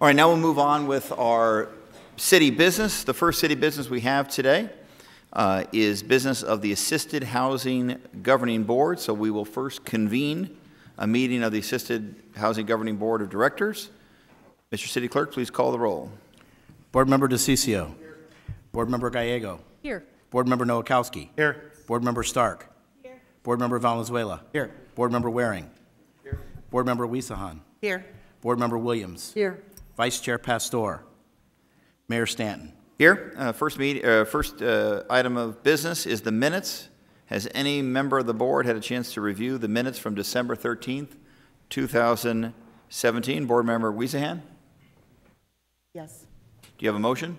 All right, now we'll move on with our city business. The first city business we have today is business of the Assisted Housing Governing Board. So we will first convene a meeting of the Assisted Housing Governing Board of Directors. Mr. City Clerk, please call the roll. Board Member DeCiccio. Here. Board Member Gallego. Here. Board Member Nowakowski. Here. Board Member Stark. Here. Board Member Valenzuela. Here. Board Member Waring. Here. Board Member Wiesahan. Here. Board Member Williams. Here. Vice Chair Pastor. Mayor Stanton. Here, first item of business is the minutes. Has any member of the board had a chance to review the minutes from December 13th, 2017? Board Member Wiesahan? Yes. Do you have a motion?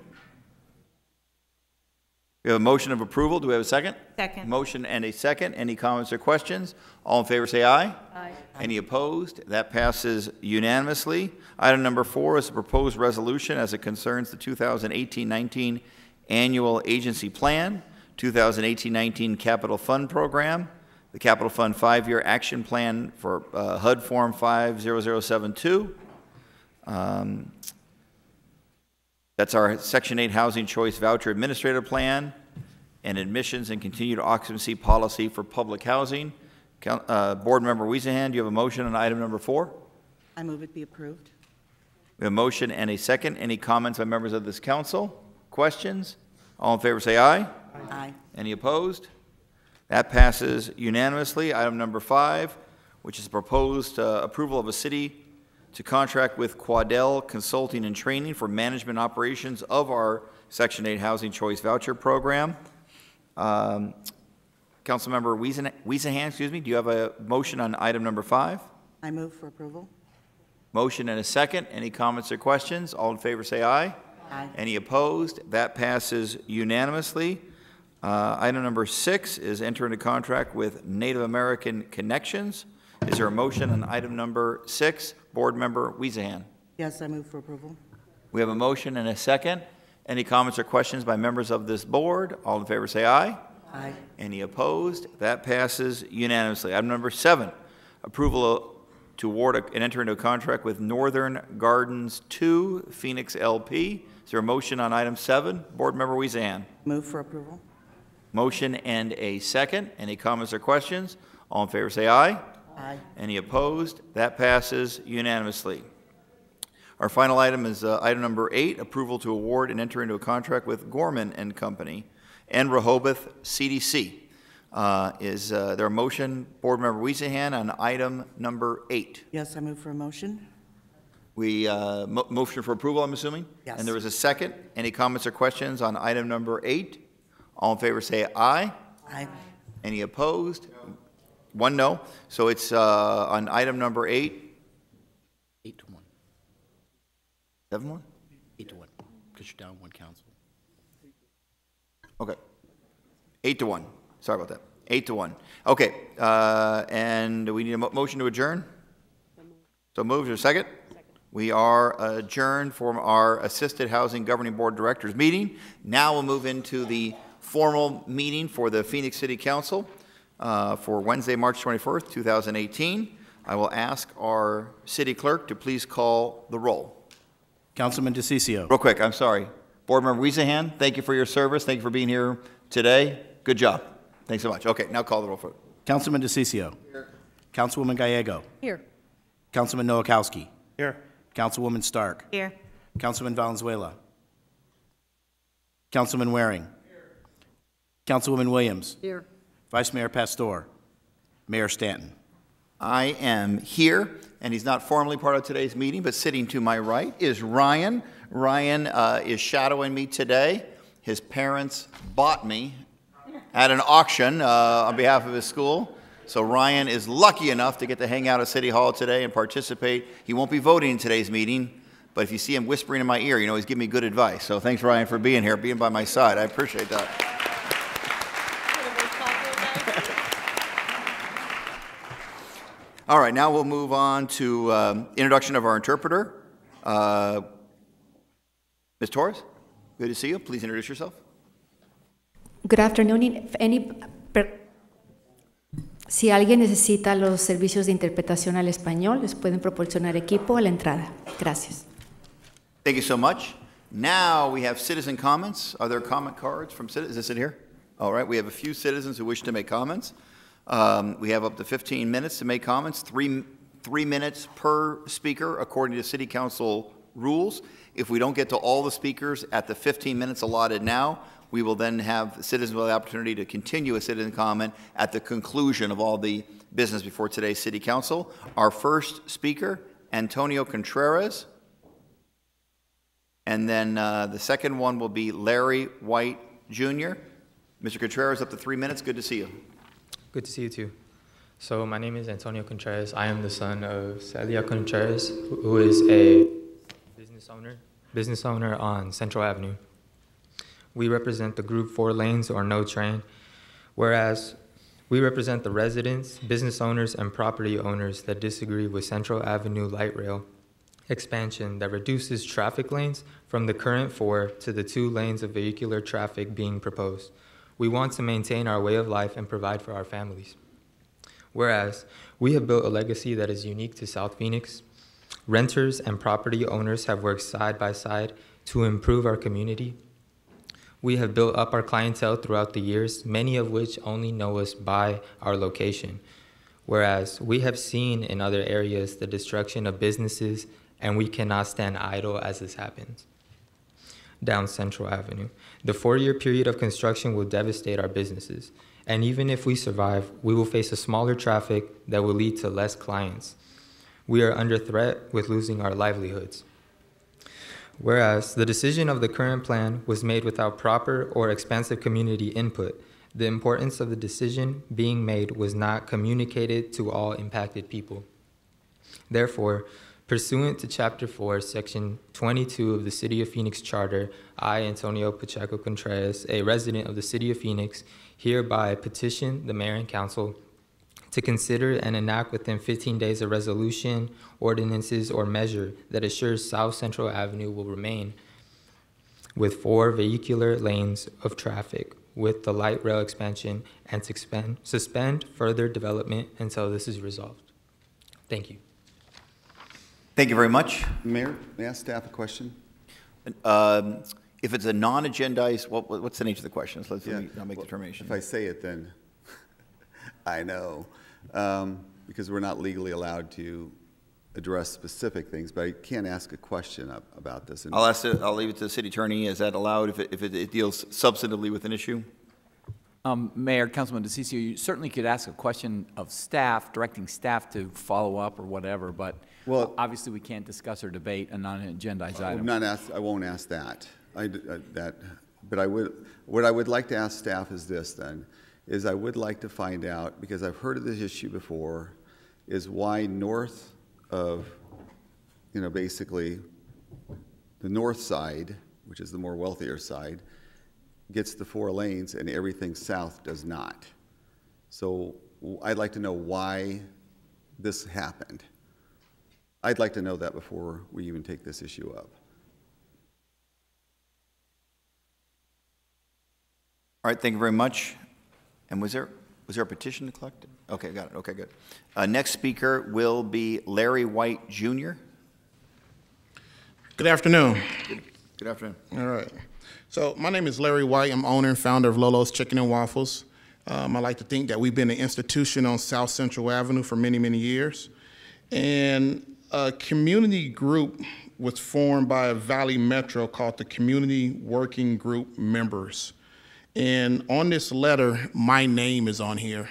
We have a motion of approval. Do we have a second? Second. Motion and a second. Any comments or questions? All in favor say aye. Aye. Any opposed? That passes unanimously. Item number 4 is a proposed resolution as it concerns the 2018-19 Annual Agency Plan, 2018-19 Capital Fund Program, the Capital Fund 5-Year Action Plan for HUD Form 50072. That's our Section 8 Housing Choice Voucher Administrative Plan and Admissions and Continued Occupancy Policy for Public Housing. Board Member Wiesahan, do you have a motion on item number 4? I move it be approved. We have a motion and a second. Any comments by members of this council? Questions? All in favor say aye. Aye. Any opposed? That passes unanimously. Item number 5, which is proposed approval of a city to contract with Quadell Consulting and Training for management operations of our Section 8 Housing Choice Voucher Program. Councilmember Wiesahan, do you have a motion on item number 5? I move for approval. Motion and a second. Any comments or questions? All in favor say aye. Aye. Any opposed? That passes unanimously. Item number 6 is enter into contract with Native American Connections. Is there a motion on item number 6? Board Member Wiesahan. Yes, I move for approval. We have a motion and a second. Any comments or questions by members of this board? All in favor say aye. Aye. Any opposed? That passes unanimously. Item number 7, approval to award and enter into a contract with Northern Gardens 2, Phoenix LP. Is there a motion on item 7? Board Member Wiesahan. Move for approval. Motion and a second. Any comments or questions? All in favor say aye. Aye. Any opposed? That passes unanimously. Our final item is item number 8, approval to award and enter into a contract with Gorman and Company and Rehoboth CDC. Is there a motion, Board Member Wiesahan, on item number 8? Yes, I move for a motion. We motion for approval, I'm assuming? Yes. And there is a second. Any comments or questions on item number 8? All in favor say aye. Aye. Any opposed? 1 no. So it's on item number 8. 8 to 1. 7-1? 8 to 1. Because you're down 1 council. Okay. 8 to 1. Sorry about that. 8 to 1. Okay. And we need a motion to adjourn? So moved. Is there a second? We are adjourned from our Assisted Housing Governing Board Directors meeting. Now we'll move into the formal meeting for the Phoenix City Council for Wednesday, March 21st, 2018. I will ask our city clerk to please call the roll. Councilman DeCiccio. Real quick, I'm sorry. Board Member Wiesahan, thank you for your service. Thank you for being here today. Good job. Thanks so much. Okay, now call the roll for it. Councilman DeCiccio. Here. Councilwoman Gallego. Here. Councilman Nowakowski. Here. Councilwoman Stark. Here. Councilman Valenzuela. Councilman Waring. Here. Councilwoman Williams. Here. Vice Mayor Pastor. Mayor Stanton. I am here, and he's not formally part of today's meeting, but sitting to my right is Ryan. Ryan is shadowing me today. His parents bought me at an auction on behalf of his school. So Ryan is lucky enough to get to hang out at City Hall today and participate. He won't be voting in today's meeting, but if you see him whispering in my ear, you know he's giving me good advice. So thanks, Ryan, for being here, being by my side. I appreciate that. All right, now we'll move on to introduction of our interpreter. Ms. Torres, good to see you. Please introduce yourself. Good afternoon. Si alguien necesita los servicios de interpretación al español, les pueden proporcionar equipo a la entrada. Gracias. Thank you so much. Now we have citizen comments. Are there comment cards from citizens? Is this it here? All right, we have a few citizens who wish to make comments. We have up to 15 minutes to make comments, three minutes per speaker according to city council rules. If we don't get to all the speakers at the 15 minutes allotted now, we will then have citizens with the opportunity to continue a citizen comment at the conclusion of all the business before today's city council. Our first speaker, Antonio Contreras. And then the second one will be Larry White Jr. Mr. Contreras, up to 3 minutes. Good to see you. Good to see you too. So my name is Antonio Contreras. I am the son of Celia Contreras, who is a business owner on Central Avenue. We represent the group 4 lanes or no train, whereas we represent the residents, business owners, and property owners that disagree with Central Avenue light rail expansion that reduces traffic lanes from the current 4 to the 2 lanes of vehicular traffic being proposed. We want to maintain our way of life and provide for our families. Whereas we have built a legacy that is unique to South Phoenix. Renters and property owners have worked side by side to improve our community. We have built up our clientele throughout the years, many of which only know us by our location. Whereas we have seen in other areas the destruction of businesses, and we cannot stand idle as this happens. Down Central Avenue, the 4-year period of construction will devastate our businesses. And even if we survive, we will face a smaller traffic that will lead to less clients. We are under threat with losing our livelihoods. Whereas the decision of the current plan was made without proper or expansive community input, the importance of the decision being made was not communicated to all impacted people. Therefore, pursuant to Chapter 4, Section 22 of the City of Phoenix Charter, I, Antonio Pacheco Contreras, a resident of the City of Phoenix, hereby petition the Mayor and Council to consider and enact within 15 days a resolution, ordinances, or measure that assures South Central Avenue will remain with 4 vehicular lanes of traffic with the light rail expansion and suspend further development until this is resolved. Thank you. Thank you very much. Mayor, may I ask staff a question? If it's a non-agendized, what's the nature of the question? So let me not make determination. If I say it, then I know. Because we're not legally allowed to address specific things, but I can ask a question about this. I'll leave it to the city attorney. Is that allowed if it deals substantively with an issue? Mayor, Councilman DeCiccio, you certainly could ask a question of staff, directing staff to follow up or whatever, but obviously we can't discuss or debate a non-agendized item. I won't ask that. But what I would like to ask staff is this then, is I would like to find out, because I've heard of this issue before, is why north of, basically the north side, which is the more wealthier side, gets the 4 lanes and everything south does not. So I'd like to know why this happened. I'd like to know that before we even take this issue up. All right, thank you very much. And was there a petition to collect? Okay, got it. Okay, good. Next speaker will be Larry White Jr. Good afternoon. Good afternoon. All right. So my name is Larry White. I'm owner and founder of Lolo's Chicken and Waffles. I like to think that we've been an institution on South Central Avenue for many, many years. And a community group was formed by Valley Metro called the Community Working Group Members. And on this letter, my name is on here.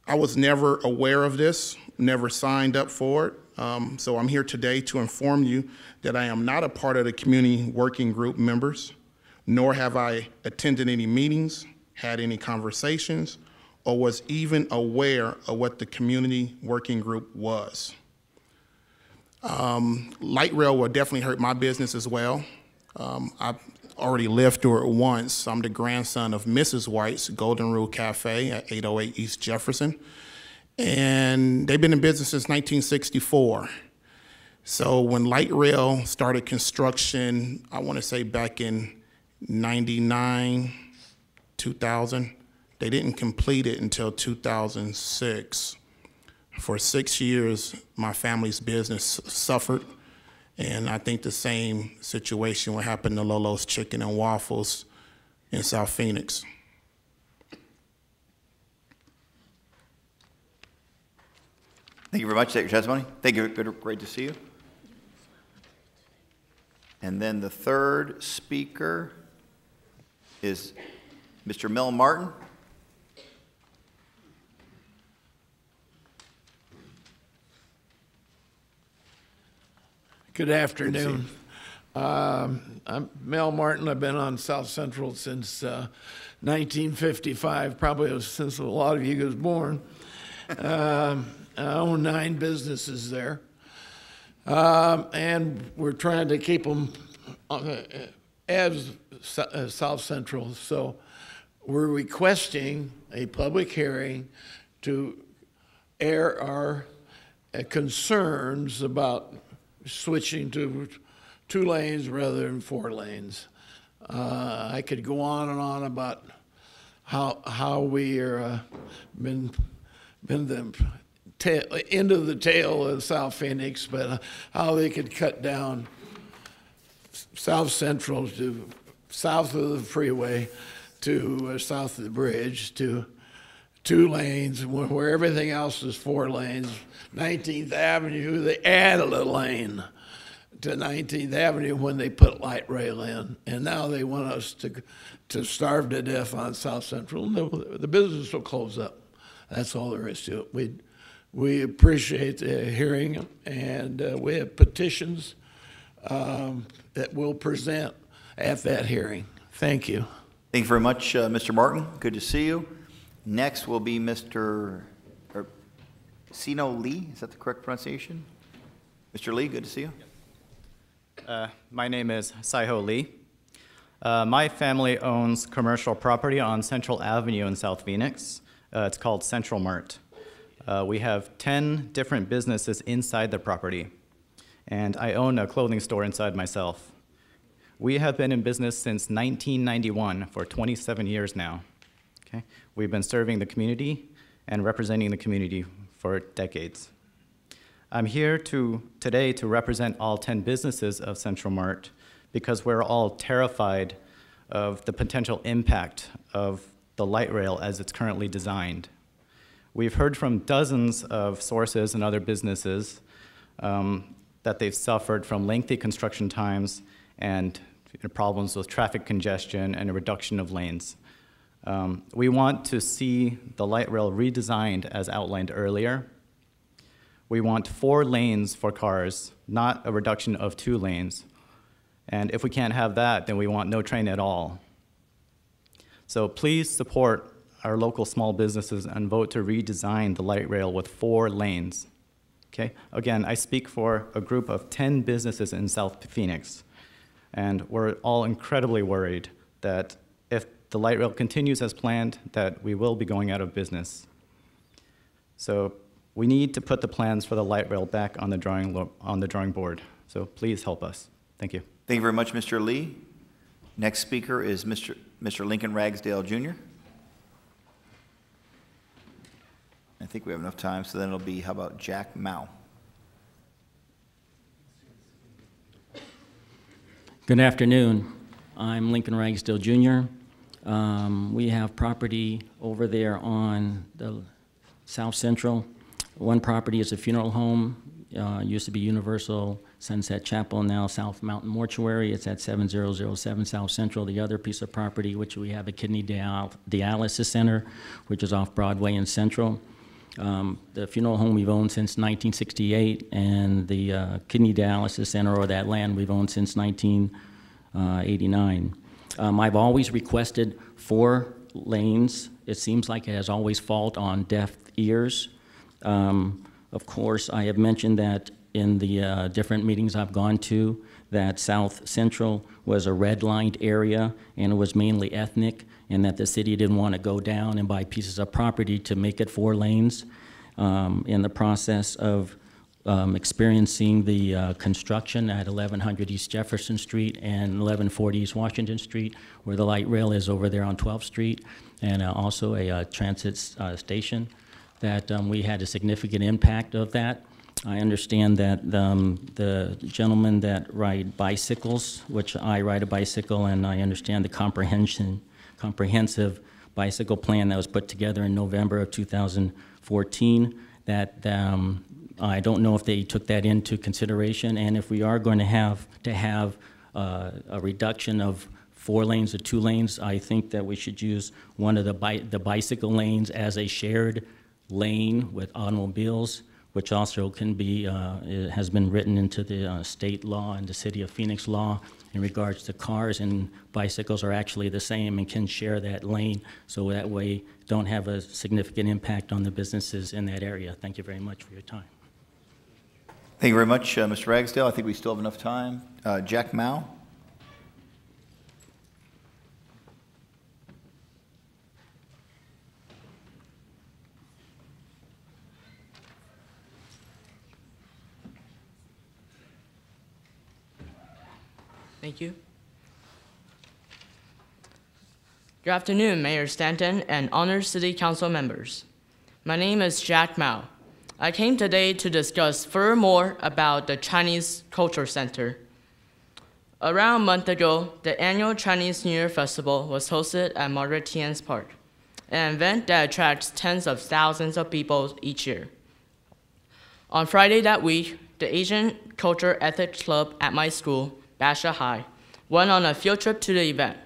I was never aware of this, never signed up for it. So I'm here today to inform you that I am not a part of the Community Working Group Members, nor have I attended any meetings, had any conversations, or was even aware of what the Community Working Group was. Light rail will definitely hurt my business as well. I've already lived through it once. I'm the grandson of Mrs. White's Golden Rule Cafe at 808 East Jefferson. And they've been in business since 1964. So when light rail started construction, I want to say back in 99, 2000, they didn't complete it until 2006. For 6 years, my family's business suffered, And I think the same situation will happen to Lolo's Chicken and Waffles in South Phoenix. Thank you very much for your testimony. Thank you. Great to see you. And then the third speaker is Mr. Mel Martin. Good afternoon. I'm Mel Martin. I've been on South Central since 1955, probably since a lot of you was born. I own 9 businesses there, and we're trying to keep them as South Central. So we're requesting a public hearing to air our concerns about switching to 2 lanes rather than 4 lanes. I could go on and on about how we are been the end of the tail of South Phoenix, but how they could cut down South Central to south of the freeway to south of the bridge to 2 lanes, where everything else is 4 lanes. 19th Avenue, they added a lane to 19th Avenue when they put light rail in, and now they want us to starve to death on South Central. The business will close up. That's all there is to it. We appreciate the hearing, and we have petitions that we'll present at that hearing. Thank you. Thank you very much, Mr. Martin. Good to see you. Next will be Mr. Sino Lee. Is that the correct pronunciation? Mr. Lee, good to see you. My name is Saiho Lee. My family owns commercial property on Central Avenue in South Phoenix. It's called Central Mart. We have 10 different businesses inside the property, and I own a clothing store inside myself. We have been in business since 1991 for 27 years now. Okay? We've been serving the community and representing the community for decades. I'm here today to represent all 10 businesses of Central Mart because we're all terrified of the potential impact of the light rail as it's currently designed. We've heard from dozens of sources and other businesses that they've suffered from lengthy construction times and problems with traffic congestion and a reduction of lanes. We want to see the light rail redesigned as outlined earlier. We want 4 lanes for cars, not a reduction of 2 lanes. And if we can't have that, then we want no train at all. So please support our local small businesses and vote to redesign the light rail with 4 lanes. Okay? Again, I speak for a group of 10 businesses in South Phoenix, and we're all incredibly worried that if the light rail continues as planned, that we will be going out of business. So we need to put the plans for the light rail back on the drawing board. So please help us. Thank you. Thank you very much, Mr. Lee. Next speaker is Mr. Lincoln Ragsdale, Jr. I think we have enough time, so then it'll be, how about Jack Mao? Good afternoon. I'm Lincoln Ragsdale, Jr. We have property over there on the South Central. One property is a funeral home. Used to be Universal Sunset Chapel, now South Mountain Mortuary. It's at 7007 South Central. The other piece of property, which we have a kidney dialysis center, which is off Broadway and Central. The funeral home we've owned since 1968, and the kidney dialysis center, or that land, we've owned since 1989. I've always requested 4 lanes. It seems like it has always fallen on deaf ears. Of course, I have mentioned that in the different meetings I've gone to, that South Central was a red-lined area, and it was mainly ethnic, and that the city didn't want to go down and buy pieces of property to make it 4 lanes. In the process of experiencing the construction at 1100 East Jefferson Street and 1140 East Washington Street, where the light rail is over there on 12th Street, and also a transit station, that we had a significant impact of that. I understand that the gentlemen that ride bicycles, which I ride a bicycle, and I understand the comprehensive bicycle plan that was put together in November of 2014, that I don't know if they took that into consideration, and if we are going to have a reduction of 4 lanes to 2 lanes, I think that we should use one of the bicycle lanes as a shared lane with automobiles, which also can be, has been written into the state law and the City of Phoenix law in regards to cars, and bicycles are actually the same and can share that lane, so that way don't have a significant impact on the businesses in that area. Thank you very much for your time. Thank you very much, Mr. Ragsdale. I think we still have enough time. Jack Mao. Thank you. Good afternoon, Mayor Stanton and honored City Council members. My name is Jack Mao. I came today to discuss furthermore about the Chinese Culture Center. Around a month ago, the annual Chinese New Year Festival was hosted at Margaret Tian's Park, an event that attracts tens of thousands of people each year. On Friday that week, the Asian Culture Ethics Club at my school, Basha High, went on a field trip to the event.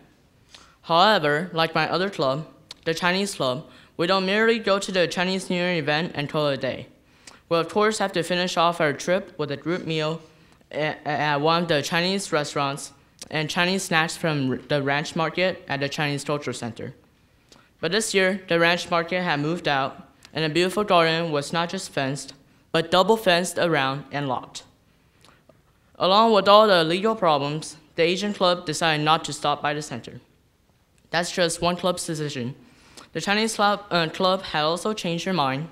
However, like my other club, the Chinese Club, we don't merely go to the Chinese New Year event and call it a day. We'll of course have to finish off our trip with a group meal at one of the Chinese restaurants and Chinese snacks from the Ranch Market at the Chinese Culture Center. But this year, the Ranch Market had moved out, and the beautiful garden was not just fenced, but double fenced around and locked. Along with all the legal problems, the Asian club decided not to stop by the center. That's just one club's decision. The Chinese club had also changed their mind,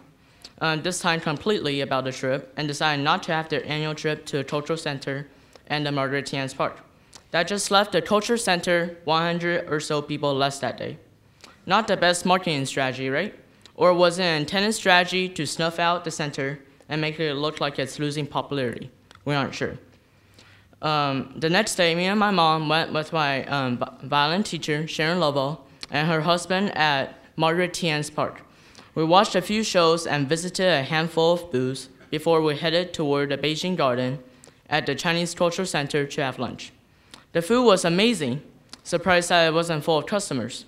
this time completely about the trip, and decided not to have their annual trip to the cultural center and the Margaret Tian's Park. That just left the culture center 100 or so people less that day. Not the best marketing strategy, right? Or was it an intended strategy to snuff out the center and make it look like it's losing popularity? We aren't sure. The next day, me and my mom went with my violin teacher, Sharon Lovell, and her husband at Margaret Tian's Park. We watched a few shows and visited a handful of booths before we headed toward the Beijing Garden at the Chinese Culture Center to have lunch. The food was amazing, surprised that it wasn't full of customers.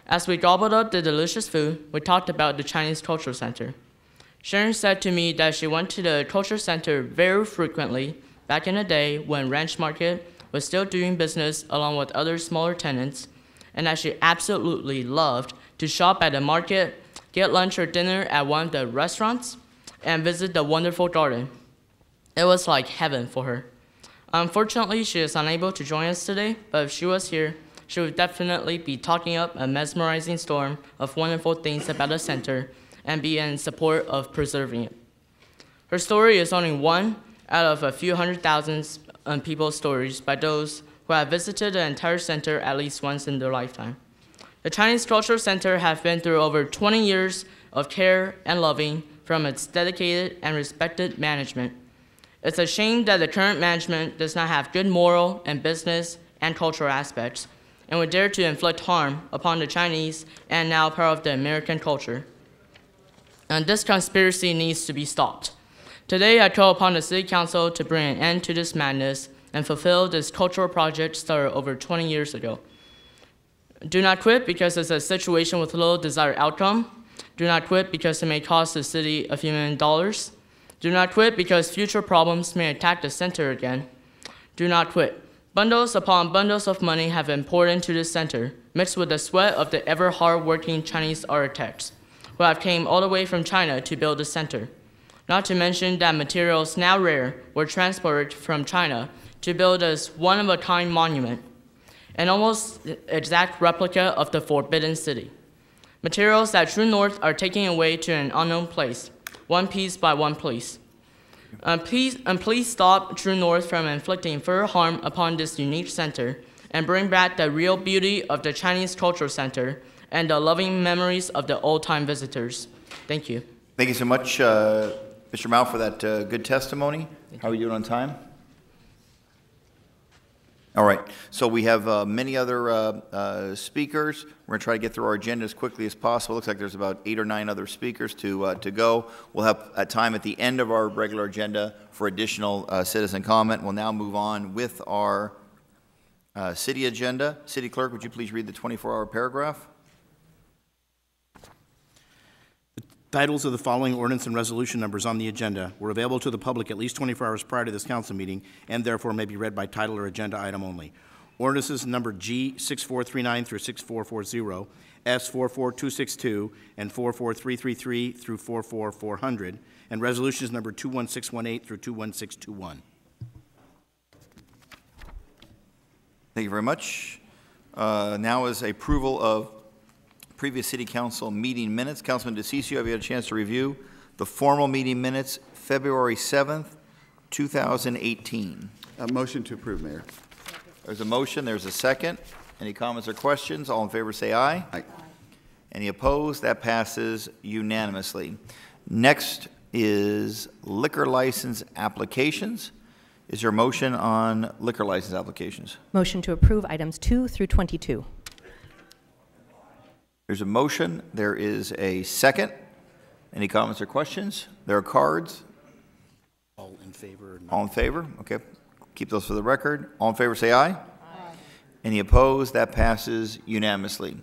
As we gobbled up the delicious food, we talked about the Chinese Culture Center. Sharon said to me that she went to the Culture Center very frequently back in the day when Ranch Market was still doing business along with other smaller tenants, and that she absolutely loved to shop at the market, get lunch or dinner at one of the restaurants, and visit the wonderful garden. It was like heaven for her. Unfortunately, she is unable to join us today, but if she was here, she would definitely be talking up a mesmerizing storm of wonderful things about the center and be in support of preserving it. Her story is only one out of a few 100,000 people's stories by those who have visited the entire center at least once in their lifetime. The Chinese Culture Center has been through over 20 years of care and loving from its dedicated and respected management. It's a shame that the current management does not have good moral and business and cultural aspects, and would dare to inflict harm upon the Chinese and now part of the American culture. And this conspiracy needs to be stopped. Today, I call upon the City Council to bring an end to this madness and fulfill this cultural project started over 20 years ago. Do not quit because it's a situation with little desired outcome. Do not quit because it may cost the city a few $1 million. Do not quit because future problems may attack the center again. Do not quit. Bundles upon bundles of money have been poured into this center, mixed with the sweat of the ever hard-working Chinese architects, who have come all the way from China to build the center. Not to mention that materials now rare were transported from China to build this one-of-a-kind monument, an almost exact replica of the Forbidden City. Materials that True North are taking away to an unknown place, one piece by one piece. Please stop True North from inflicting further harm upon this unique center and bring back the real beauty of the Chinese Culture Center and the loving memories of the old-time visitors. Thank you. Thank you so much, Mr. Mao, for that good testimony. How are you doing on time? All right, so we have many other speakers. We're going to try to get through our agenda as quickly as possible. Looks like there's about 8 or 9 other speakers to go. We'll have a time at the end of our regular agenda for additional citizen comment. We'll now move on with our city agenda. City Clerk, would you please read the 24-hour paragraph? Titles of the following ordinance and resolution numbers on the agenda were available to the public at least 24 hours prior to this council meeting and therefore may be read by title or agenda item only. Ordinances number G6439 through 6440, S44262, and 44333 through 44400, and resolutions number 21618 through 21621. Thank you very much. Now is approval of previous city council meeting minutes. Councilman DeCiccio, have you had a chance to review the formal meeting minutes, February 7th, 2018? Motion to approve, Mayor. There's a motion, there's a second. Any comments or questions? All in favor say aye. Aye. Any opposed? That passes unanimously. Next is liquor license applications. Is there a motion on liquor license applications? Motion to approve items 2 through 22. There's a motion. There is a second. Any comments or questions? There are cards. All in favor? All in favor? Okay. Keep those for the record. All in favor say aye. Aye. Any opposed? That passes unanimously.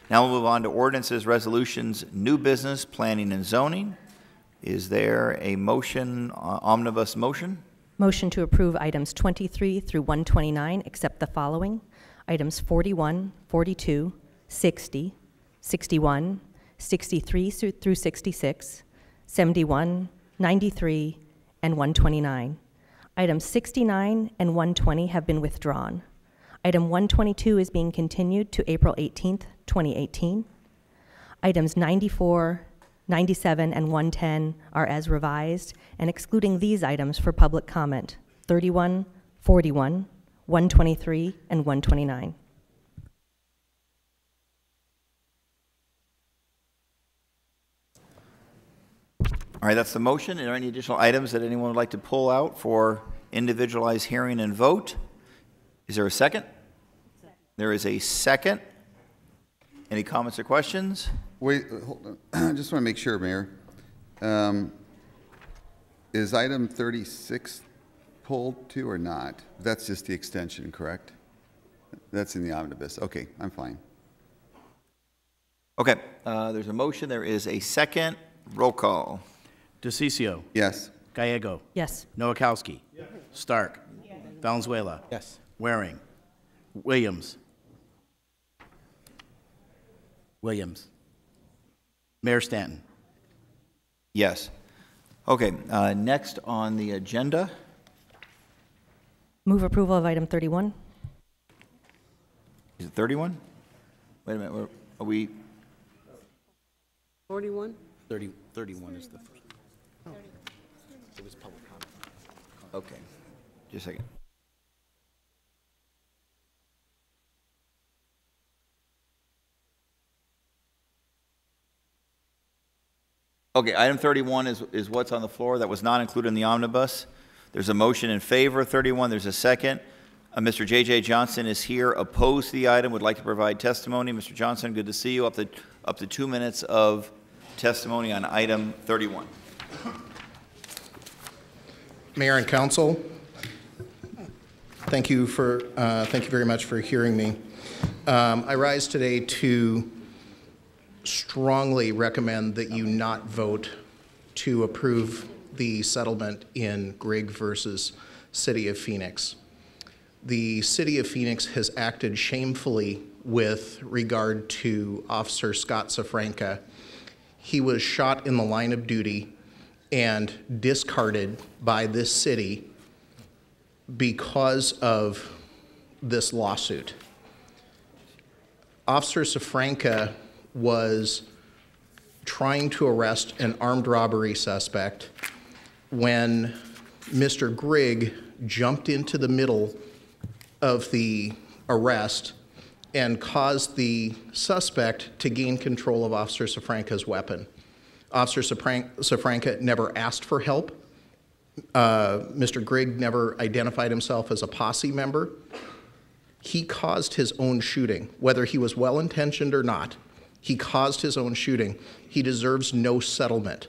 Now we'll move on to ordinances, resolutions, new business, planning and zoning. Is there a motion, omnibus motion? Motion to approve items 23 through 129, except the following. Items 41, 42, 60, 61, 63 through 66, 71, 93, and 129. Items 69 and 120 have been withdrawn. Item 122 is being continued to April 18th, 2018. Items 94, 97, and 110 are as revised, and excluding these items for public comment, 31, 41, 123, and 129. All right, that's the motion. Are there any additional items that anyone would like to pull out for individualized hearing and vote? Is there a second? There is a second. Any comments or questions? Wait, hold on. I just want to make sure, Mayor. Is item 36 pulled too or not? That's just the extension, correct? That's in the omnibus. Okay, I'm fine. Okay, there's a motion. There is a second. Roll call. DeCiccio. Yes. Gallego. Yes. Nowakowski. Yes. Stark. Yes. Valenzuela. Yes. Waring. Williams. Williams. Mayor Stanton. Yes. Okay, next on the agenda. Move approval of item 31. Is it 31? Wait a minute, are we? 41? 31 is the first. Oh. It was public comment. Okay, just a second. Okay, item 31 is what's on the floor that was not included in the omnibus. There's a motion in favor of 31. There's a second. Mr. J.J. Johnson is here, opposed to the item, would like to provide testimony. Mr. Johnson, good to see you. Up to 2 minutes of testimony on item 31. Mayor and Council, thank you very much for hearing me. I rise today to strongly recommend that you not vote to approve the settlement in Grigg versus City of Phoenix. The City of Phoenix has acted shamefully with regard to Officer Scott Safranca. He was shot in the line of duty and discarded by this city because of this lawsuit. Officer Safranca was trying to arrest an armed robbery suspect when Mr. Grigg jumped into the middle of the arrest and caused the suspect to gain control of Officer Safranca's weapon. Officer Safranca never asked for help. Mr. Grigg never identified himself as a posse member. He caused his own shooting, whether he was well-intentioned or not. He caused his own shooting. He deserves no settlement.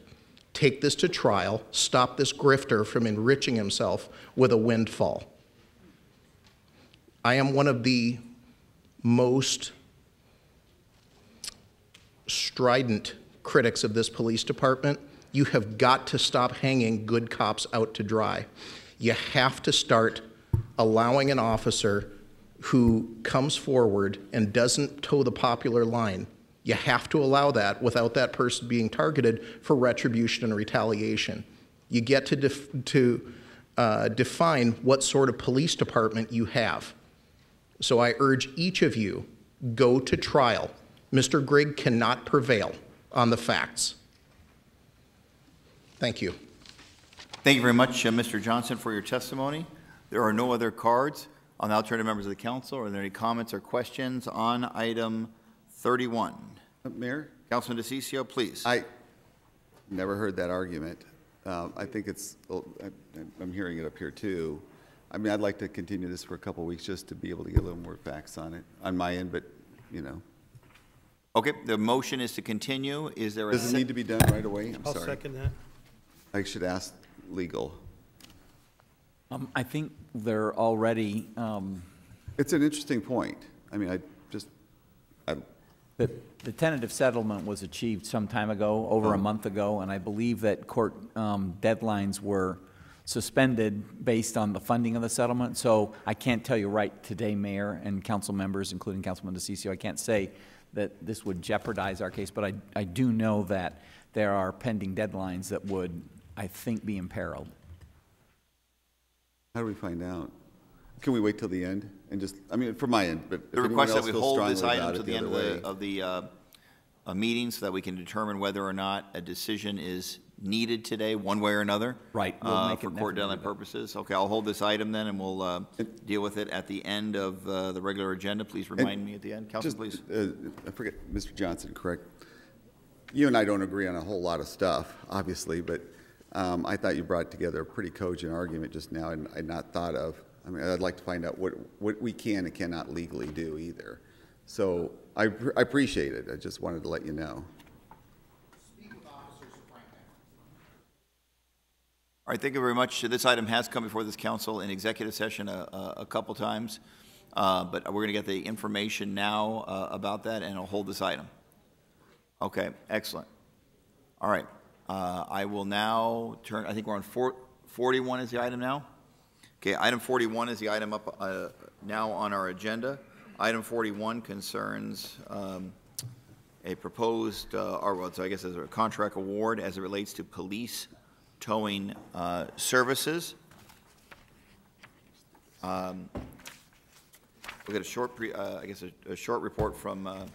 Take this to trial. Stop this grifter from enriching himself with a windfall. I am one of the most strident critics of this police department. You have got to stop hanging good cops out to dry. You have to start allowing an officer who comes forward and doesn't toe the popular line. You have to allow that without that person being targeted for retribution and retaliation. You get to define what sort of police department you have. So I urge each of you, go to trial. Mr. Grigg cannot prevail on the facts. Thank you. Thank you very much, Mr. Johnson, for your testimony. There are no other cards. I'll now turn to members of the council. Are there any comments or questions on item 31? Mayor? Councilman DeCiccio, please. I never heard that argument. I think it's, I'm hearing it up here too. I mean, I'd like to continue this for a couple of weeks just to be able to get a little more facts on it on my end, but you know. Okay, the motion is to continue. Is there a Does it need to be done right away? I'm sorry. I'll second that. I should ask legal. I think they're already. It's an interesting point. I mean, The tentative settlement was achieved some time ago, over a month ago, and I believe that court deadlines were suspended based on the funding of the settlement. So I can't tell you right today, Mayor and council members, including Councilman DeCiccio, I can't say that this would jeopardize our case, but I do know that there are pending deadlines that would, I think, be imperiled. How do we find out? Can we wait till the end and just, I mean, from my end, but the request that we hold this item to the end of the meeting so that we can determine whether or not a decision is needed today, one way or another. Right. For court deadline purposes. Okay, I'll hold this item then, and we'll deal with it at the end of the regular agenda. Please remind me at the end. Council, please. I forget, Mr. Johnson, correct? You and I don't agree on a whole lot of stuff, obviously, but I thought you brought together a pretty cogent argument just now, and I'd not thought of. I mean, I'd like to find out what we can and cannot legally do either. So I appreciate it. I just wanted to let you know. All right, thank you very much. This item has come before this council in executive session a couple times, but we're going to get the information now about that, and I'll hold this item. Okay, excellent. All right, I will now turn, I think we're on 41 is the item now. Okay, item 41 is the item up now on our agenda. Item 41 concerns a proposed, so I guess as a contract award as it relates to police towing services. We'll get a short, a short report from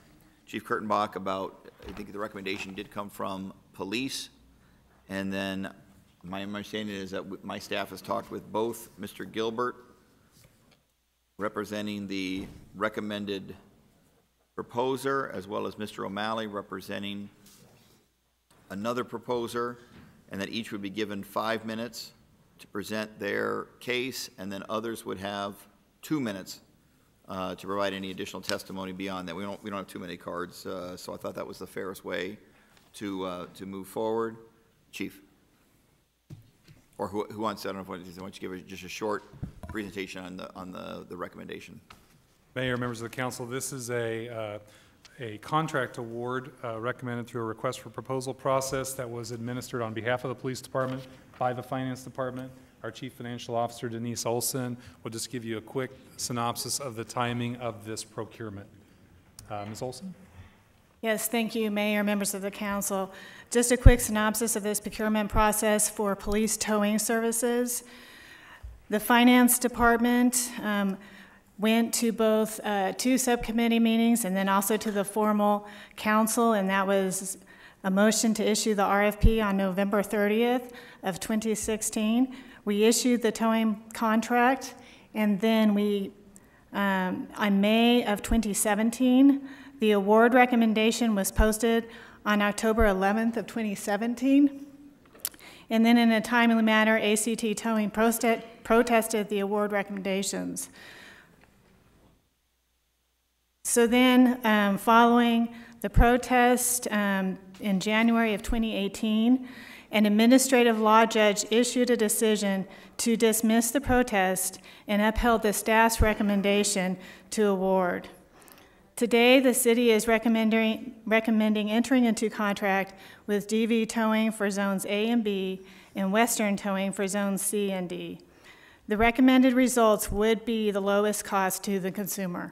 Chief Kurtenbach about, I think the recommendation did come from police, and then my understanding is that my staff has talked with both Mr. Gilbert, representing the recommended proposer, as well as Mr. O'Malley, representing another proposer, and that each would be given 5 minutes to present their case, and then others would have 2 minutes to provide any additional testimony beyond that. We don't have too many cards, so I thought that was the fairest way to move forward. Chief. Or who wants, I don't know if why don't you give just a short presentation on the recommendation. Mayor, members of the council, this is a contract award recommended through a request for proposal process that was administered on behalf of the police department by the finance department. Our chief financial officer, Denise Olson, will just give you a quick synopsis of the timing of this procurement. Ms. Olson? Yes, thank you, Mayor, members of the council. Just a quick synopsis of this procurement process for police towing services. The finance department went to both 2 subcommittee meetings and then also to the formal council, and that was a motion to issue the RFP on November 30th of 2016. We issued the towing contract, and then on May of 2017, the award recommendation was posted on October 11th of 2017. And then in a timely manner, ACT Towing protested the award recommendations. So then, following the protest in January of 2018, an administrative law judge issued a decision to dismiss the protest and upheld the staff's recommendation to award. Today, the city is recommending entering into contract with DV Towing for Zones A and B and Western Towing for Zones C and D. The recommended results would be the lowest cost to the consumer.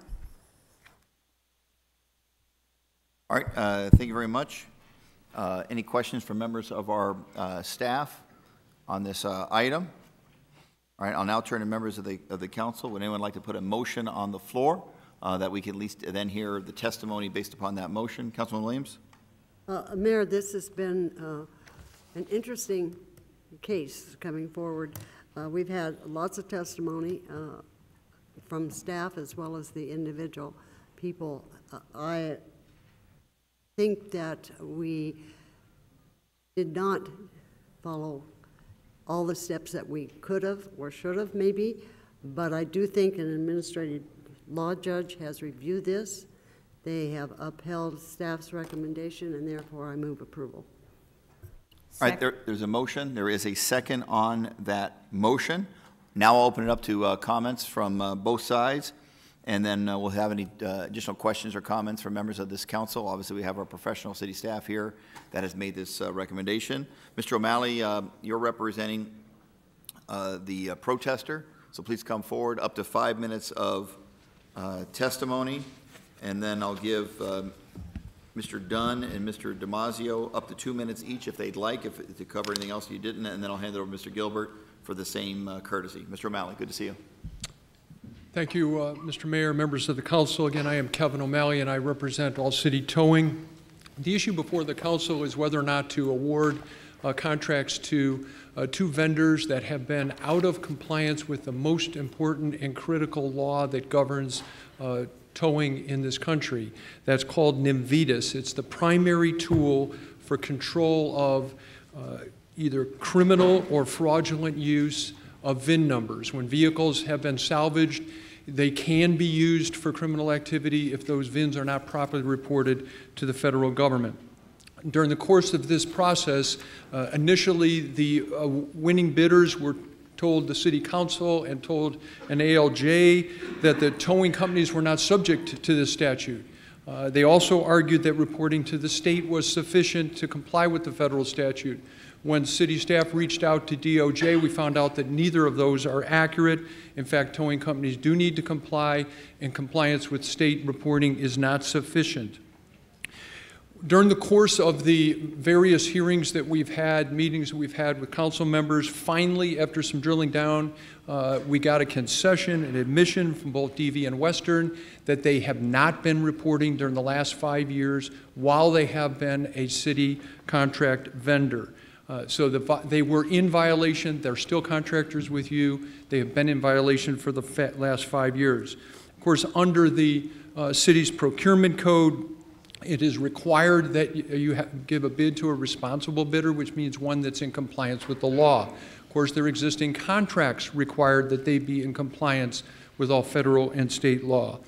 All right, thank you very much. Any questions from members of our staff on this item? All right, I'll now turn to members of the council. Would anyone like to put a motion on the floor that we can at least then hear the testimony based upon that motion? Councilman Williams? Mayor, this has been an interesting case coming forward. We've had lots of testimony from staff as well as the individual people. I think that we did not follow all the steps that we could have or should have maybe, but I do think an administrative law judge has reviewed this. They have upheld staff's recommendation, and therefore I move approval. All right, there's a motion. There is a second on that motion. Now I'll open it up to comments from both sides, and then we'll have any additional questions or comments from members of this council. Obviously, we have our professional city staff here that has made this recommendation. Mr. O'Malley, you're representing the protester, so please come forward. Up to 5 minutes of testimony, and then I'll give Mr. Dunn and Mr. Damasio up to 2 minutes each if they'd like, to cover anything else you didn't, and then I'll hand it over to Mr. Gilbert for the same courtesy. Mr. O'Malley, good to see you. Thank you, Mr. Mayor, members of the council. Again, I am Kevin O'Malley, and I represent All City Towing. The issue before the council is whether or not to award contracts to two vendors that have been out of compliance with the most important and critical law that governs towing in this country. That's called NIMVITAS. It's the primary tool for control of either criminal or fraudulent use of VIN numbers. When vehicles have been salvaged, they can be used for criminal activity if those VINs are not properly reported to the federal government. During the course of this process, initially the winning bidders were told the city council and told an ALJ that the towing companies were not subject to this statute. They also argued that reporting to the state was sufficient to comply with the federal statute. When city staff reached out to DOJ, we found out that neither of those are accurate. In fact, towing companies do need to comply, and compliance with state reporting is not sufficient. During the course of the various hearings that we've had, meetings that we've had with council members, finally, after some drilling down, we got a concession, an admission from both DV and Western that they have not been reporting during the last 5 years while they have been a city contract vendor. So they were in violation. They're still contractors with you. They have been in violation for the last 5 years. Of course, under the city's procurement code, it is required that you give a bid to a responsible bidder, which means one that's in compliance with the law. Of course, there are existing contracts required that they be in compliance with all federal and state law.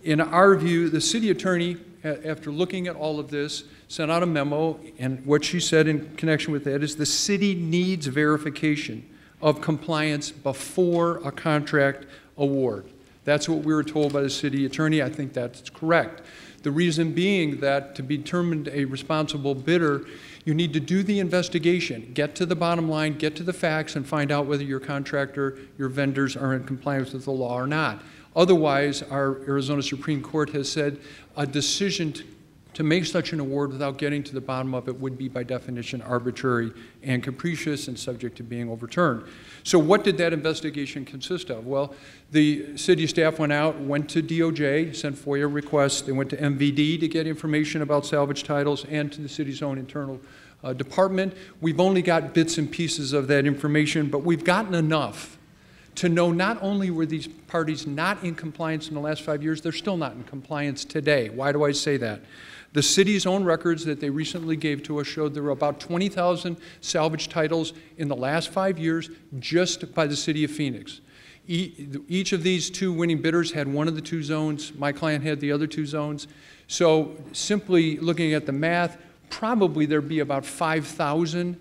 In our view, the city attorney, after looking at all of this, sent out a memo, and what she said in connection with that is the city needs verification of compliance before a contract award. That's what we were told by the city attorney. I think that's correct. The reason being that to be determined a responsible bidder, you need to do the investigation, get to the bottom line, get to the facts, and find out whether your contractor, your vendors are in compliance with the law or not. Otherwise, our Arizona Supreme Court has said a decision to make such an award without getting to the bottom of it would be by definition arbitrary and capricious and subject to being overturned. So what did that investigation consist of? Well, the city staff went out, went to DOJ, sent FOIA requests. They went to MVD to get information about salvage titles and to the city's own internal department. We've only got bits and pieces of that information, but we've gotten enough to know not only were these parties not in compliance in the last 5 years, they're still not in compliance today. Why do I say that? The city's own records that they recently gave to us showed there were about 20,000 salvage titles in the last 5 years just by the city of Phoenix. Each of these two winning bidders had one of the two zones. My client had the other two zones. So simply looking at the math, probably there'd be about 5,000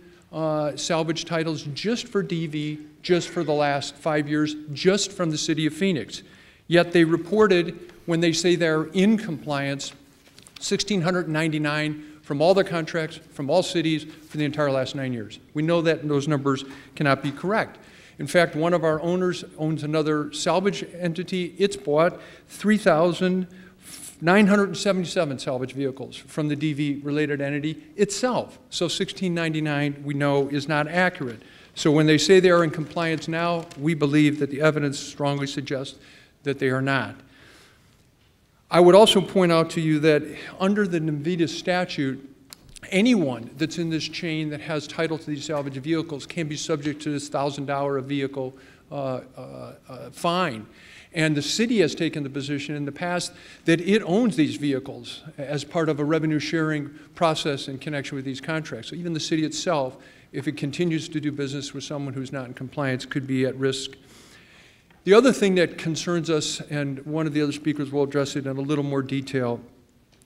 salvage titles just for DV, just for the last 5 years, just from the city of Phoenix. Yet they reported, when they say they're in compliance, 1,699 from all the contracts, from all cities, for the entire last 9 years. We know that those numbers cannot be correct. In fact, one of our owners owns another salvage entity. It's bought 3,977 salvage vehicles from the DV-related entity itself. So 1,699, we know, is not accurate. So when they say they are in compliance now, we believe that the evidence strongly suggests that they are not. I would also point out to you that under the Navitas statute, anyone that's in this chain that has title to these salvage vehicles can be subject to this $1,000 a vehicle fine. And the city has taken the position in the past that it owns these vehicles as part of a revenue sharing process in connection with these contracts. So even the city itself, if it continues to do business with someone who's not in compliance, could be at risk. The other thing that concerns us, and one of the other speakers will address it in a little more detail,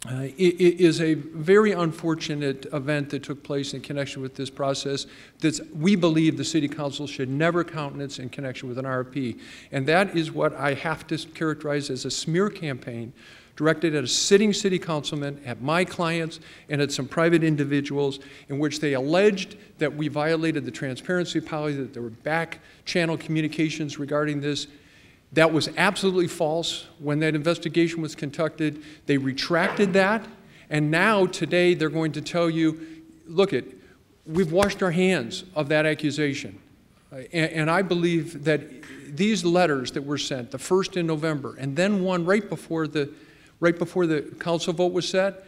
it is a very unfortunate event that took place in connection with this process that we believe the City Council should never countenance in connection with an RFP. And that is what I have to characterize as a smear campaign directed at a sitting city councilman, at my clients, and at some private individuals, in which they alleged that we violated the transparency policy, that there were back channel communications regarding this. That was absolutely false. When that investigation was conducted, they retracted that, and now today they're going to tell you, look, we've washed our hands of that accusation. And I believe that these letters that were sent, the first in November, and then one right before the council vote was set,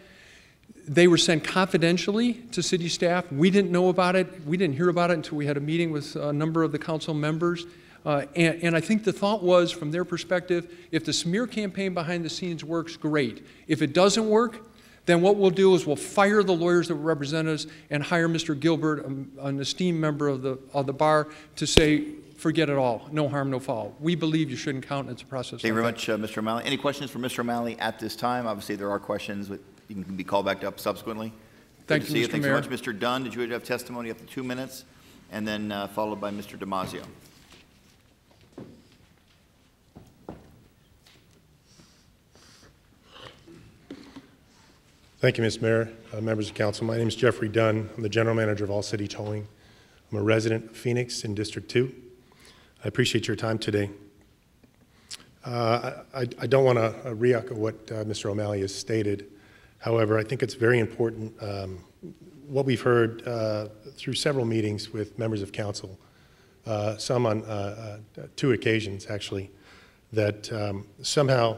they were sent confidentially to city staff. We didn't know about it. We didn't hear about it until we had a meeting with a number of the council members. And I think the thought was, from their perspective, if the smear campaign behind the scenes works, great. If it doesn't work, then what we'll do is we'll fire the lawyers that represent us and hire Mr. Gilbert, an esteemed member of the bar, to say, forget it all, no harm, no foul. We believe you shouldn't countenance a process. Thank you very much, Mr. O'Malley. Any questions for Mr. O'Malley at this time? Obviously, there are questions that you can be called back up subsequently. Thank you, Mr. Thanks Mayor. so much, Mr. Dunn. Did you have testimony up to 2 minutes? And then followed by Mr. Damasio. Thank you, Mr. Mayor, members of council. My name is Jeffrey Dunn. I'm the general manager of All City Towing. I'm a resident of Phoenix in District 2. I appreciate your time today. I don't want to re-echo what Mr. O'Malley has stated. However, I think it's very important what we've heard through several meetings with members of council, some on 2 occasions actually, that somehow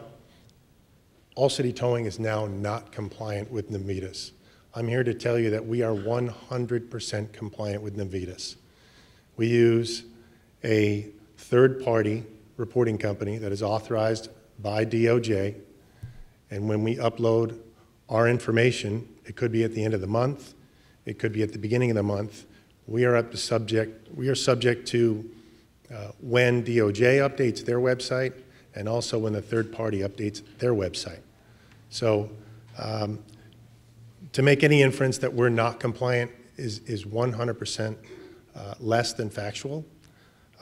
All City Towing is now not compliant with Navitas. I'm here to tell you that we are 100% compliant with Navitas. We use a third-party reporting company that is authorized by DOJ, and when we upload our information, it could be at the end of the month, it could be at the beginning of the month, we are subject to when DOJ updates their website and also when the third party updates their website. So to make any inference that we're not compliant is 100% less than factual,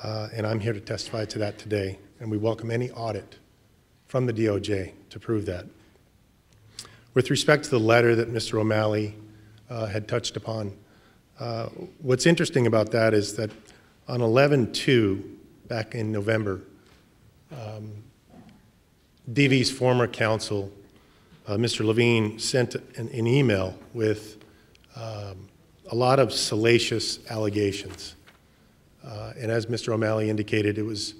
and I'm here to testify to that today, and we welcome any audit from the DOJ to prove that. With respect to the letter that Mr. O'Malley had touched upon, what's interesting about that is that on 11/2, back in November, DV's former counsel, Mr. Levine, sent an email with a lot of salacious allegations. And as Mr. O'Malley indicated, it was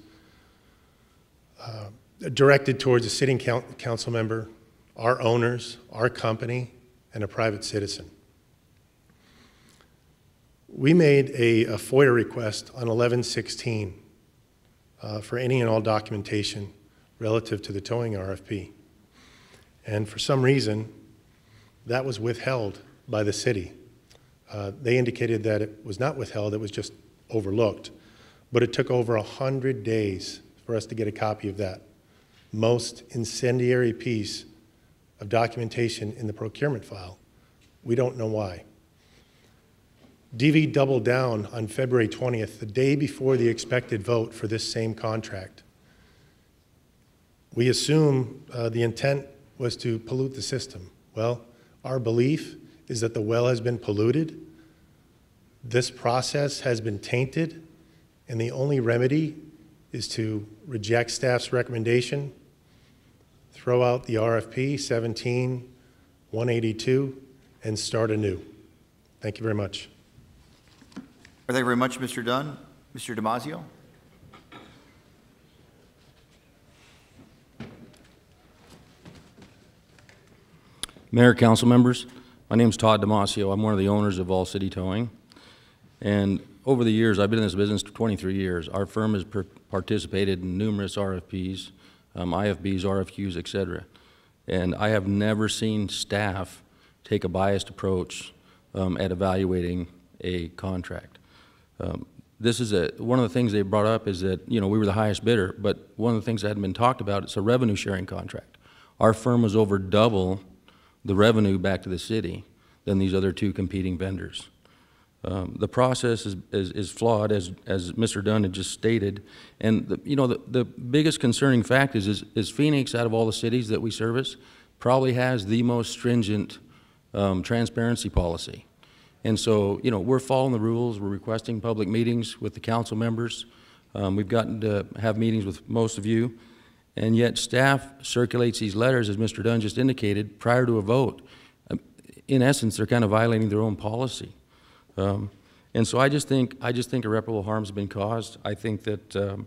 directed towards a sitting council member, our owners, our company, and a private citizen. We made a FOIA request on 11/16 for any and all documentation relative to the towing RFP. And for some reason, that was withheld by the city. They indicated that it was not withheld, it was just overlooked. But it took over 100 days for us to get a copy of that most incendiary piece of documentation in the procurement file. We don't know why. DV doubled down on February 20th, the day before the expected vote for this same contract. We assume the intent was to pollute the system. Well, our belief is that the well has been polluted, this process has been tainted, and the only remedy is to reject staff's recommendation, throw out the RFP 17-182, and start anew. Thank you very much. Thank you very much, Mr. Dunn. Mr. Damasio? Mayor, council members, my name is Todd Damasio. I'm one of the owners of All City Towing. And over the years, I've been in this business for 23 years. Our firm has participated in numerous RFPs, IFBs, RFQs, et cetera. And I have never seen staff take a biased approach at evaluating a contract. This is one of the things they brought up is that, we were the highest bidder, but one of the things that hadn't been talked about, it's a revenue sharing contract. Our firm was over double the revenue back to the city than these other two competing vendors. The process is flawed, as Mr. Dunn had just stated, and the biggest concerning fact is Phoenix, out of all the cities that we service, probably has the most stringent transparency policy. And so, we're following the rules. We're requesting public meetings with the council members. We've gotten to have meetings with most of you, and yet staff circulates these letters, as Mr. Dunn just indicated, prior to a vote. In essence, they're kind of violating their own policy. And so I just think irreparable harm has been caused. I think that, the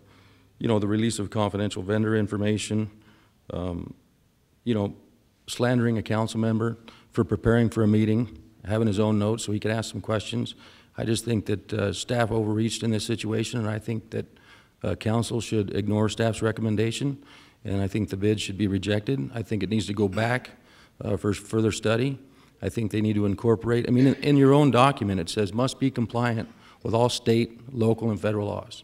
release of confidential vendor information, slandering a council member for preparing for a meeting, having his own notes so he could ask some questions. I just think that staff overreached in this situation, and I think that council should ignore staff's recommendation, and I think the bid should be rejected. I think it needs to go back for further study. I think they need to incorporate, in your own document it says must be compliant with all state, local, and federal laws.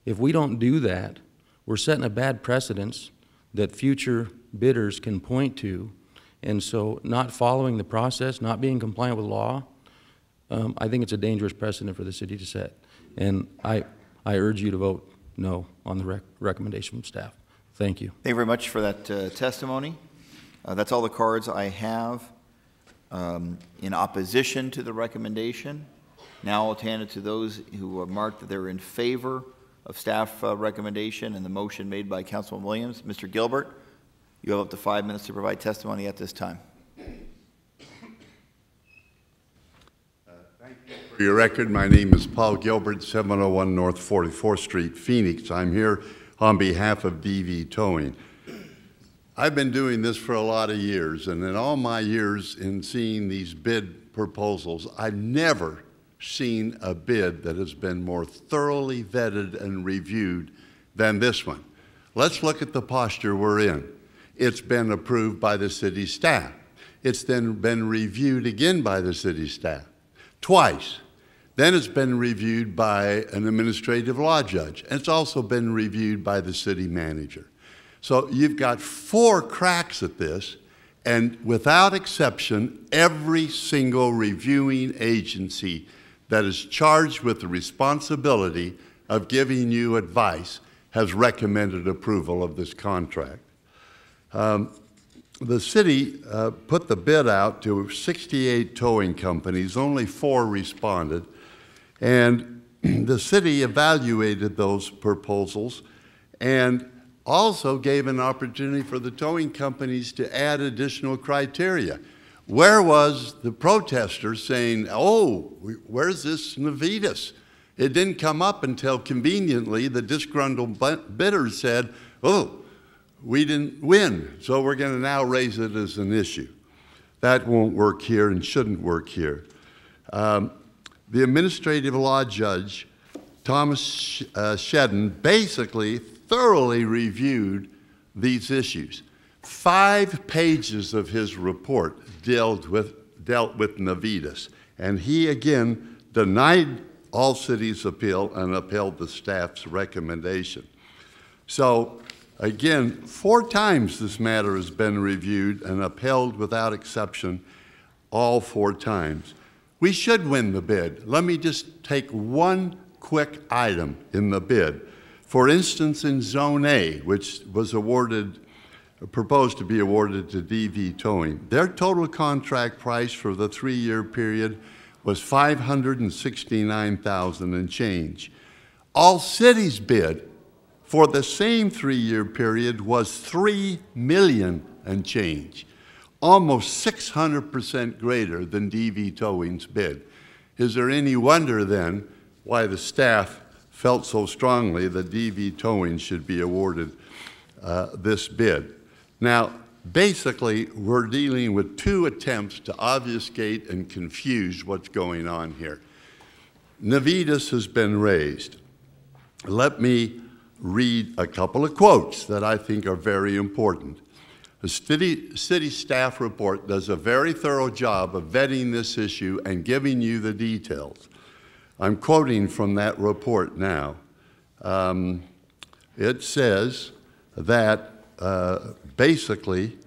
If we don't do that, we're setting a bad precedence that future bidders can point to, and so not following the process, not being compliant with law, I think it's a dangerous precedent for the city to set. And I urge you to vote no on the recommendation from staff. Thank you. Thank you very much for that testimony. That's all the cards I have in opposition to the recommendation. Now I'll hand it to those who have marked that they're in favor of staff recommendation and the motion made by Councilman Williams. Mr. Gilbert, you have up to 5 minutes to provide testimony at this time. For your record, my name is Paul Gilbert, 701 North 44th Street, Phoenix. I'm here on behalf of DV Towing. I've been doing this for a lot of years, and in all my years in seeing these bid proposals, I've never seen a bid that has been more thoroughly vetted and reviewed than this one. Let's look at the posture we're in. It's been approved by the city staff. It's then been reviewed again by the city staff, twice. Then it's been reviewed by an administrative law judge, and it's also been reviewed by the city manager. So you've got 4 cracks at this, and without exception, every single reviewing agency that is charged with the responsibility of giving you advice has recommended approval of this contract. The city put the bid out to 68 towing companies, only 4 responded, and the city evaluated those proposals and also gave an opportunity for the towing companies to add additional criteria. Where was the protester saying, oh, where's this Navitas? It didn't come up until conveniently the disgruntled bidders said, oh, we didn't win, so we're going to now raise it as an issue. That won't work here and shouldn't work here. The administrative law judge Thomas Shedden basically thoroughly reviewed these issues. 5 pages of his report dealt with Navitas, and he again denied All Cities' appeal and upheld the staff's recommendation. So again, 4 times this matter has been reviewed and upheld without exception, all 4 times. We should win the bid. Let me just take one quick item in the bid. For instance, in Zone A, which was proposed to be awarded to DV Towing, their total contract price for the 3-year period was $569,000 and change. All Cities' bid for the same 3-year period was $3 million and change, almost 600% greater than DV Towing's bid. Is there any wonder then why the staff felt so strongly that DV Towing should be awarded this bid? Now, basically, we're dealing with 2 attempts to obfuscate and confuse what's going on here. Navitas has been raised. Let me read a couple of quotes that I think are very important. The city staff report does a very thorough job of vetting this issue and giving you the details. I'm quoting from that report now. It says that basically,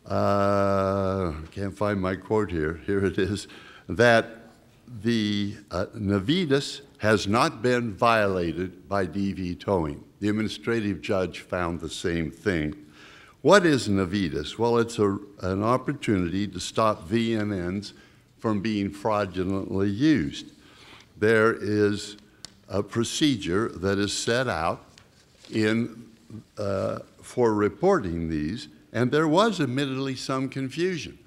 can't find my quote here. Here it is, that the Navitas has not been violated by DV Towing. The administrative judge found the same thing. What is Navitas? Well, it's an opportunity to stop VNNs from being fraudulently used. There is a procedure that is set out for reporting these, and there was admittedly some confusion.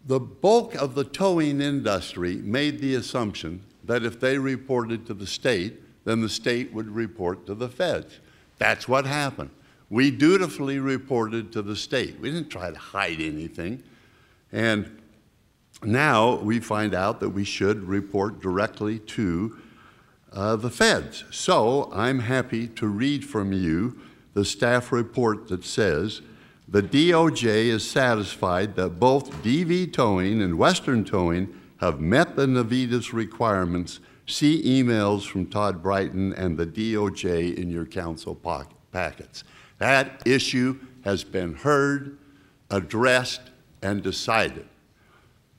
The bulk of the towing industry made the assumption that if they reported to the state, then the state would report to the feds. That's what happened. We dutifully reported to the state. We didn't try to hide anything. And now we find out that we should report directly to the feds. So I'm happy to read from you the staff report that says, the DOJ is satisfied that both DV Towing and Western Towing have met the Navitas requirements. See emails from Todd Brighton and the DOJ in your council packets. That issue has been heard, addressed, and decided.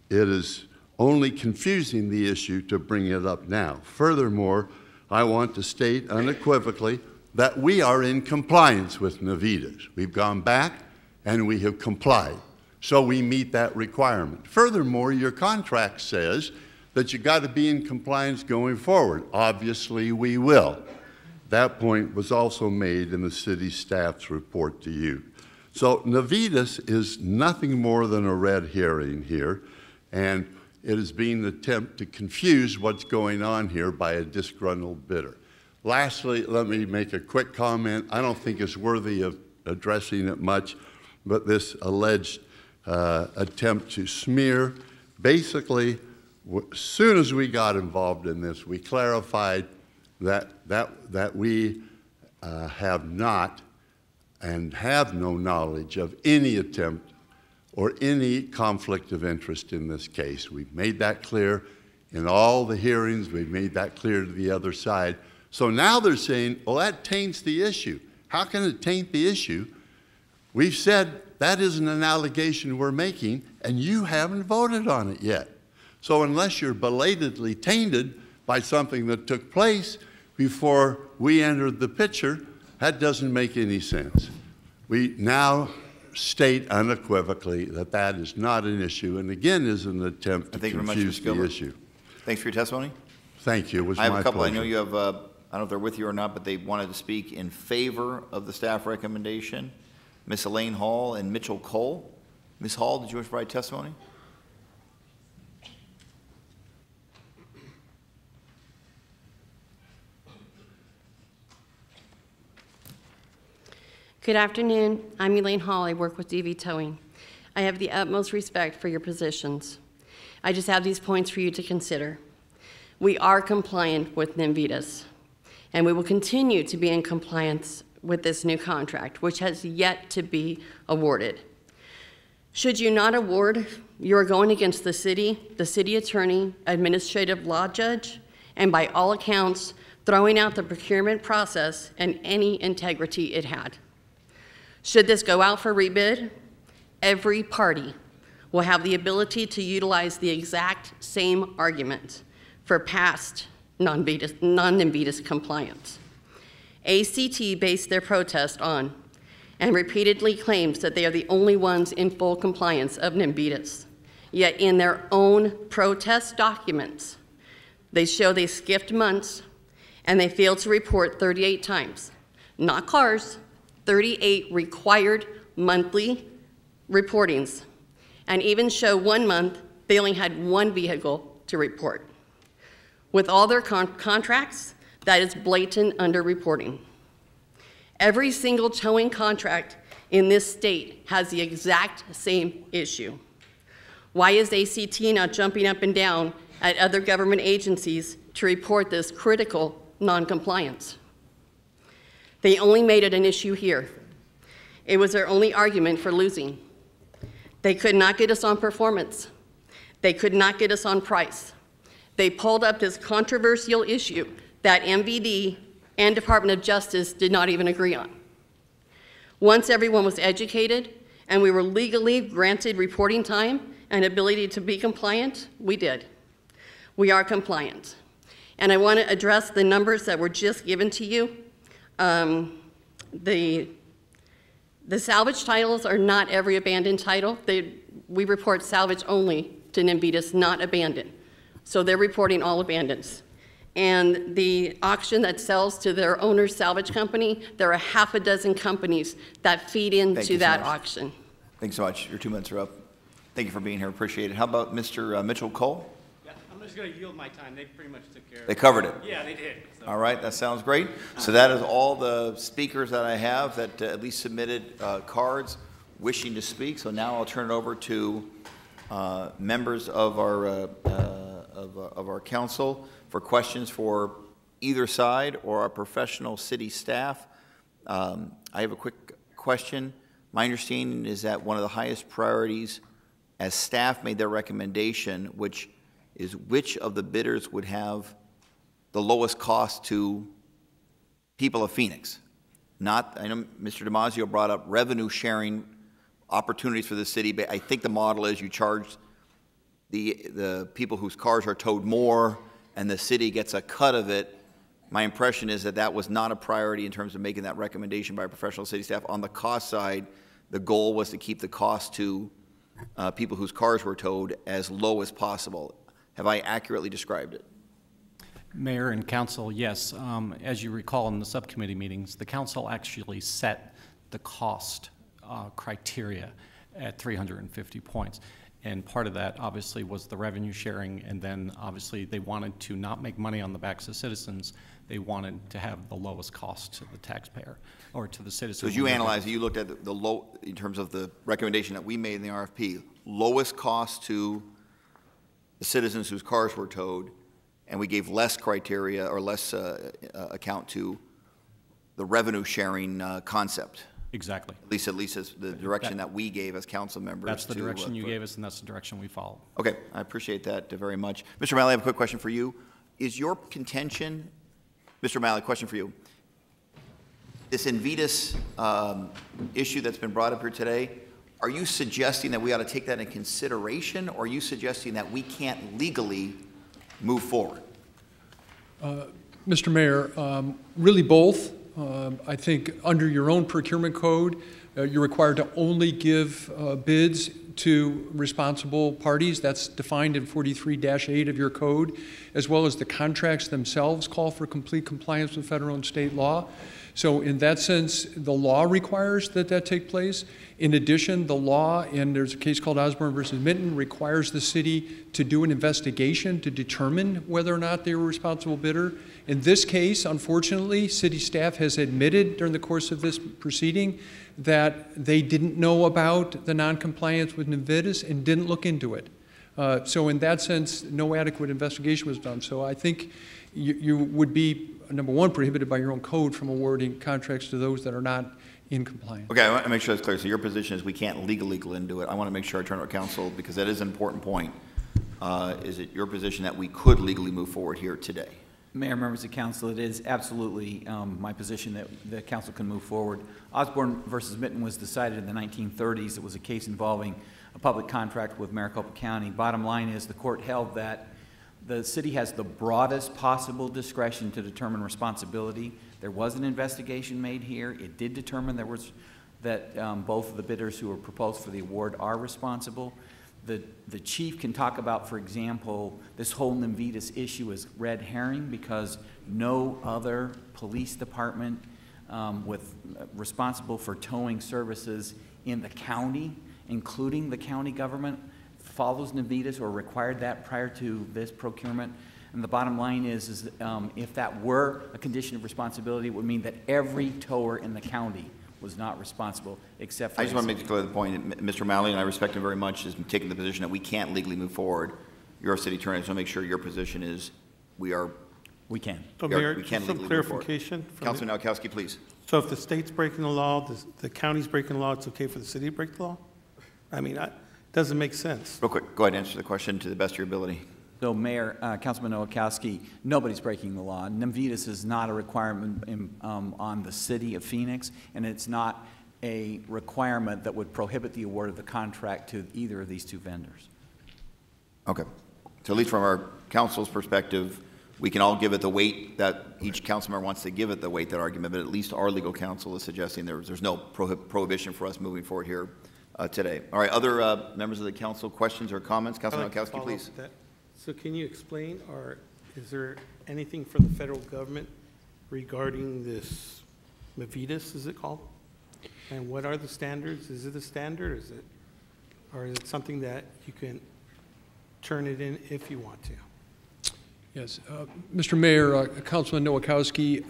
It is only confusing the issue to bring it up now. Furthermore, I want to state unequivocally that we are in compliance with Navitas. We've gone back and we have complied. So we meet that requirement. Furthermore, your contract says that you got to be in compliance going forward. Obviously, we will. That point was also made in the city staff's report to you. So Navitas is nothing more than a red herring here, and it is being an attempt to confuse what's going on here by a disgruntled bidder. Lastly, let me make a quick comment. I don't think it's worthy of addressing it much, but this alleged attempt to smear. Basically, as soon as we got involved in this, we clarified that we have not and have no knowledge of any attempt or any conflict of interest in this case. We've made that clear in all the hearings. We've made that clear to the other side. So now they're saying, well, that taints the issue. How can it taint the issue? We've said that isn't an allegation we're making, and you haven't voted on it yet. So unless you're belatedly tainted by something that took place before we entered the picture, that doesn't make any sense. We now state unequivocally that that is not an issue, and again is an attempt to confuse the issue. Thanks for your testimony. Thank you. It was I have my a couple. pleasure. I know you have, I don't know if they're with you or not, but they wanted to speak in favor of the staff recommendation. Ms. Elaine Hall and Mitchell Cole. Ms. Hall, did you wish to provide testimony? Good afternoon. I'm Elaine Hall. I work with DV Towing. I have the utmost respect for your positions. I just have these points for you to consider. We are compliant with NMVIDIS, and we will continue to be in compliance with this new contract, which has yet to be awarded. Should you not award, you are going against the city attorney, administrative law judge, and by all accounts, throwing out the procurement process and any integrity it had. Should this go out for rebid, every party will have the ability to utilize the exact same argument for past non-NMVIDIS compliance. ACT based their protest on and repeatedly claims that they are the only ones in full compliance of NMVIDIS. Yet in their own protest documents, they show they skipped months and they failed to report 38 times. Not cars, 38 required monthly reportings, and even show 1 month they only had 1 vehicle to report. With all their contracts, that is blatant underreporting. Every single towing contract in this state has the exact same issue. Why is ACT not jumping up and down at other government agencies to report this critical non-compliance? They only made it an issue here. It was their only argument for losing. They could not get us on performance. They could not get us on price. They pulled up this controversial issue that MVD and Department of Justice did not even agree on. Once everyone was educated and we were legally granted reporting time and ability to be compliant, we did. We are compliant. And I want to address the numbers that were just given to you. The salvage titles are not every abandoned title. We report salvage only to NMVIDIS, not abandoned. So they're reporting all abandons. And the auction that sells to their owner's salvage company, there are half a dozen companies that feed into that auction. Thanks so much. Your 2 minutes are up. Thank you for being here. Appreciate it. How about Mr. Mitchell Cole? Yeah, I'm just going to yield my time. They pretty much took care of it. They covered it. Yeah, they did. So. All right, that sounds great. So that is all the speakers that I have that at least submitted cards wishing to speak. So now I'll turn it over to members of our council for questions for either side or our professional city staff. I have a quick question. My understanding is that one of the highest priorities as staff made their recommendation, which is which of the bidders would have the lowest cost to people of Phoenix. Not, I know Mr. Damasio brought up revenue sharing opportunities for the city, but I think the model is you charge the people whose cars are towed more and the city gets a cut of it. My impression is that that was not a priority in terms of making that recommendation by professional city staff. On the cost side, the goal was to keep the cost to people whose cars were towed as low as possible. Have I accurately described it? Mayor and council, yes. As you recall in the subcommittee meetings, the council actually set the cost criteria at 350 points. And part of that obviously was the revenue sharing, and then obviously they wanted to not make money on the backs of citizens. They wanted to have the lowest cost to the taxpayer or to the citizen. So as you analyzed it, you looked at the low, in terms of the recommendation that we made in the RFP, lowest cost to the citizens whose cars were towed, and we gave less criteria or less account to the revenue sharing concept. Exactly. At least as the direction that we gave as council members. That's the direction you gave us, and that's the direction we followed. Okay, I appreciate that very much. Mr. O'Malley, I have a quick question for you. Is your contention, Mr. O'Malley, question for you. This NMVIDIS issue that's been brought up here today, are you suggesting that we ought to take that into consideration, or are you suggesting that we can't legally move forward? Mr. Mayor, really both. I think under your own procurement code, you're required to only give bids to responsible parties. That's defined in 43-8 of your code, as well as the contracts themselves call for complete compliance with federal and state law. So in that sense, the law requires that that take place. In addition, the law, and there's a case called Osborne versus Minton, requires the city to do an investigation to determine whether or not they were a responsible bidder. In this case, unfortunately, city staff has admitted during the course of this proceeding that they didn't know about the noncompliance with NMVIDIS and didn't look into it. So in that sense, no adequate investigation was done. So I think you would be, number one, prohibited by your own code from awarding contracts to those that are not in compliance. Okay, I want to make sure that's clear. So your position is we can't legally go into it. I want to make sure I turn to our counsel because that is an important point. Is it your position that we could legally move forward here today? Mayor, members of council, it is absolutely my position that the council can move forward. Osborne versus Mitten was decided in the 1930s. It was a case involving a public contract with Maricopa County. Bottom line is the court held that the city has the broadest possible discretion to determine responsibility. There was an investigation made here. It did determine that both of the bidders who were proposed for the award are responsible. The chief can talk about, for example, this whole Navitas issue is red herring because no other police department responsible for towing services in the county, including the county government, follows Navitas or required that prior to this procurement. And the bottom line is if that were a condition of responsibility, it would mean that every tower in the county was not responsible, except for... I just want to make clear the point. Mr. O'Malley, and I respect him very much, has taken the position that we can't legally move forward. You're a city attorney, so I want to make sure your position is we can. We can some legally clarification. Move forward. Councilman Nowakowski, please. So if the state's breaking the law, the county's breaking the law, it's okay for the city to break the law? I mean, it doesn't make sense. Real quick, go ahead and answer the question to the best of your ability. So, Mayor, Councilman Nowakowski, nobody's breaking the law. Navitas is not a requirement on the city of Phoenix, and it's not a requirement that would prohibit the award of the contract to either of these two vendors. Okay. So at least from our council's perspective, we can all give it the weight that each council member wants to give it the weight, that argument, but at least our legal counsel is suggesting there's no prohibition for us moving forward here today. All right, other members of the council, questions or comments? Councilman Nowakowski, please. So can you explain, or is there anything for the federal government regarding this Navitas, is it called? And what are the standards? Is it a standard, or is it something that you can turn it in if you want to? Yes, Mr. Mayor, Councilman Nowakowski,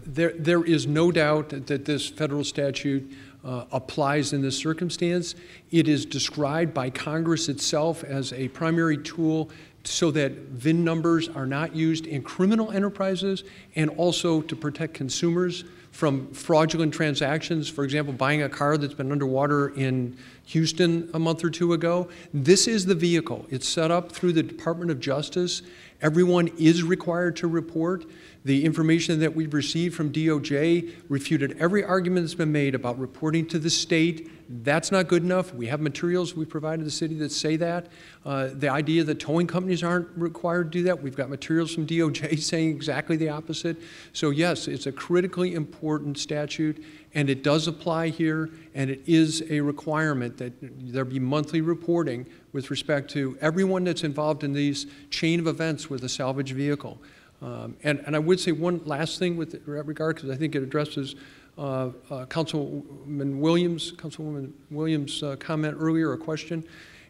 there is no doubt that this federal statute applies in this circumstance. It is described by Congress itself as a primary tool so that VIN numbers are not used in criminal enterprises and also to protect consumers from fraudulent transactions. For example, buying a car that's been underwater in Houston a month or two ago. This is the vehicle. It's set up through the Department of Justice. Everyone is required to report. The information that we've received from DOJ refuted every argument that's been made about reporting to the state. That's not good enough. We have materials we provided the city that say that. The idea that towing companies aren't required to do that, we've got materials from DOJ saying exactly the opposite. So yes, it's a critically important statute, and it does apply here, and it is a requirement that there be monthly reporting with respect to everyone that's involved in these chain of events with a salvage vehicle. And I would say one last thing with regard, because I think it addresses Councilwoman Williams' comment earlier, a question,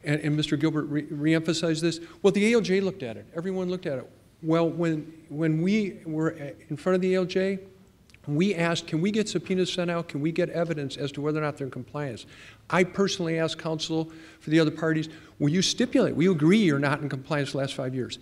and Mr. Gilbert reemphasized this. Well, the ALJ looked at it. Everyone looked at it. Well, when we were in front of the ALJ, we asked, can we get subpoenas sent out? Can we get evidence as to whether or not they're in compliance? I personally asked counsel for the other parties, will you stipulate, will you agree you're not in compliance the last 5 years?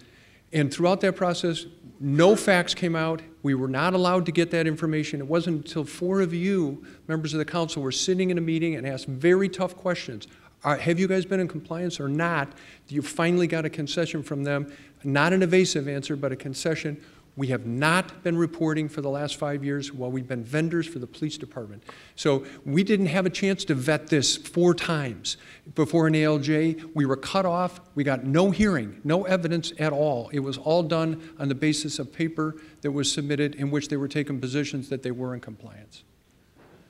And throughout that process, no facts came out. We were not allowed to get that information. It wasn't until 4 of you, members of the council, were sitting in a meeting and asked very tough questions. Have you guys been in compliance or not? You finally got a concession from them. Not an evasive answer, but a concession. We have not been reporting for the last 5 years while we've been vendors for the police department. So we didn't have a chance to vet this 4 times before an ALJ. We were cut off. We got no hearing, no evidence at all. It was all done on the basis of paper that was submitted in which they were taking positions that they were in compliance.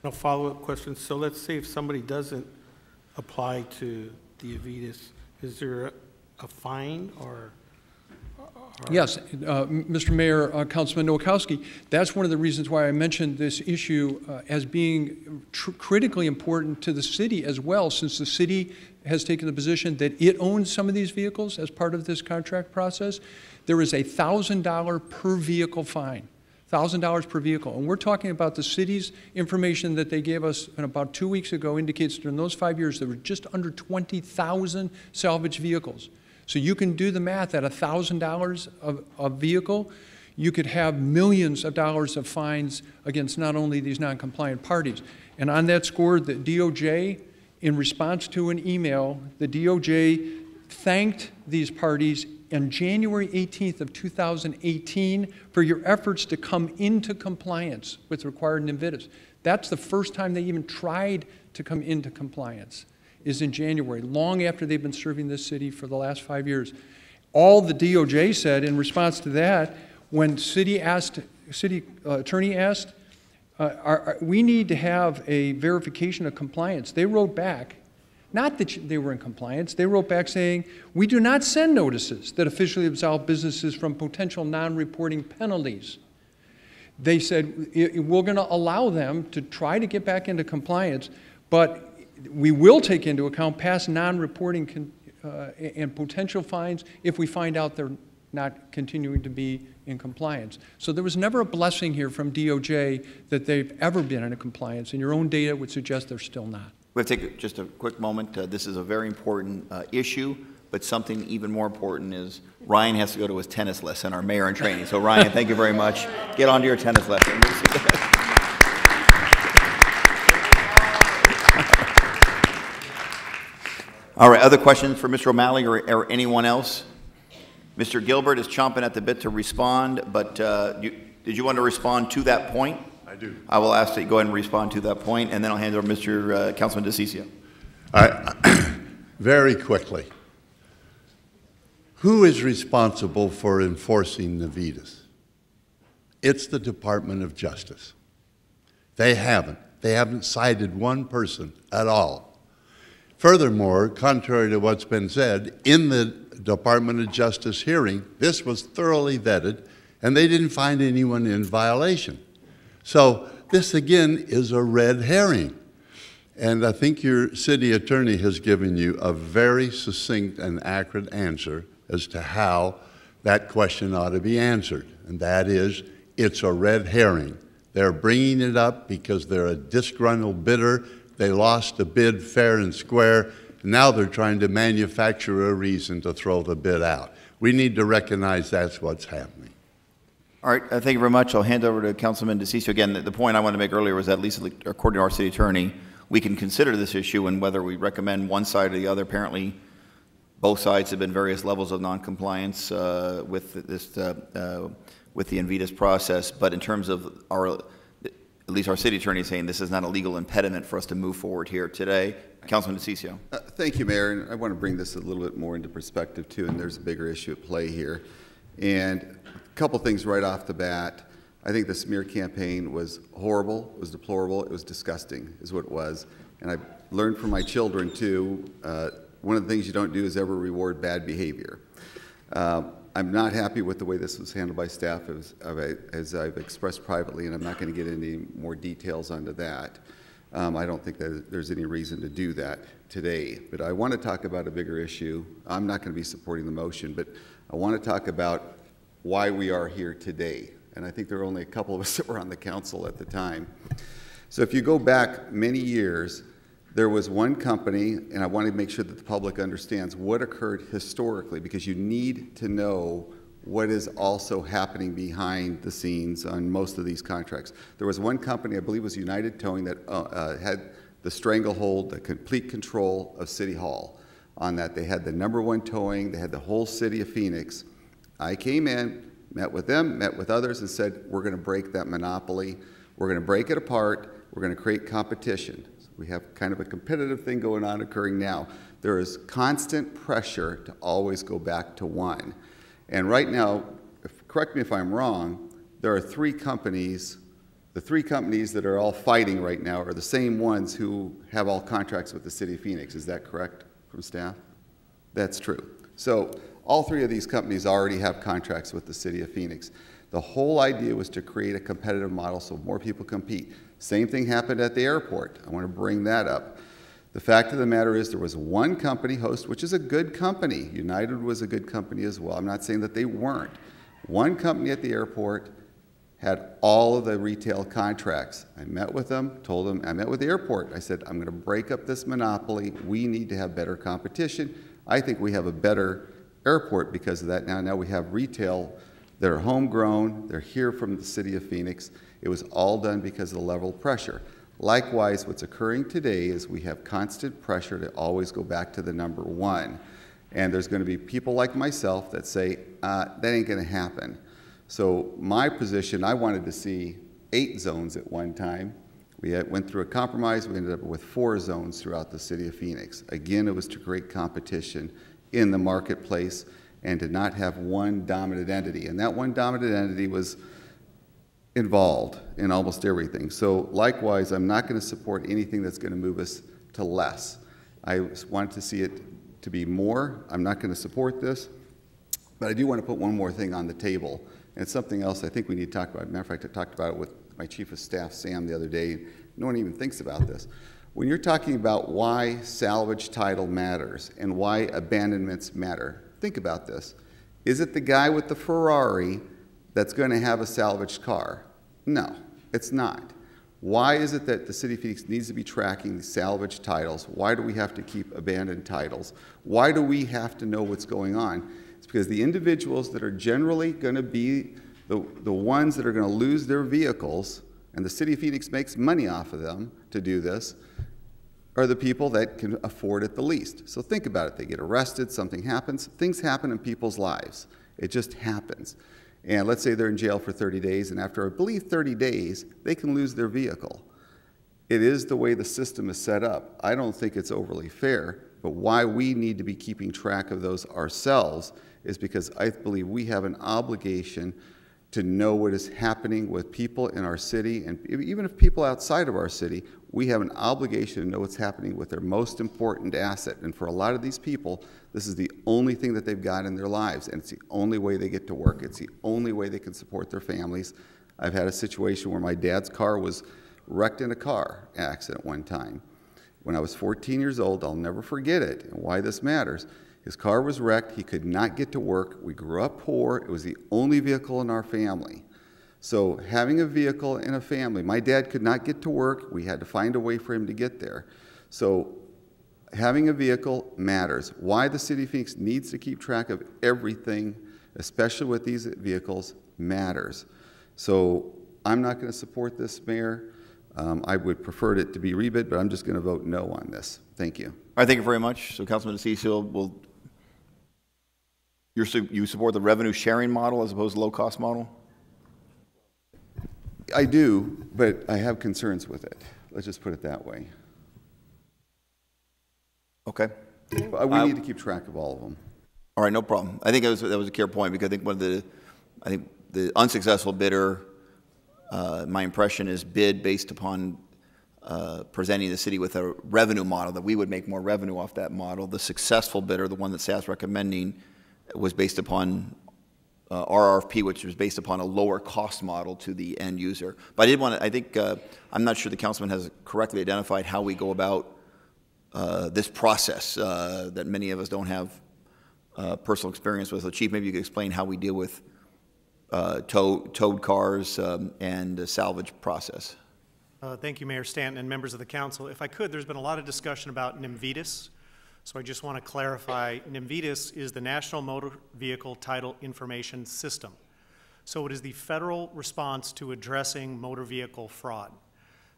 A follow-up question. So let's say if somebody doesn't apply to the Avitas, is there a fine or? Yes, Mr. Mayor, Councilman Nowakowski, that's one of the reasons why I mentioned this issue as being critically important to the city as well, since the city has taken the position that it owns some of these vehicles as part of this contract process. There is a $1,000 per vehicle fine, $1,000 per vehicle. And we're talking about the city's information that they gave us about 2 weeks ago indicates during those 5 years there were just under 20,000 salvage vehicles. So you can do the math at $1,000 of vehicle, you could have millions of dollars of fines against not only these non-compliant parties. And on that score, the DOJ, in response to an email, the DOJ thanked these parties on January 18th of 2018 for your efforts to come into compliance with required NVIDIAs. That's the first time they even tried to come into compliance, is in January, long after they've been serving this city for the last 5 years. All the DOJ said in response to that, when city attorney asked, we need to have a verification of compliance, they wrote back, not that they were in compliance, they wrote back saying, we do not send notices that officially absolve businesses from potential non-reporting penalties. They said, we're going to allow them to try to get back into compliance, but we will take into account past non-reporting and potential fines if we find out they're not continuing to be in compliance. So there was never a blessing here from DOJ that they've ever been in compliance, and your own data would suggest they're still not. We'll take just a quick moment. This is a very important issue, but something even more important is Ryan has to go to his tennis lesson, our mayor in training. So Ryan, thank you very much. Get on to your tennis lesson. All right, other questions for Mr. O'Malley or anyone else? Mr. Gilbert is chomping at the bit to respond, but did you want to respond to that point? I do. I will ask that you go ahead and respond to that point, and then I'll hand it over to Mr. Councilman DeCiccio. Very quickly, who is responsible for enforcing the NVIDIAs? It's the Department of Justice. They haven't cited one person at all. Furthermore, contrary to what's been said, in the Department of Justice hearing, this was thoroughly vetted, and they didn't find anyone in violation. So this, again, is a red herring. And I think your city attorney has given you a very succinct and accurate answer as to how that question ought to be answered. And that is, it's a red herring. They're bringing it up because they're a disgruntled bidder. They lost a bid fair and square. Now they're trying to manufacture a reason to throw the bid out. We need to recognize that's what's happening. All right, thank you very much. I'll hand over to Councilman DeCiccio. Again, the point I wanted to make earlier was that, at least according to our city attorney, we can consider this issue and whether we recommend one side or the other. Apparently, both sides have been various levels of noncompliance with the NVIDIAs process. But in terms of at least our city attorney is saying this is not a legal impediment for us to move forward here today. Councilman DeCiccio. Thank you, Mayor. And I want to bring this a little bit more into perspective, too, and there's a bigger issue at play here. And a couple things right off the bat. I think the smear campaign was horrible, it was deplorable, it was disgusting, is what it was. And I learned from my children, too, one of the things you don't do is ever reward bad behavior. I'm not happy with the way this was handled by staff, as I've expressed privately, and I'm not going to get any more details onto that. I don't think that there's any reason to do that today. But I want to talk about a bigger issue. I'm not going to be supporting the motion, but I want to talk about why we are here today. And I think there were only a couple of us that were on the council at the time. So if you go back many years, there was one company, and I want to make sure that the public understands what occurred historically, because you need to know what is also happening behind the scenes on most of these contracts. There was one company, I believe it was United Towing, that had the stranglehold, the complete control of City Hall on that. They had the #1 towing, they had the whole city of Phoenix. I came in, met with them, met with others, and said, we're going to break that monopoly. We're going to break it apart. We're going to create competition. So we have kind of a competitive thing going on occurring now. There is constant pressure to always go back to one. And right now, correct me if I'm wrong, there are three companies. The three companies that are all fighting right now are the same ones who have all contracts with the city of Phoenix. Is that correct from staff? That's true. So all three of these companies already have contracts with the city of Phoenix. The whole idea was to create a competitive model so more people compete. Same thing happened at the airport. I want to bring that up. The fact of the matter is there was one company, Host, which is a good company. United was a good company as well. I'm not saying that they weren't. One company at the airport had all of the retail contracts. I met with them, told them, I met with the airport. I said, I'm going to break up this monopoly. We need to have better competition. I think we have a better airport because of that. Now we have retail that are homegrown. They're here from the city of Phoenix. It was all done because of the level of pressure. Likewise, what's occurring today is we have constant pressure to always go back to the number one. And there's going to be people like myself that say, that ain't going to happen. So my position, I wanted to see 8 zones at one time. We went through a compromise. We ended up with 4 zones throughout the city of Phoenix. Again, it was to create competition in the marketplace and to not have one dominant entity. And that one dominant entity was involved in almost everything. So likewise, I'm not going to support anything that's going to move us to less. I want to see it to be more. I'm not going to support this, but I do want to put one more thing on the table. And it's something else I think we need to talk about. Matter of fact, I talked about it with my chief of staff, Sam, the other day. No one even thinks about this. When you're talking about why salvage title matters and why abandonments matter, think about this. Is it the guy with the Ferrari that's going to have a salvaged car? No, it's not. Why is it that the city of Phoenix needs to be tracking salvage titles? Why do we have to keep abandoned titles? Why do we have to know what's going on? It's because the individuals that are generally going to be the ones that are going to lose their vehicles, and the city of Phoenix makes money off of them to do this, are the people that can afford it the least. So think about it. They get arrested, something happens. Things happen in people's lives. It just happens. And let's say they're in jail for 30 days, and after, I believe, 30 days, they can lose their vehicle. It is the way the system is set up. I don't think it's overly fair, but why we need to be keeping track of those ourselves is because I believe we have an obligation to know what is happening with people in our city, and even if people outside of our city, we have an obligation to know what's happening with their most important asset. And for a lot of these people, this is the only thing that they've got in their lives, and it's the only way they get to work. It's the only way they can support their families. I've had a situation where my dad's car was wrecked in a car accident one time. When I was 14 years old, I'll never forget it, and why this matters. His car was wrecked. He could not get to work. We grew up poor. It was the only vehicle in our family. So having a vehicle in a family, my dad could not get to work. We had to find a way for him to get there. So having a vehicle matters. Why the city of Phoenix needs to keep track of everything, especially with these vehicles, matters. So I'm not going to support this, Mayor. I would prefer it to be rebid, but I'm just going to vote no on this. Thank you. All right, thank you very much. So Councilman DeCiccio, you support the revenue sharing model as opposed to low-cost model? I do, but I have concerns with it. Let's just put it that way. Okay. We need to keep track of all of them. All right, no problem. I think that was a key point because I think the unsuccessful bidder, my impression is bid based upon presenting the city with a revenue model, that we would make more revenue off that model. The successful bidder, the one that staff's recommending, was based upon RRFP, which was based upon a lower cost model to the end user. But I did want to, I think, I'm not sure the councilman has correctly identified how we go about this process that many of us don't have personal experience with. So Chief, maybe you could explain how we deal with towed cars and the salvage process. Thank you, Mayor Stanton and members of the council. If I could, there's been a lot of discussion about NMVIDIS. So I just want to clarify, NMVIDIS is the National Motor Vehicle Title Information System. So it is the federal response to addressing motor vehicle fraud.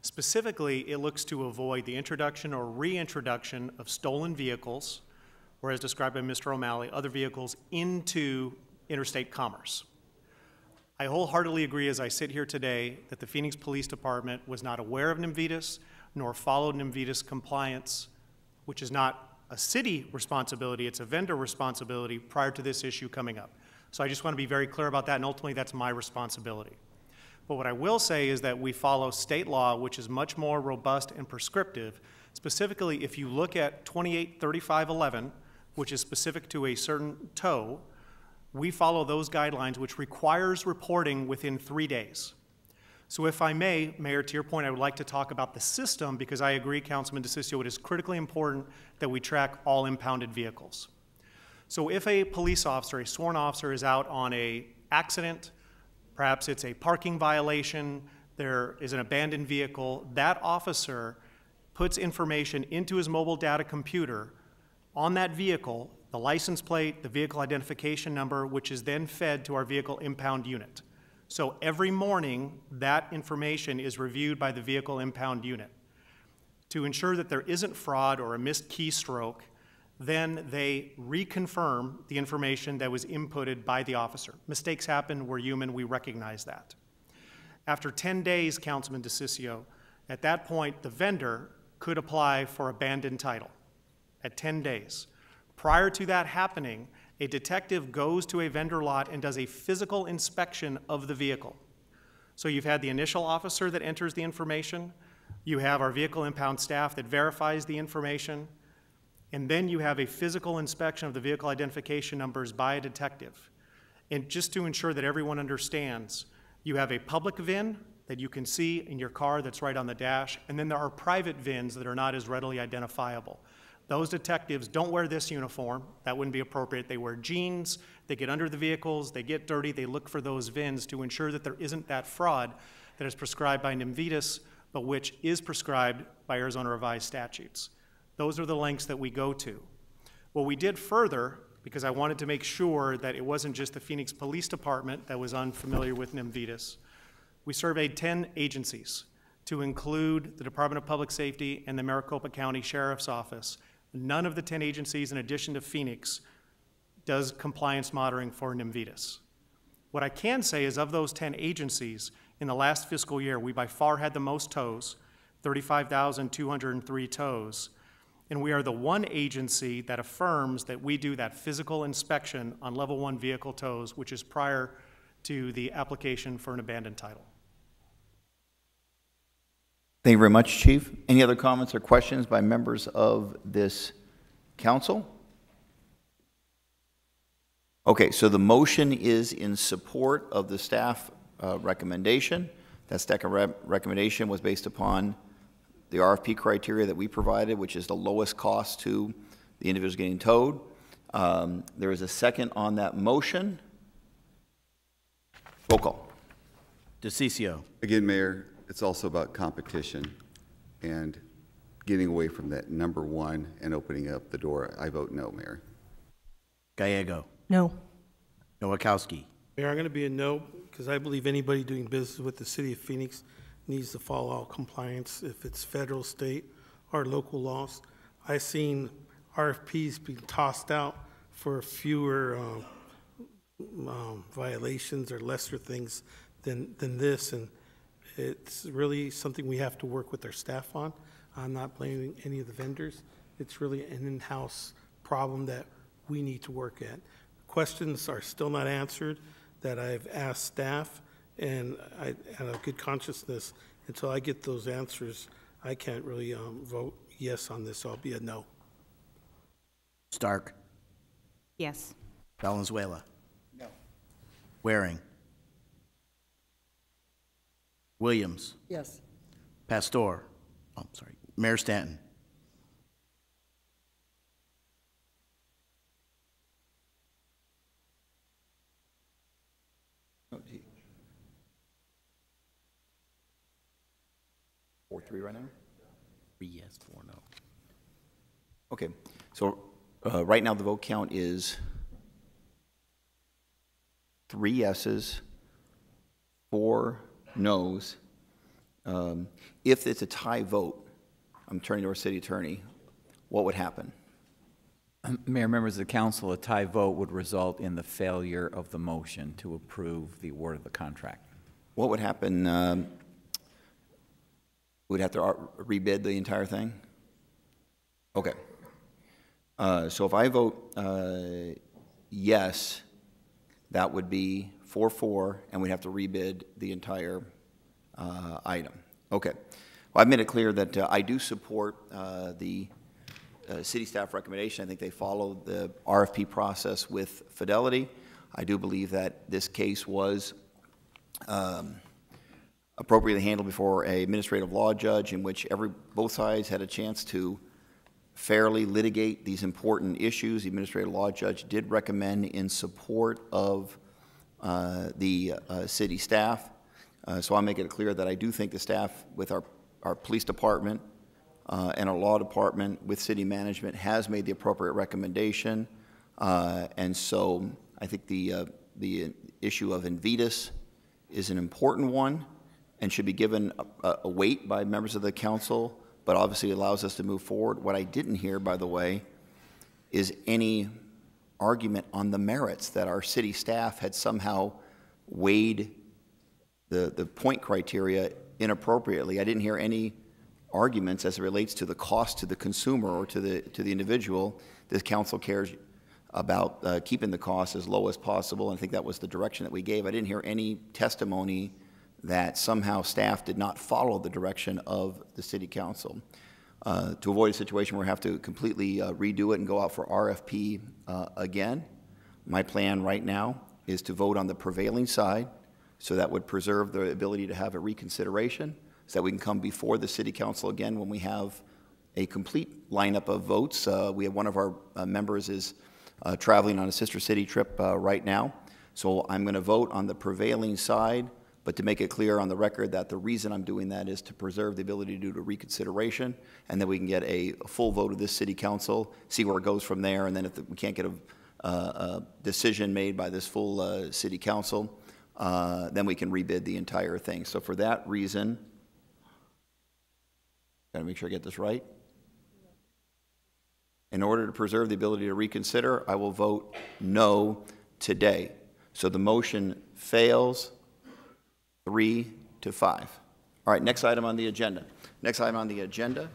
Specifically, it looks to avoid the introduction or reintroduction of stolen vehicles, or as described by Mr. O'Malley, other vehicles into interstate commerce. I wholeheartedly agree as I sit here today that the Phoenix Police Department was not aware of NMVIDIS nor followed NMVIDIS compliance, which is not a city responsibility, it's a vendor responsibility prior to this issue coming up. So I just want to be very clear about that, and ultimately that's my responsibility. But what I will say is that we follow state law, which is much more robust and prescriptive. Specifically, if you look at 283511, which is specific to a certain tow, we follow those guidelines, which requires reporting within 3 days. So if I may, Mayor, to your point, I would like to talk about the system because I agree, Councilman DeCiccio, it is critically important that we track all impounded vehicles. So if a police officer, a sworn officer, is out on an accident, perhaps it's a parking violation, there is an abandoned vehicle, that officer puts information into his mobile data computer on that vehicle the license plate, the vehicle identification number, which is then fed to our vehicle impound unit. So every morning, that information is reviewed by the vehicle impound unit. To ensure that there isn't fraud or a missed keystroke, then they reconfirm the information that was inputted by the officer. Mistakes happen, we're human, we recognize that. After 10 days, Councilman DeCiccio, at that point, the vendor could apply for abandoned title at 10 days. Prior to that happening, a detective goes to a vendor lot and does a physical inspection of the vehicle. So you've had the initial officer that enters the information, you have our vehicle impound staff that verifies the information, and then you have a physical inspection of the vehicle identification numbers by a detective. And just to ensure that everyone understands, you have a public VIN that you can see in your car that's right on the dash, and then there are private VINs that are not as readily identifiable. Those detectives don't wear this uniform. That wouldn't be appropriate. They wear jeans, they get under the vehicles, they get dirty, they look for those VINs to ensure that there isn't that fraud that is prescribed by NMVIDIS, but which is prescribed by Arizona revised statutes. Those are the lengths that we go to. What we did further, because I wanted to make sure that it wasn't just the Phoenix Police Department that was unfamiliar with NMVIDIS, we surveyed 10 agencies to include the Department of Public Safety and the Maricopa County Sheriff's Office. None of the 10 agencies, in addition to Phoenix, does compliance monitoring for NMVIDIS. What I can say is of those 10 agencies, in the last fiscal year, we by far had the most tows, 35,203 tows, and we are the one agency that affirms that we do that physical inspection on level 1 vehicle tows, which is prior to the application for an abandoned title. Thank you very much, Chief. Any other comments or questions by members of this council? Okay, so the motion is in support of the staff recommendation. That staff recommendation was based upon the RFP criteria that we provided, which is the lowest cost to the individuals getting towed. There is a second on that motion. Roll call. DeCiccio. Again, Mayor, it's also about competition and getting away from that number one and opening up the door. I vote no, Mayor. Gallego. No. Nowakowski. Mayor, I'm going to be a no because I believe anybody doing business with the city of Phoenix needs to follow all compliance if it's federal, state, or local laws. I've seen RFPs being tossed out for fewer violations or lesser things than this, and it's really something we have to work with our staff on. I'm not blaming any of the vendors. It's really an in-house problem that we need to work at. Questions are still not answered that I've asked staff, and I have a good consciousness. Until I get those answers, I can't really vote yes on this, so I'll be a no. Stark. Yes. Valenzuela. No. Waring. Williams. Yes. Pastor. Oh, I'm sorry. Mayor Stanton. Oh, 4-3 right now? 3 yes, 4 no. Okay, so right now the vote count is 3 yeses, 4 noes. If it's a tie vote, I'm turning to our city attorney, what would happen? Mayor, members of the council, a tie vote would result in the failure of the motion to approve the award of the contract. What would happen? We'd have to rebid the entire thing? Okay. So if I vote yes, that would be 4-4, and we'd have to rebid the entire item. Okay. Well, I've made it clear that I do support the city staff recommendation. I think they follow the RFP process with fidelity. I do believe that this case was appropriately handled before an administrative law judge, in which both sides had a chance to fairly litigate these important issues. The administrative law judge did recommend in support of the city staff. So I'll make it clear that I do think the staff with our police department and our law department with city management has made the appropriate recommendation. And so I think the issue of Invitas is an important one and should be given a weight by members of the council, but obviously allows us to move forward. What I didn't hear, by the way, is any argument on the merits that our city staff had somehow weighed the point criteria inappropriately. I didn't hear any arguments as it relates to the cost to the consumer or to the individual. This council cares about keeping the cost as low as possible, and I think that was the direction that we gave. I didn't hear any testimony that somehow staff did not follow the direction of the city council. To avoid a situation where we have to completely redo it and go out for RFP again, my plan right now is to vote on the prevailing side, so that would preserve the ability to have a reconsideration, so that we can come before the city council again when we have a complete lineup of votes. We have one of our members is traveling on a sister city trip right now, so I'm going to vote on the prevailing side, but to make it clear on the record that the reason I'm doing that is to preserve the ability to do the reconsideration, and then we can get a full vote of this city council, see where it goes from there, and then if we can't get a decision made by this full city council, then we can rebid the entire thing. So for that reason, got to make sure I get this right. In order to preserve the ability to reconsider, I will vote no today. So the motion fails 3-5. All right, next item on the agenda. Next item on the agenda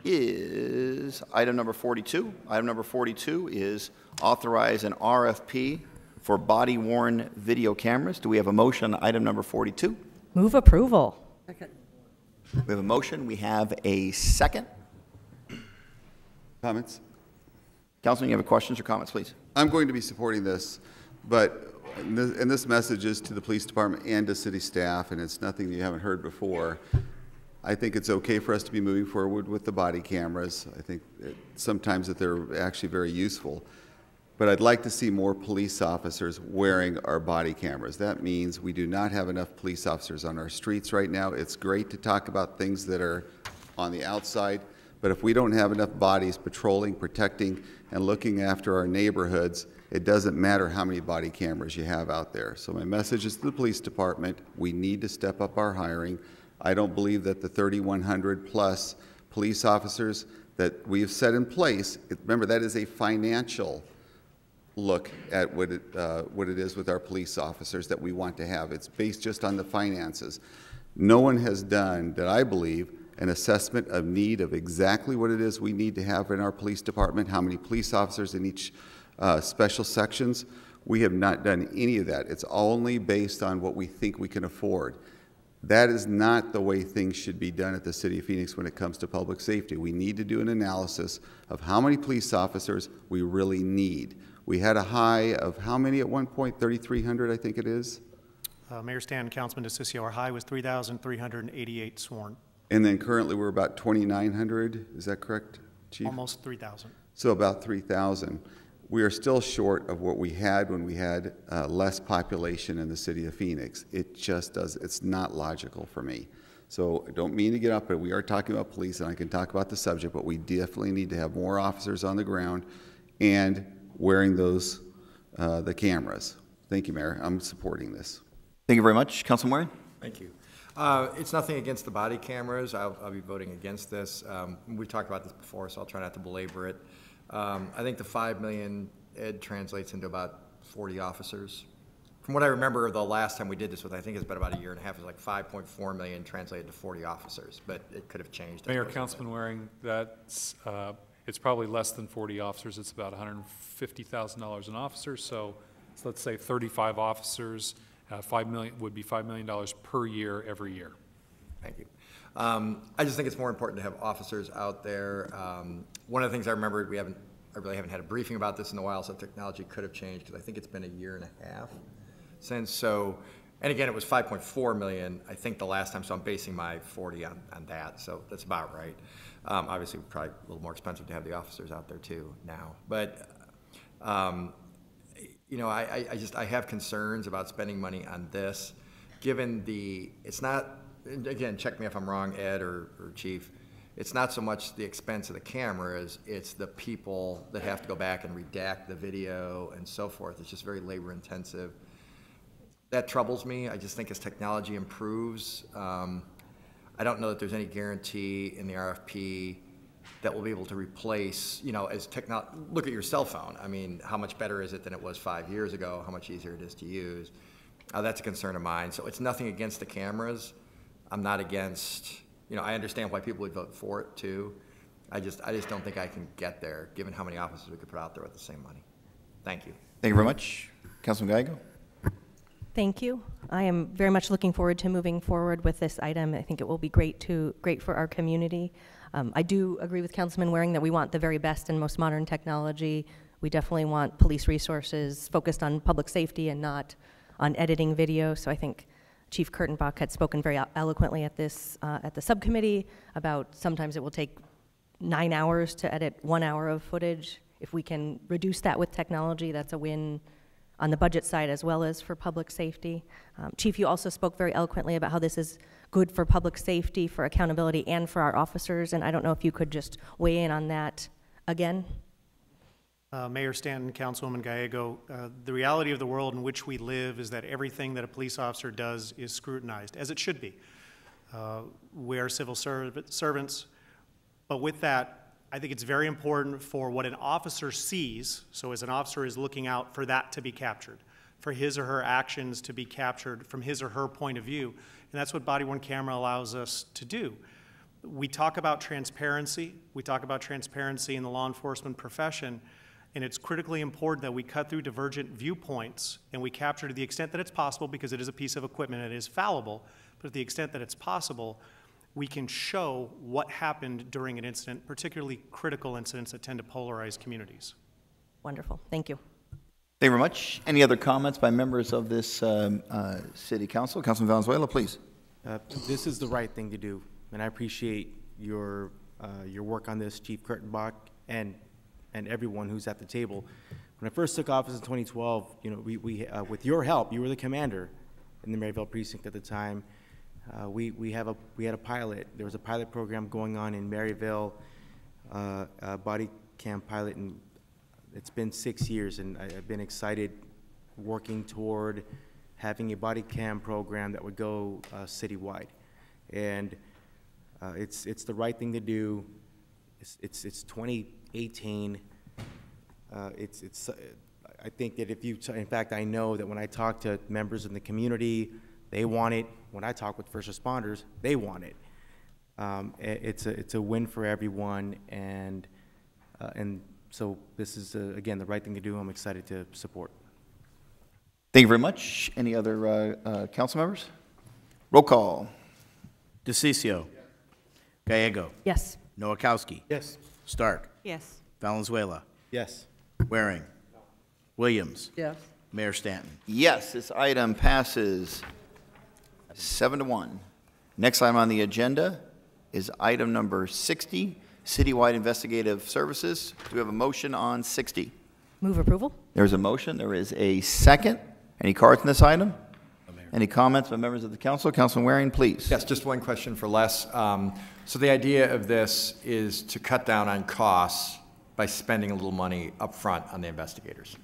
is item number 42. Item number 42 is authorize an RFP for body-worn video cameras. Do we have a motion on item number 42? Move approval. Second. We have a motion. We have a second. Comments? Councilman, you have questions or comments, please? I'm going to be supporting this, but, and this message is to the police department and to city staff, and it's nothing that you haven't heard before. I think it's okay for us to be moving forward with the body cameras. I think sometimes that they're actually very useful. But I'd like to see more police officers wearing our body cameras. That means we do not have enough police officers on our streets right now. It's great to talk about things that are on the outside, but if we don't have enough bodies patrolling, protecting, and looking after our neighborhoods, it doesn't matter how many body cameras you have out there. So my message is to the police department, we need to step up our hiring. I don't believe that the 3,100 plus police officers that we have set in place, remember that is a financial look at what it is with our police officers that we want to have. It's based just on the finances. No one has done, that I believe, an assessment of need of exactly what it is we need to have in our police department, how many police officers in each special sections. We have not done any of that. It's only based on what we think we can afford. That is not the way things should be done at the City of Phoenix when it comes to public safety. We need to do an analysis of how many police officers we really need. We had a high of how many at one point? 3,300, I think it is. Mayor Stan, Councilman DeCiccio, our high was 3,388 sworn. And then currently we're about 2,900. Is that correct, Chief? Almost 3,000. So about 3,000. We are still short of what we had when we had less population in the city of Phoenix. It just does, it's not logical for me. So I don't mean to get up, but we are talking about police, and I can talk about the subject, but we definitely need to have more officers on the ground and wearing those, the cameras. Thank you, Mayor. I'm supporting this. Thank you very much. Councilman Warren? Thank you. It's nothing against the body cameras. I'll be voting against this. We've talked about this before, so I'll try not to belabor it. I think the 5 million, Ed, translates into about 40 officers. From what I remember the last time we did this with, I think it's been about a year and a half, it was like 5.4 million translated to 40 officers, but it could have changed. Mayor, Councilman Waring, that's, it's probably less than 40 officers. It's about $150,000 an officer. So let's say 35 officers, 5 million would be $5 million per year every year. Thank you. I just think it's more important to have officers out there. One of the things I remembered, I really haven't had a briefing about this in a while, so technology could have changed, because I think it's been a year and a half since. So, and again, it was 5.4 million, I think the last time, so I'm basing my 40 on that, so that's about right. Obviously, probably a little more expensive to have the officers out there too now. But, you know, I have concerns about spending money on this, given it's not, again, check me if I'm wrong, Ed or Chief, it's not so much the expense of the cameras, it's the people that have to go back and redact the video and so forth. It's just very labor intensive. That troubles me. I just think as technology improves, I don't know that there's any guarantee in the RFP that we'll be able to replace, you know, as look at your cell phone. I mean, how much better is it than it was 5 years ago? How much easier it is to use? That's a concern of mine. So it's nothing against the cameras. I'm not against, you know, I understand why people would vote for it too. I just don't think I can get there, given how many officers we could put out there with the same money. Thank you. Thank you very much. Councilman Gallego. Thank you. I am very much looking forward to moving forward with this item. I think it will be great for our community. I do agree with Councilman Waring that we want the very best and most modern technology. We definitely want police resources focused on public safety and not on editing video. So I think Chief Kurtenbach had spoken very eloquently at this at the subcommittee about sometimes it will take 9 hours to edit 1 hour of footage. If we can reduce that with technology, that's a win on the budget side as well as for public safety. Chief, you also spoke very eloquently about how this is good for public safety, for accountability, and for our officers, and I don't know if you could just weigh in on that again. Mayor Stanton, Councilwoman Gallego, the reality of the world in which we live is that everything that a police officer does is scrutinized, as it should be. We are civil servants, but with that, I think it's very important for what an officer sees, so as an officer is looking out for that to be captured, for his or her actions to be captured from his or her point of view, and that's what body-worn camera allows us to do. We talk about transparency. We talk about transparency in the law enforcement profession, and it's critically important that we cut through divergent viewpoints and we capture to the extent that it's possible, because it is a piece of equipment and it is fallible, but to the extent that it's possible, we can show what happened during an incident, particularly critical incidents that tend to polarize communities. Wonderful. Thank you. Thank you very much. Any other comments by members of this City Council? Councilman Valenzuela, please. This is the right thing to do, and I appreciate your work on this, Chief Kurtenbach, and everyone who's at the table. When I first took office in 2012, you know, we with your help, you were the commander in the Maryville precinct at the time. We had a pilot. There was a pilot program going on in Maryville, a body cam pilot, and it's been 6 years, and I've been excited working toward having a body cam program that would go citywide, and it's the right thing to do. It's 2018. I think that if you, in fact, I know that when I talk to members in the community, they want it. When I talk with first responders, they want it. It's a win for everyone, and so this is again the right thing to do. I'm excited to support. Thank you very much. Any other council members? Roll call. DeCiccio. Yes. Gallego. Yes. Nowakowski. Yes. Stark. Yes. Valenzuela. Yes. Waring. Williams. Yes. Mayor Stanton. Yes, this item passes 7-1. Next item on the agenda is item number 60, Citywide Investigative Services. Do we have a motion on 60? Move approval. There's a motion. There is a second. Any cards in this item? Any comments by members of the council? Councilman Waring, please. Yes, just one question for Les. So the idea of this is to cut down on costs by spending a little money up front on the investigators.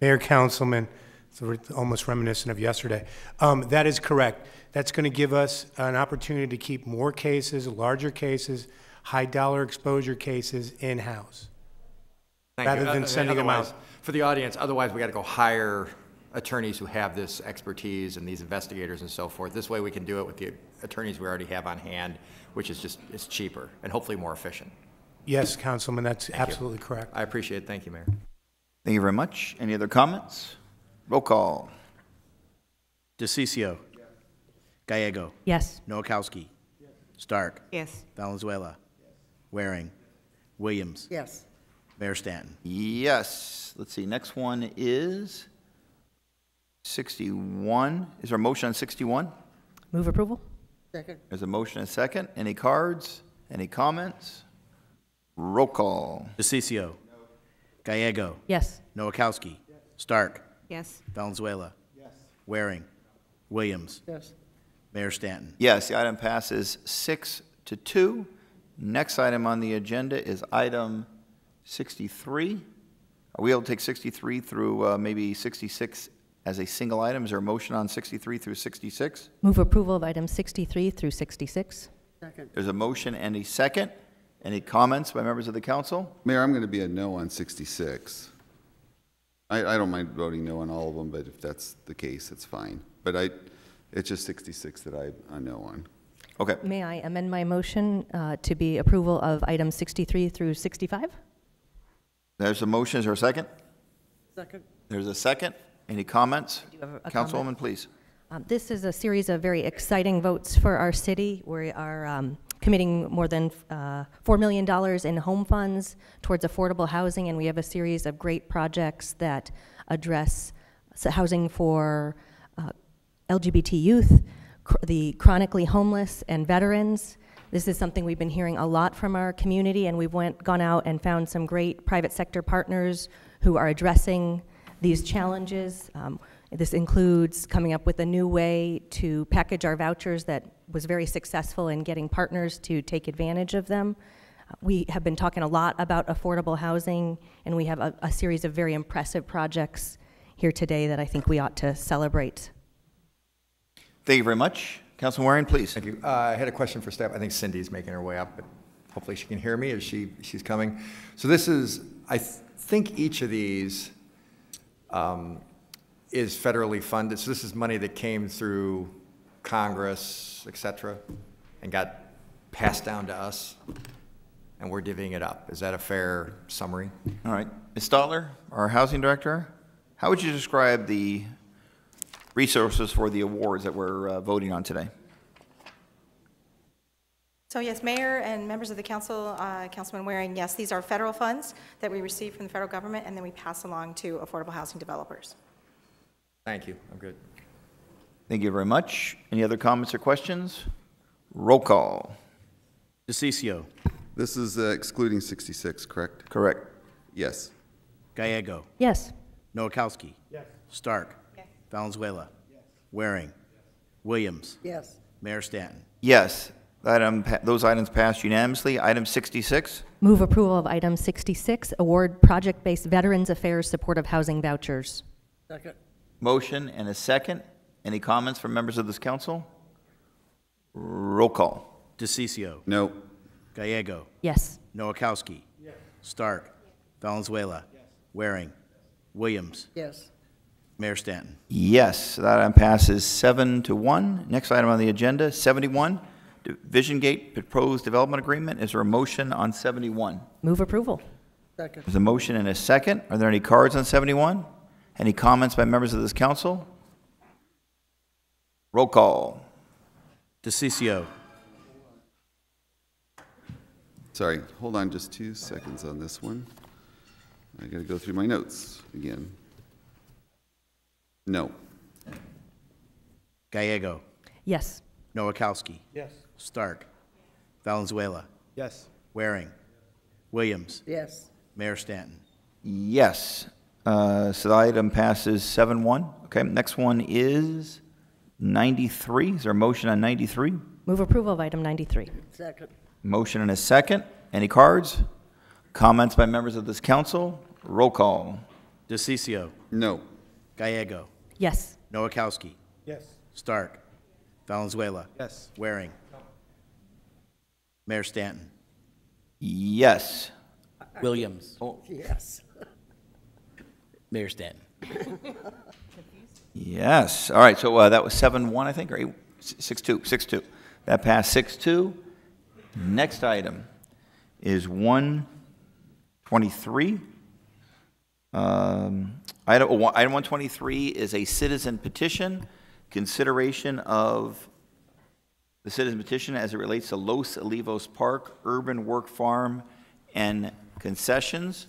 Mayor, Councilman, it's almost reminiscent of yesterday. That is correct. That's going to give us an opportunity to keep more cases, larger cases, high dollar exposure cases in-house, rather than sending them out. For the audience, otherwise we got to go hire attorneys who have this expertise and these investigators and so forth. This way we can do it with the attorneys we already have on hand, which is just, it's cheaper and hopefully more efficient. Yes, Councilman, that's absolutely correct. I appreciate it. Thank you, Mayor. Thank you very much. Any other comments? Roll call. DeCiccio. Yes. Gallego. Yes. Nowakowski. Yes. Stark. Yes. Valenzuela. Yes. Waring. Williams. Yes. Mayor Stanton. Yes. Let's see. Next one is 61. Is there a motion on 61? Move approval. Second. There's a motion and a second. Any cards? Any comments? Roll call. DeCiccio. No. Gallego. Yes. Nowakowski. Yes. Stark. Yes. Valenzuela. Yes. Waring. Williams. Yes. Mayor Stanton. Yes, the item passes 6-2. Next item on the agenda is item 63. Are we able to take 63 through maybe 66 as a single item? Is there a motion on 63 through 66? Move approval of items 63 through 66. Second. There's a motion and a second. Any comments by members of the council? Mayor, I'm going to be a no on 66. I don't mind voting no on all of them, but if that's the case, it's fine. But it's just 66 that I'm no on. Okay. May I amend my motion to be approval of items 63 through 65? There's a motion. Is there a second? Second. There's a second. Any comments? Do you have a Councilwoman, comment? please. This is a series of very exciting votes for our city. We are committing more than $4 million in home funds towards affordable housing, and we have a series of great projects that address housing for LGBT youth, the chronically homeless, and veterans. This is something we've been hearing a lot from our community, and we've gone out and found some great private sector partners who are addressing these challenges. This includes coming up with a new way to package our vouchers that was very successful in getting partners to take advantage of them. We have been talking a lot about affordable housing, and we have a series of very impressive projects here today that I think we ought to celebrate. Thank you very much. Councilman Waring, please. Thank you. I had a question for staff. I think Cindy's making her way up, but hopefully she can hear me as she's coming. So this is, I think each of these is federally funded. So this is money that came through Congress, et cetera, and got passed down to us, and we're divvying it up. Is that a fair summary? All right. Ms. Stotler, our housing director, how would you describe the resources for the awards that we're voting on today? So yes, Mayor and members of the council, Councilman Waring, yes, these are federal funds that we receive from the federal government, and then we pass along to affordable housing developers. Thank you. I'm good. Thank you very much. Any other comments or questions? Roll call. DeCiccio. This is excluding 66, correct? Correct. Yes. Gallego. Yes. Nowakowski. Yes. Stark. Yes. Valenzuela. Yes. Waring. Williams. Yes. Mayor Stanton. Yes. Those items passed unanimously. Item 66. Move approval of item 66, award project-based Veterans Affairs supportive housing vouchers. Second. Motion and a second. Any comments from members of this council? Roll call. DeCiccio. No. Gallego. Yes. Nowakowski. Yes. Stark. Valenzuela. Yes. Waring. Williams. Yes. Mayor Stanton. Yes. That item passes 7-1. Next item on the agenda, 71. Vision Gate Proposed Development Agreement. Is there a motion on 71? Move approval. Second. There's a motion and a second. Are there any cards on 71? Any comments by members of this council? Roll call. DeCiccio. Sorry, hold on just 2 seconds on this one. I got to go through my notes again. No. Gallego. Yes. Nowakowski. Yes. Stark. Valenzuela. Yes. Waring. Williams. Yes. Mayor Stanton. Yes. So the item passes 7-1. Okay, next one is 93. Is there a motion on 93? Move approval of item 93. Second. Motion and a second. Any cards? Comments by members of this council? Roll call. DeCiccio. No. Gallego. Yes. Nowakowski. Yes. Stark. Valenzuela. Yes. Waring. Mayor Stanton. Yes. Williams. Yes. Mayor Stanton. Yes. All right, so that was 7-1, I think, or 6-2. 6-2. That passed 6-2. Next item is 123. Item 123 is a citizen petition, consideration of the citizen petition as it relates to Los Olivos Park, urban work farm, and concessions.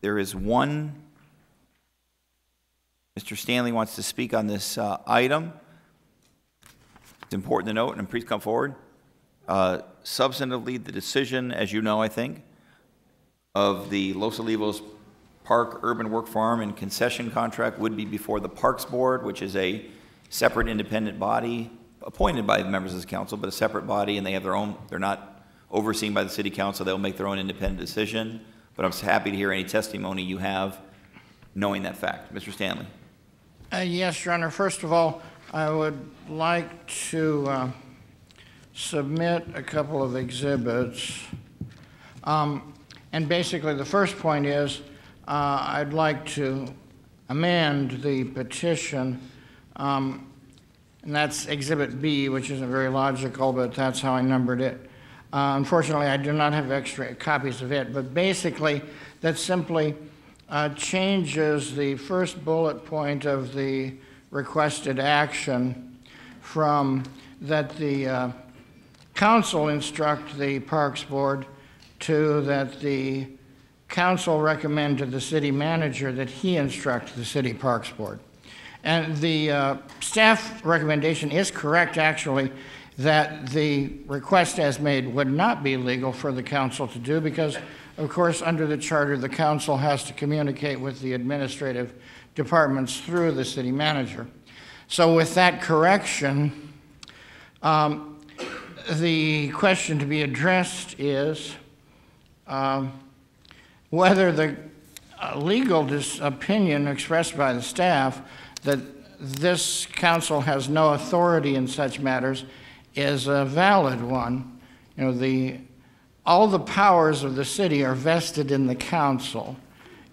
There is one. Mr. Stanley wants to speak on this item. It's important to note, and please come forward. Substantively, the decision, as you know, I think, of the Los Olivos Park Urban Work Farm and concession contract would be before the Parks Board, which is a separate independent body appointed by the members of this council, but a separate body, and they have their own, they're not overseen by the city council. They'll make their own independent decision. But I'm happy to hear any testimony you have knowing that fact. Mr. Stanley. Yes, Your Honor. First of all, I would like to submit a couple of exhibits. And basically, the first point is I'd like to amend the petition, and that's Exhibit B, which isn't very logical, but that's how I numbered it. Unfortunately, I do not have extra copies of it, but basically, that simply changes the first bullet point of the requested action from that the council instruct the Parks Board to that the council recommend to the city manager that he instruct the city Parks Board. And the staff recommendation is correct, actually, that the request as made would not be legal for the council to do because, of course, under the charter, the council has to communicate with the administrative departments through the city manager. So with that correction, the question to be addressed is whether the legal opinion expressed by the staff that this council has no authority in such matters is a valid one. You know, all the powers of the city are vested in the council.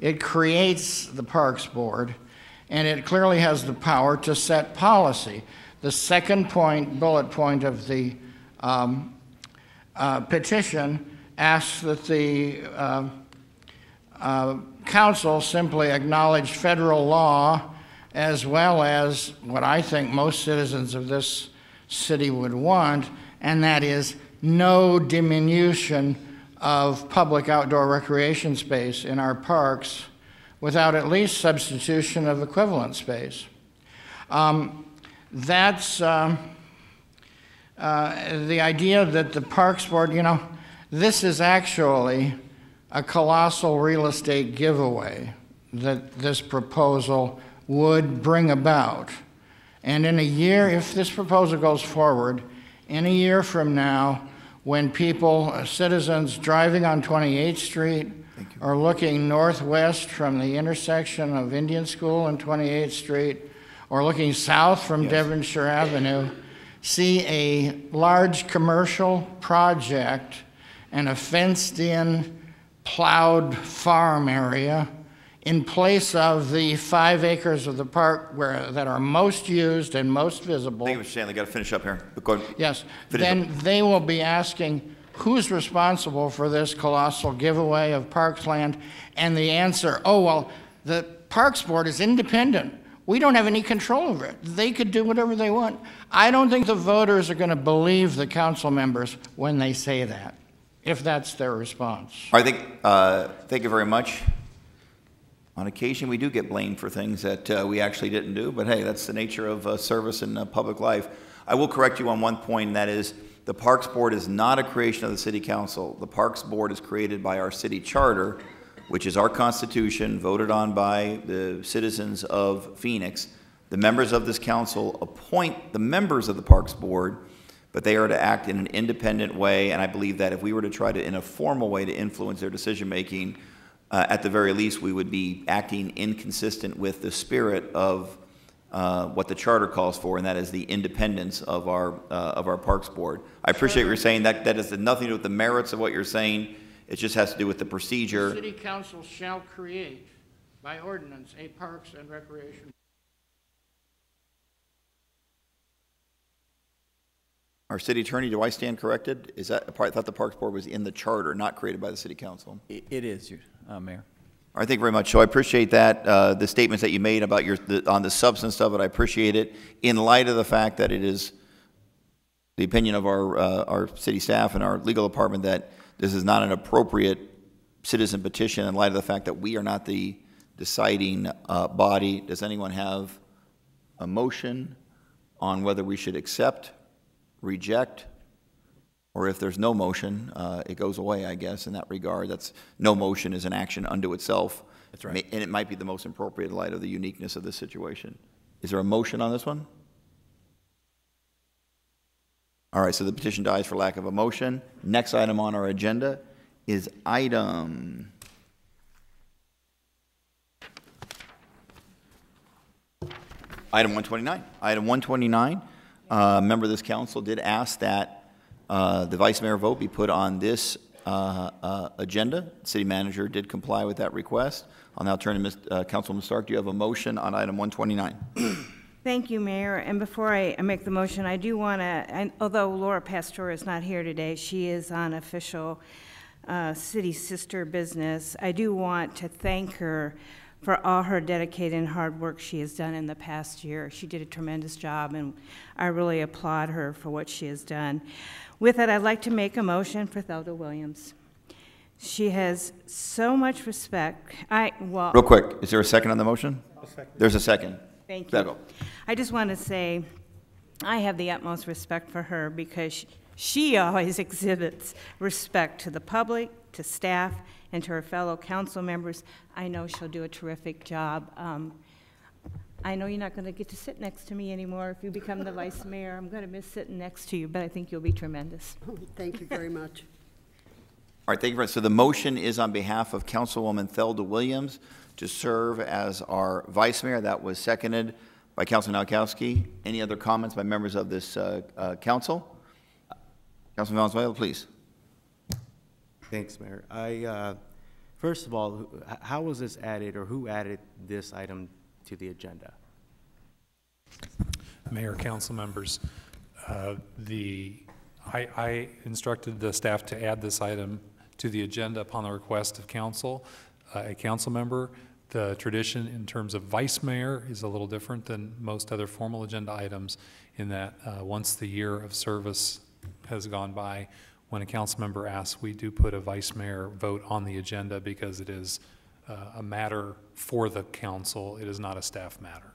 It creates the Parks Board, and it clearly has the power to set policy. The second bullet point of the petition asks that the council simply acknowledge federal law as well as what I think most citizens of this city would want, and that is no diminution of public outdoor recreation space in our parks without at least substitution of equivalent space. That's the idea that the Parks Board, you know, this is actually a colossal real estate giveaway that this proposal would bring about. And in a year, if this proposal goes forward, in a year from now, when people, citizens driving on 28th Street are looking northwest from the intersection of Indian School and 28th Street, or looking south from Devonshire Avenue, see a large commercial project and a fenced-in, plowed farm area in place of the 5 acres of the park that are most used and most visible. Thank you, Mr. Stanley. Got to finish up here. Go ahead. Yes. Then they will be asking, who's responsible for this colossal giveaway of parks land? And the answer, oh, well, the Parks Board is independent. We don't have any control over it. They could do whatever they want. I don't think the voters are going to believe the council members when they say that, if that's their response. I think, thank you very much. On occasion, we do get blamed for things that we actually didn't do, but hey, that's the nature of service in public life. I will correct you on one point, and that is the Parks Board is not a creation of the City Council. The Parks Board is created by our city charter, which is our constitution, voted on by the citizens of Phoenix. The members of this council appoint the members of the Parks Board, but they are to act in an independent way, and I believe that if we were to try to, in a formal way, to influence their decision-making, at the very least, we would be acting inconsistent with the spirit of what the charter calls for, and that is the independence of our Parks Board. I appreciate what you're saying. That has nothing to do with the merits of what you're saying. It just has to do with the procedure. The City Council shall create, by ordinance, a Parks and Recreation. Our city attorney, do I stand corrected? Is that, I thought the Parks Board was in the charter, not created by the City Council. It is, Mayor. All right, thank you very much. So I appreciate that, the statements that you made about on the substance of it. I appreciate it in light of the fact that it is the opinion of our city staff and our legal department that this is not an appropriate citizen petition in light of the fact that we are not the deciding body. Does anyone have a motion on whether we should accept, reject, Or if there's no motion, it goes away, I guess, in that regard. That's, no motion is an action unto itself. That's right. And it might be the most appropriate in light of the uniqueness of this situation. Is there a motion on this one? All right, so the petition dies for lack of a motion. Next item on our agenda is item Item 129. Item 129, a member of this council did ask that the vice mayor vote be put on this agenda. City manager did comply with that request. I'll now turn to Councilwoman Stark. Do you have a motion on item 129? Thank you, Mayor. And before I make the motion, I do want to, although Laura Pastor is not here today, she is on official city sister business. I do want to thank her for all her dedicated and hard work she has done in the past year. She did a tremendous job, and I really applaud her for what she has done. With that, I'd like to make a motion for Thelda Williams. She has so much respect. Real quick, is there a second on the motion? There's a second. Thank you. Go. I just want to say I have the utmost respect for her because she always exhibits respect to the public, to staff, and to her fellow council members. I know she'll do a terrific job. I know you're not going to get to sit next to me anymore if you become the vice mayor. I'm going to miss sitting next to you, but I think you'll be tremendous. Thank you very much. All right, thank you very much. So the motion is on behalf of Councilwoman Thelda Williams to serve as our vice mayor. That was seconded by Councilman Nowakowski. Any other comments by members of this council? Councilman Valenzuela, please. Thanks, Mayor. First of all, how was this added, or who added this item to the agenda? Mayor, council members, I instructed the staff to add this item to the agenda upon the request of council, a council member. The tradition in terms of vice mayor is a little different than most other formal agenda items in that once the year of service has gone by, when a council member asks, we do put a vice mayor vote on the agenda because it is a matter for the council. It is not a staff matter.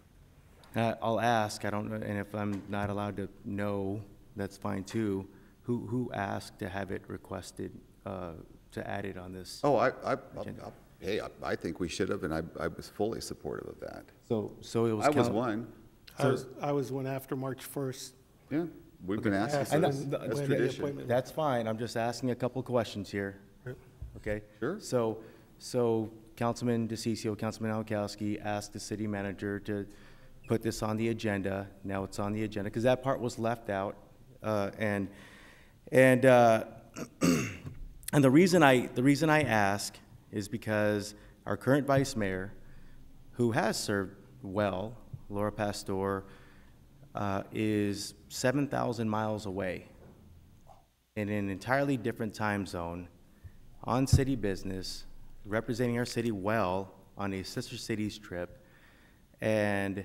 I'll ask, I don't know, and if I'm not allowed to know, that's fine too. Who asked to have it requested, to add it on this? Oh, I think we should have, and I was fully supportive of that. So it was. I was one. I was one after March 1st. Yeah, we've been asking. That's tradition. That's fine. I'm just asking a couple questions here. Okay. Sure. So Councilman DeCiccio, Councilman Nowakowski asked the city manager to put this on the agenda. Now it's on the agenda because that part was left out, and the reason I ask is because our current vice mayor, who has served well, Laura Pastor, is 7,000 miles away in an entirely different time zone, on city business, representing our city well on a sister cities trip, and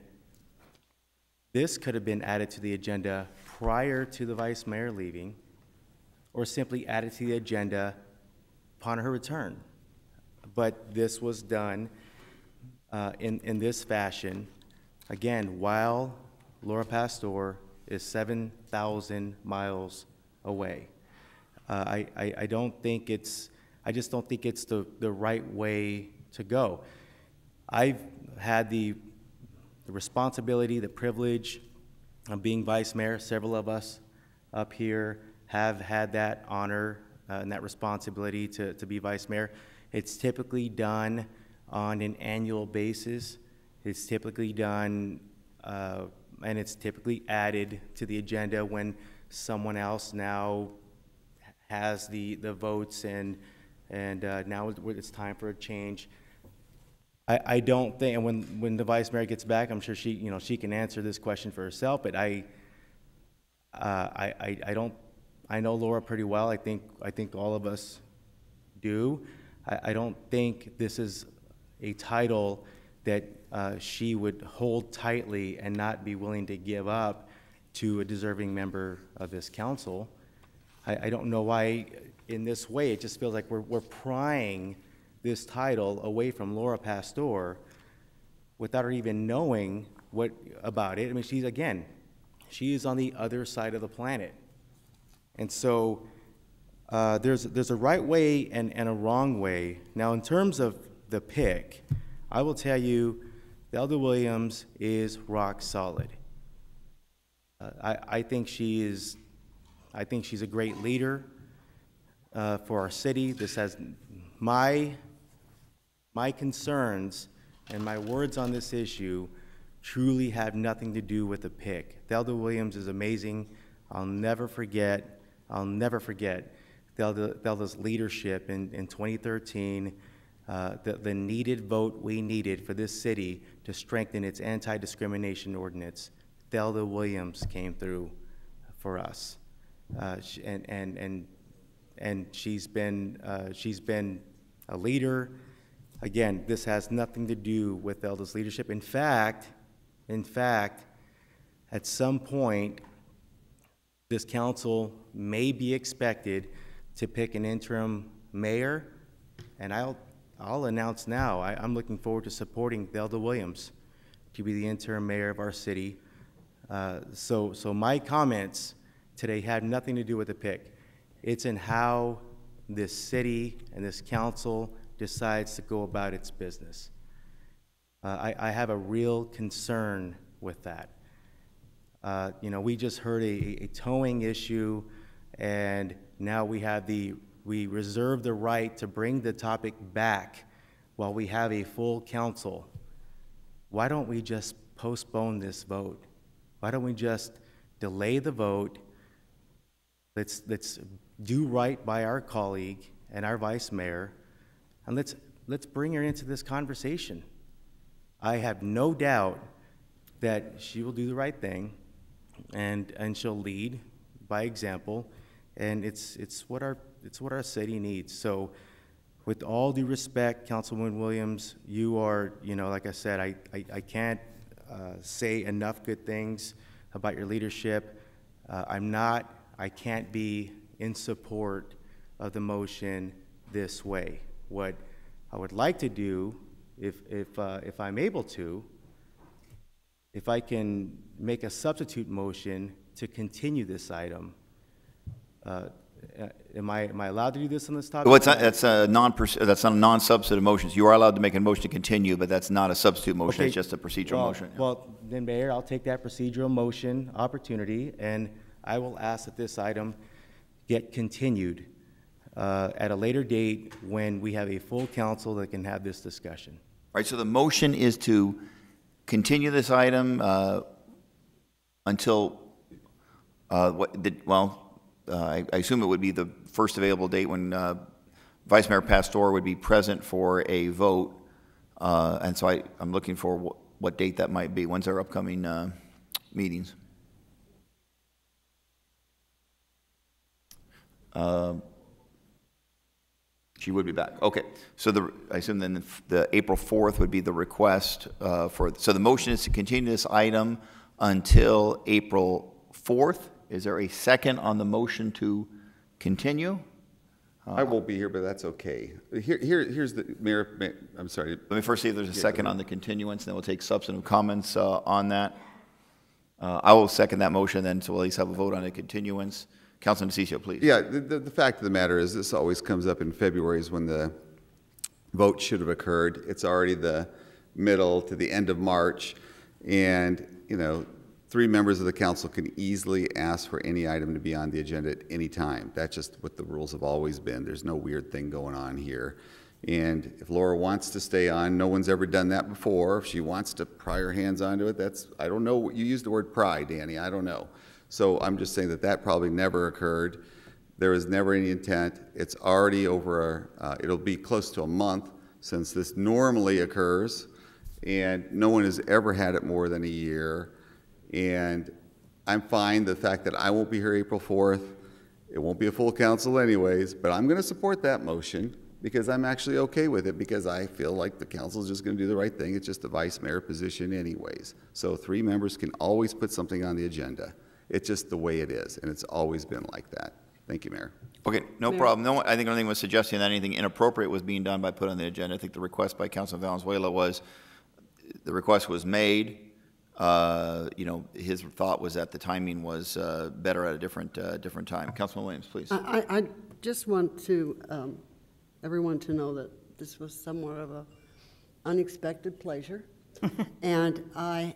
this could have been added to the agenda prior to the vice mayor leaving, or simply added to the agenda upon her return. But this was done in this fashion, again, while Laura Pastor is 7,000 miles away. I just don't think it's the right way to go. I've had the responsibility, the privilege of being vice mayor. Several of us up here have had that honor and that responsibility to be vice mayor. It's typically done on an annual basis. It's typically done, and it's typically added to the agenda when someone else now has the votes, and now it's time for a change. I don't think, and when the vice mayor gets back, I'm sure she can answer this question for herself. But I know Laura pretty well. I think all of us do. I don't think this is a title that she would hold tightly and not be willing to give up to a deserving member of this council. I don't know why in this way it just feels like we're prying this title away from Laura Pastor without her even knowing what about it. I mean, she is on the other side of the planet. And so there's a right way and a wrong way. Now, in terms of the pick, I will tell you, Elder Williams is rock solid. I think she's a great leader for our city. This has my concerns and my words on this issue truly have nothing to do with the pick. Elder Williams is amazing. I'll never forget Thelda's leadership in 2013, the needed vote we needed for this city to strengthen its anti-discrimination ordinance. Thelda Williams came through for us, and she's been a leader. Again, this has nothing to do with Thelda's leadership. In fact, at some point, this council may be expected to pick an interim mayor, and I'll announce now, I'm looking forward to supporting Thelda Williams to be the interim mayor of our city. So my comments today have nothing to do with the pick. It's in how this city and this council decides to go about its business. I have a real concern with that. We just heard a towing issue, and now we reserve the right to bring the topic back while we have a full council. Why don't we just postpone this vote? Why don't we just delay the vote? Let's do right by our colleague and our vice mayor, and let's bring her into this conversation. I have no doubt that she will do the right thing, and she'll lead by example, and it's what our city needs. So, with all due respect, Councilwoman Williams, you are, like I said, I can't say enough good things about your leadership. I can't be in support of the motion this way. What I would like to do, if I'm able to, if I can make a substitute motion to continue this item. Am I allowed to do this on this topic? Well, that's not a non-substantive motion. You are allowed to make a motion to continue, but that's not a substitute motion. Okay. It's just a procedural motion. Yeah. Well, then, Mayor, I'll take that procedural motion opportunity, and I will ask that this item get continued at a later date when we have a full council that can have this discussion. All right, so the motion is to continue this item until, I assume it would be the first available date when Vice Mayor Pastor would be present for a vote. And so I'm looking for what date that might be. When's our upcoming meetings? She would be back. Okay. So I assume then the April 4th would be the request so the motion is to continue this item until April 4th. Is there a second on the motion to continue? I won't be here, but that's okay. Here's the, Mayor, I'm sorry. Let me first see if there's a second on the continuance, and then we'll take substantive comments on that. I will second that motion then, so we'll at least have a vote on the continuance. Councilman DeCiccio, please. Yeah, the fact of the matter is this always comes up in February is when the vote should have occurred. It's already the middle to the end of March, and, 3 members of the council can easily ask for any item to be on the agenda at any time. That's just what the rules have always been. There's no weird thing going on here. And if Laura wants to stay on, no one's ever done that before. If she wants to pry her hands onto it, I don't know. You used the word pry, Danny. I don't know. So I'm just saying that probably never occurred. There was never any intent. It's already over, it'll be close to a month since this normally occurs, and no one has ever had it more than a year. And I'm fine the fact that I won't be here April 4th. It won't be a full council anyways, but I'm going to support that motion because I'm actually okay with it because I feel like the council is just going to do the right thing. It's just a vice mayor position anyways. So 3 members can always put something on the agenda. It's just the way it is, and it's always been like that. Thank you, Mayor. Okay, no problem. No, I think anything was suggesting that anything inappropriate was being done by putting on the agenda. I think the request by Councilman Valenzuela was, the request was made. His thought was that the timing was better at a different time. Councilman Williams, please. just want to everyone to know that this was somewhat of a unexpected pleasure, and I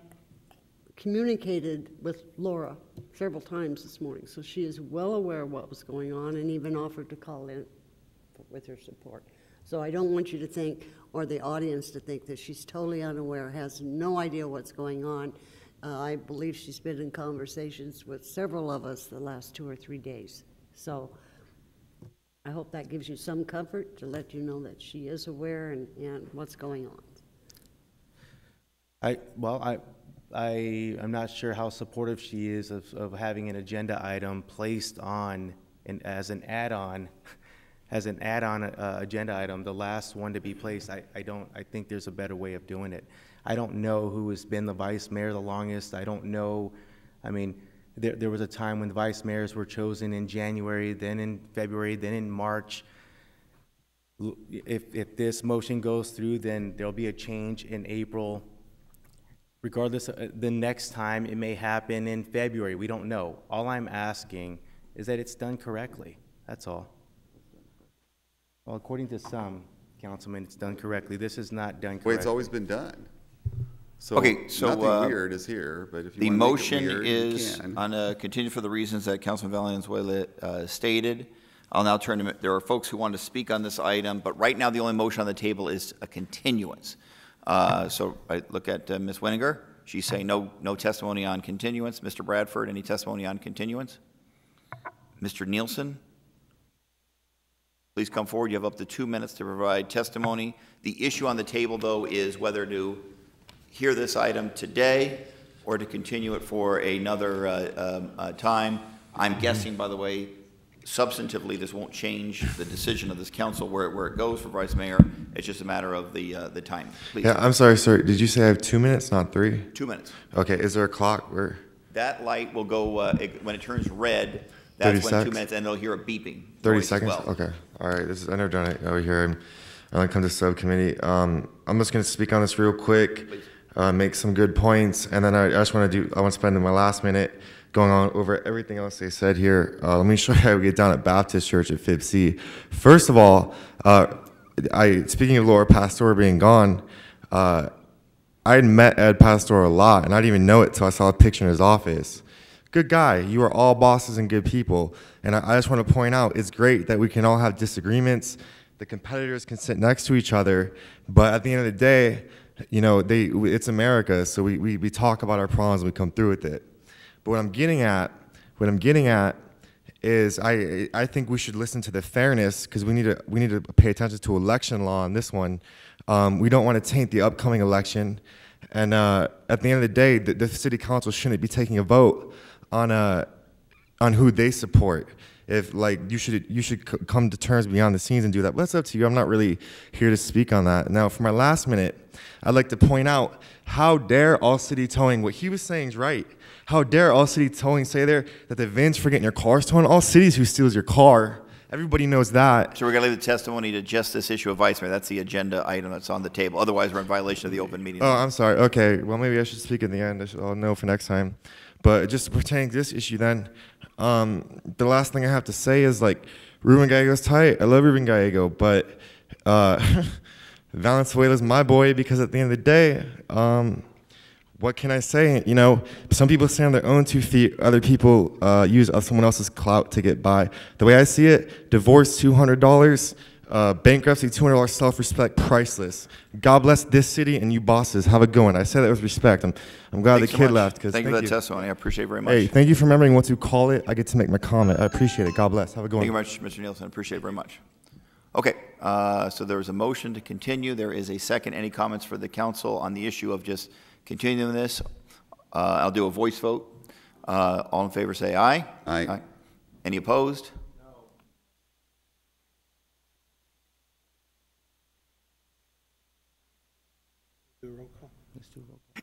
communicated with Laura several times this morning, so she is well aware of what was going on and even offered to call in with her support. So I don't want you to think, or the audience to think, that she's totally unaware, has no idea what's going on. I believe she's been in conversations with several of us the last 2 or 3 days. So I hope that gives you some comfort to let you know that she is aware and what's going on. I'm not sure how supportive she is of having an agenda item placed on as an add-on agenda item, the last one to be placed. I think there's a better way of doing it. I don't know who has been the vice mayor the longest. I don't know. I mean, there was a time when the vice mayors were chosen in January, then in February, then in March. If this motion goes through, then there'll be a change in April. Regardless, the next time it may happen in February. We don't know. All I'm asking is that it's done correctly. That's all. Well, according to some councilmen, it's done correctly. This is not done correctly. Well, it's always been done. So, Okay, so nothing weird is here, but if you the want motion to make it weird, is you can. on a continue for the reasons that Councilman Valenzuela stated. I'll now turn to, there are folks who want to speak on this item, but right now the only motion on the table is a continuance. So I look at Ms. Winiger. She's saying no testimony on continuance. Mr. Bradford, any testimony on continuance? Mr. Nielsen, please come forward. You have up to 2 minutes to provide testimony. The issue on the table, though, is whether to hear this item today or to continue it for another time. I'm guessing, by the way, substantively, this won't change the decision of this council where it goes for vice mayor. It's just a matter of the time. Please. Yeah, I'm sorry, sir. Did you say I have 2 minutes, not 3? 2 minutes. Okay. Is there a clock where? That light will go when it turns red. That's when 2 minutes, and they'll hear a beeping. 30 seconds. Okay. All right. I've never done it over here. I only come to subcommittee. I'm just going to speak on this real quick, make some good points, and then I want to spend my last minute going on over everything else they said here. Let me show you how we get down at Baptist Church at Fib C. First of all, speaking of Laura Pastor being gone, I had met Ed Pastor a lot, and I didn't even know it until I saw a picture in his office. Good guy. You are all bosses and good people. And I just want to point out, it's great that we can all have disagreements. The competitors can sit next to each other, but at the end of the day, you know, it's America, so we talk about our problems and we come through with it. But what I'm getting at is I think we should listen to the fairness, because we need to pay attention to election law on this one. We don't want to taint the upcoming election, and at the end of the day, the city council shouldn't be taking a vote on who they support. If you should come to terms beyond the scenes and do that. But that's up to you. I'm not really here to speak on that. Now, for my last minute, I'd like to point out, how dare All City Towing? What he was saying is right. How dare All City Towing say there that the VINs for getting your cars towed? All cities who steals your car. Everybody knows that. So we're going to leave the testimony to just this issue of vice mayor. That's the agenda item that's on the table. Otherwise, we're in violation of the open meeting. Oh, I'm sorry. Okay. Well, maybe I should speak at the end. I'll know for next time. But just pertaining to this issue then, the last thing I have to say is, Ruben Gallego's tight. I love Ruben Gallego, but Valenzuela's my boy, because at the end of the day, what can I say? You know, some people stand on their own 2 feet. Other people use someone else's clout to get by. The way I see it, divorce $200, bankruptcy $200, self-respect priceless. God bless this city and you bosses. Have a good one. I say that with respect. I'm glad the kid left. Thank you for that testimony. I appreciate it very much. Hey, thank you for remembering what to call it. I get to make my comment. I appreciate it. God bless. Have a good one. Thank you very much, Mr. Nielsen. I appreciate it very much. Okay, so there is a motion to continue. There is a second. Any comments for the council on the issue of just continuing this? I'll do a voice vote. All in favor say aye. Aye. Any opposed? Do a roll call. Let's do a roll call.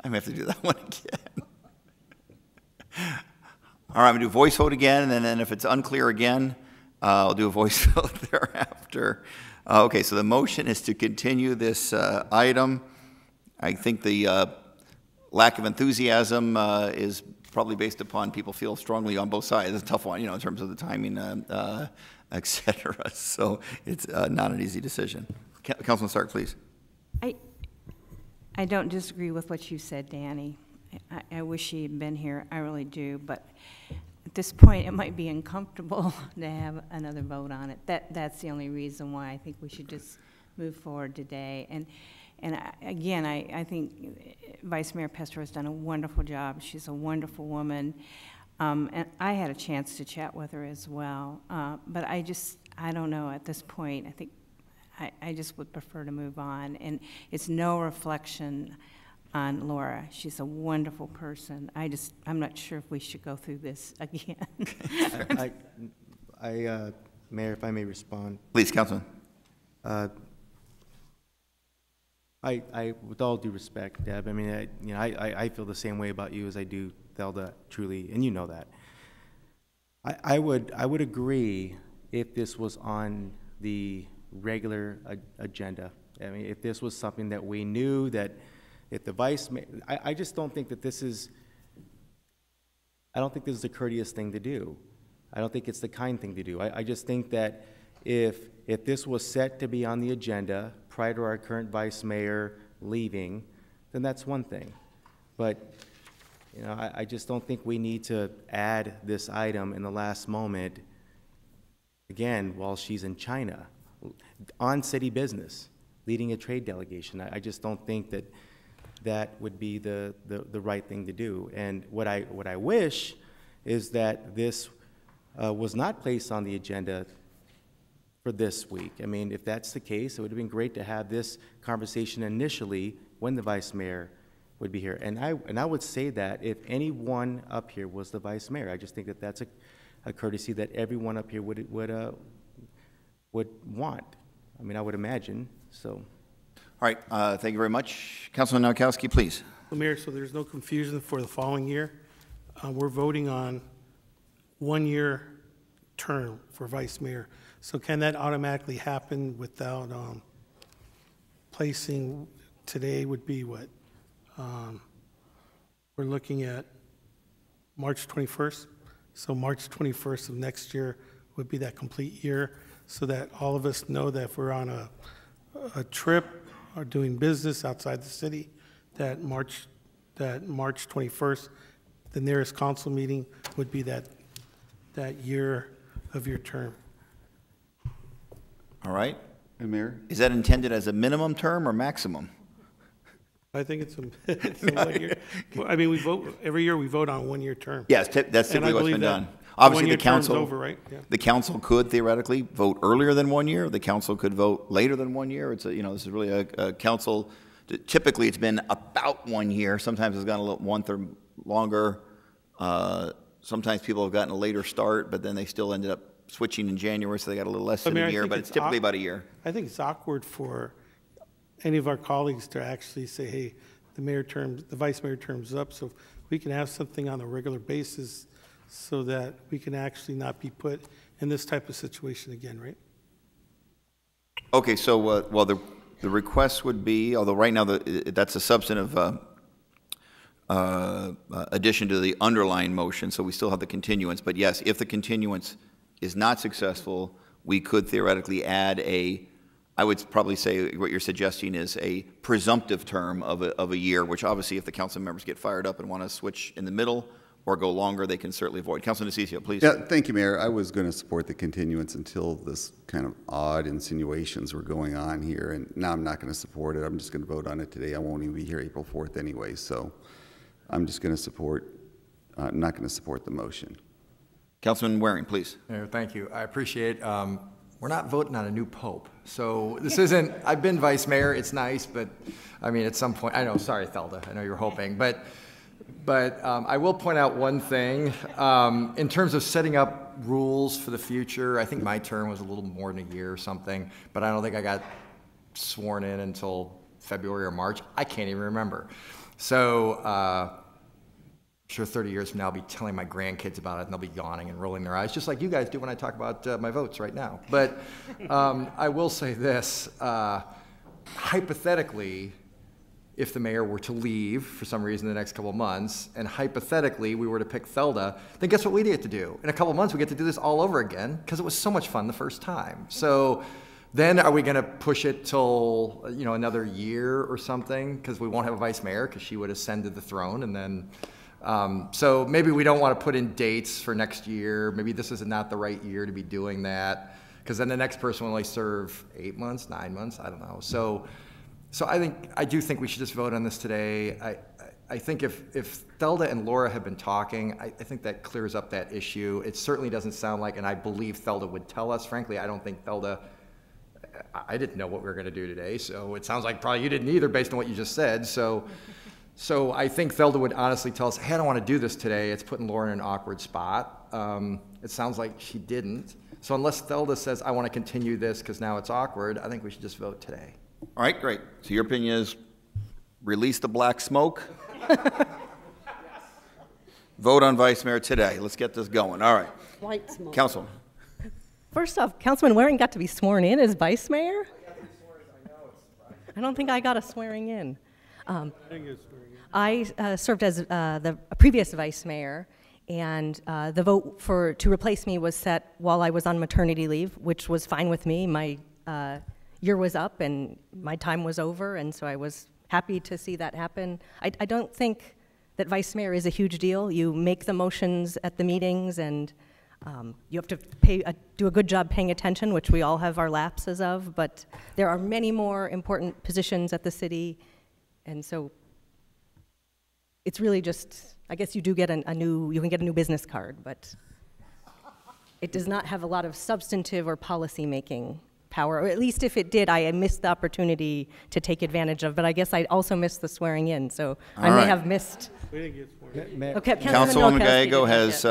I'm going to have to do that one again. All right, I'm going to do a voice vote again, and then if it's unclear again, I'll do a voice vote thereafter. Okay, so the motion is to continue this item. I think the lack of enthusiasm is probably based upon people feel strongly on both sides. It's a tough one, in terms of the timing, et cetera. So it's not an easy decision. Councilman Stark, please. I don't disagree with what you said, Danny. I wish he had been here, I really do, but at this point, it might be uncomfortable to have another vote on it. That's the only reason why I think we should just move forward today. And again, I think Vice Mayor Pastore has done a wonderful job. She's a wonderful woman. And I had a chance to chat with her as well. But I don't know at this point. I think I just would prefer to move on. And it's no reflection on Laura. She's a wonderful person. I'm not sure if we should go through this again. Mayor, if I may respond. Please, Councilman. With all due respect, Deb, I mean, I feel the same way about you as I do Thelda, truly, and you know that. I would agree if this was on the regular agenda. I mean, if this was something that we knew that if the vice mayor, I just don't think that this is, I don't think this is a courteous thing to do. I don't think it's the kind thing to do. I just think that if this was set to be on the agenda prior to our current vice mayor leaving, then that's one thing. But, I just don't think we need to add this item in the last moment, again, while she's in China, on city business, leading a trade delegation. I just don't think that that would be the right thing to do. And what I wish is that this was not placed on the agenda for this week. I mean, if that's the case, it would have been great to have this conversation initially when the vice mayor would be here. And I would say that if anyone up here was the vice mayor, I just think that that's a courtesy that everyone up here would want. I mean, I would imagine, so. All right, thank you very much. Councilman Nowakowski, please. Well, Mayor, so there's no confusion for the following year. We're voting on one-year term for vice mayor. So can that automatically happen without placing, today would be what? We're looking at March 21st. So March 21st of next year would be that complete year, so that all of us know that if we're on a trip or doing business outside the city, that March 21st, the nearest council meeting would be that year of your term. All right. And Mayor? Is that intended as a minimum term or maximum? I think it's a 1 year. Well, I mean, we vote, every year we vote on a 1 year term. Yes, that's typically what's been done. Obviously, the council, over, right? Yeah. The council could theoretically vote earlier than 1 year. The council could vote later than 1 year. It's this is really a council. Typically, it's been about 1 year. Sometimes it's gone a little month or longer. Sometimes people have gotten a later start, but then they still ended up switching in January, so they got a little less than a year. But it's typically about a year. I think it's awkward for any of our colleagues to actually say, "Hey, the vice mayor term's up," so we can have something on a regular basis, so that we can actually not be put in this type of situation again, right? Okay, so well, the request would be, although right now that's a substantive addition to the underlying motion, so we still have the continuance. But yes, if the continuance is not successful, we could theoretically add I would probably say what you're suggesting is a presumptive term of a year, which obviously if the council members get fired up and want to switch in the middle or go longer, they can certainly avoid. Councilman DeCiccio, please. Yeah, thank you, Mayor. I was going to support the continuance until this kind of odd insinuations were going on here, and now I'm not going to support it. I'm just going to vote on it today. I won't even be here April 4th anyway, so I'm just going to support, not going to support the motion. Councilman Waring, please. Mayor, thank you. I appreciate we're not voting on a new pope. So this isn't, I've been vice mayor, it's nice, but I mean, at some point, I know, sorry, Thelda, I know you're hoping, but I will point out one thing. In terms of setting up rules for the future, I think my term was a little more than a year or something, but I don't think I got sworn in until February or March. I can't even remember. So, I'm sure 30 years from now I'll be telling my grandkids about it and they'll be yawning and rolling their eyes, just like you guys do when I talk about my votes right now. But I will say this, hypothetically, if the mayor were to leave for some reason in the next couple of months, and hypothetically we were to pick Felda, then guess what we get to do? In a couple of months, we get to do this all over again because it was so much fun the first time. So then are we going to push it till, another year or something because we won't have a vice mayor because she would ascend to the throne, and then so maybe we don't want to put in dates for next year. Maybe this is not the right year to be doing that because then the next person will only serve 8 months, 9 months, I don't know. So I do think we should just vote on this today. I think if Thelda and Laura have been talking, I think that clears up that issue. It certainly doesn't sound like, and I believe Thelda would tell us, frankly, I don't think Thelda, I didn't know what we were going to do today, so it sounds like probably you didn't either based on what you just said. So I think Thelda would honestly tell us, hey, I don't want to do this today. It's putting Laura in an awkward spot. It sounds like she didn't. So unless Thelda says, I want to continue this because now it's awkward, I think we should just vote today. All right, great. So your opinion is release the black smoke? Vote on vice mayor today. Let's get this going. All right. White smoke. Council. First off, Councilman Waring got to be sworn in as vice mayor? I don't think I got a swearing in. I served as the previous vice mayor, and the vote to replace me was set while I was on maternity leave, which was fine with me. My year was up and my time was over, and so I was happy to see that happen. I don't think that vice mayor is a huge deal. You make the motions at the meetings, and you have to do a good job paying attention, which we all have our lapses of, but there are many more important positions at the city, and so it's really just, I guess you do get you can get a new business card, but it does not have a lot of substantive or policy making power, or at least if it did, I missed the opportunity to take advantage of, but I guess I also missed the swearing in, so I may have missed. We didn't get sworn in. Okay, Councilwoman Gallego has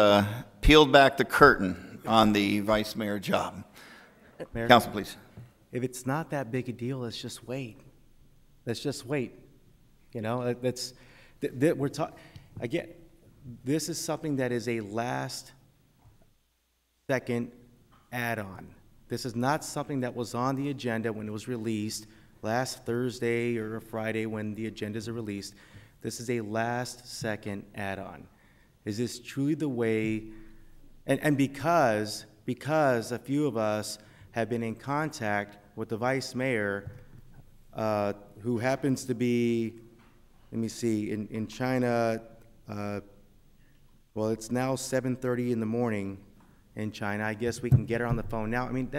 peeled back the curtain on the vice mayor job. Mayor, Council, please. If it's not that big a deal, let's just wait. Let's just wait. We're talking, again, this is something that is a last second add-on. This is not something that was on the agenda when it was released last Thursday or Friday when the agendas are released. This is a last second add-on. Is this truly the way, and because a few of us have been in contact with the vice mayor, who happens to be, let me see, in China, well, it's now 7:30 in the morning in China. I guess we can get her on the phone now. I mean,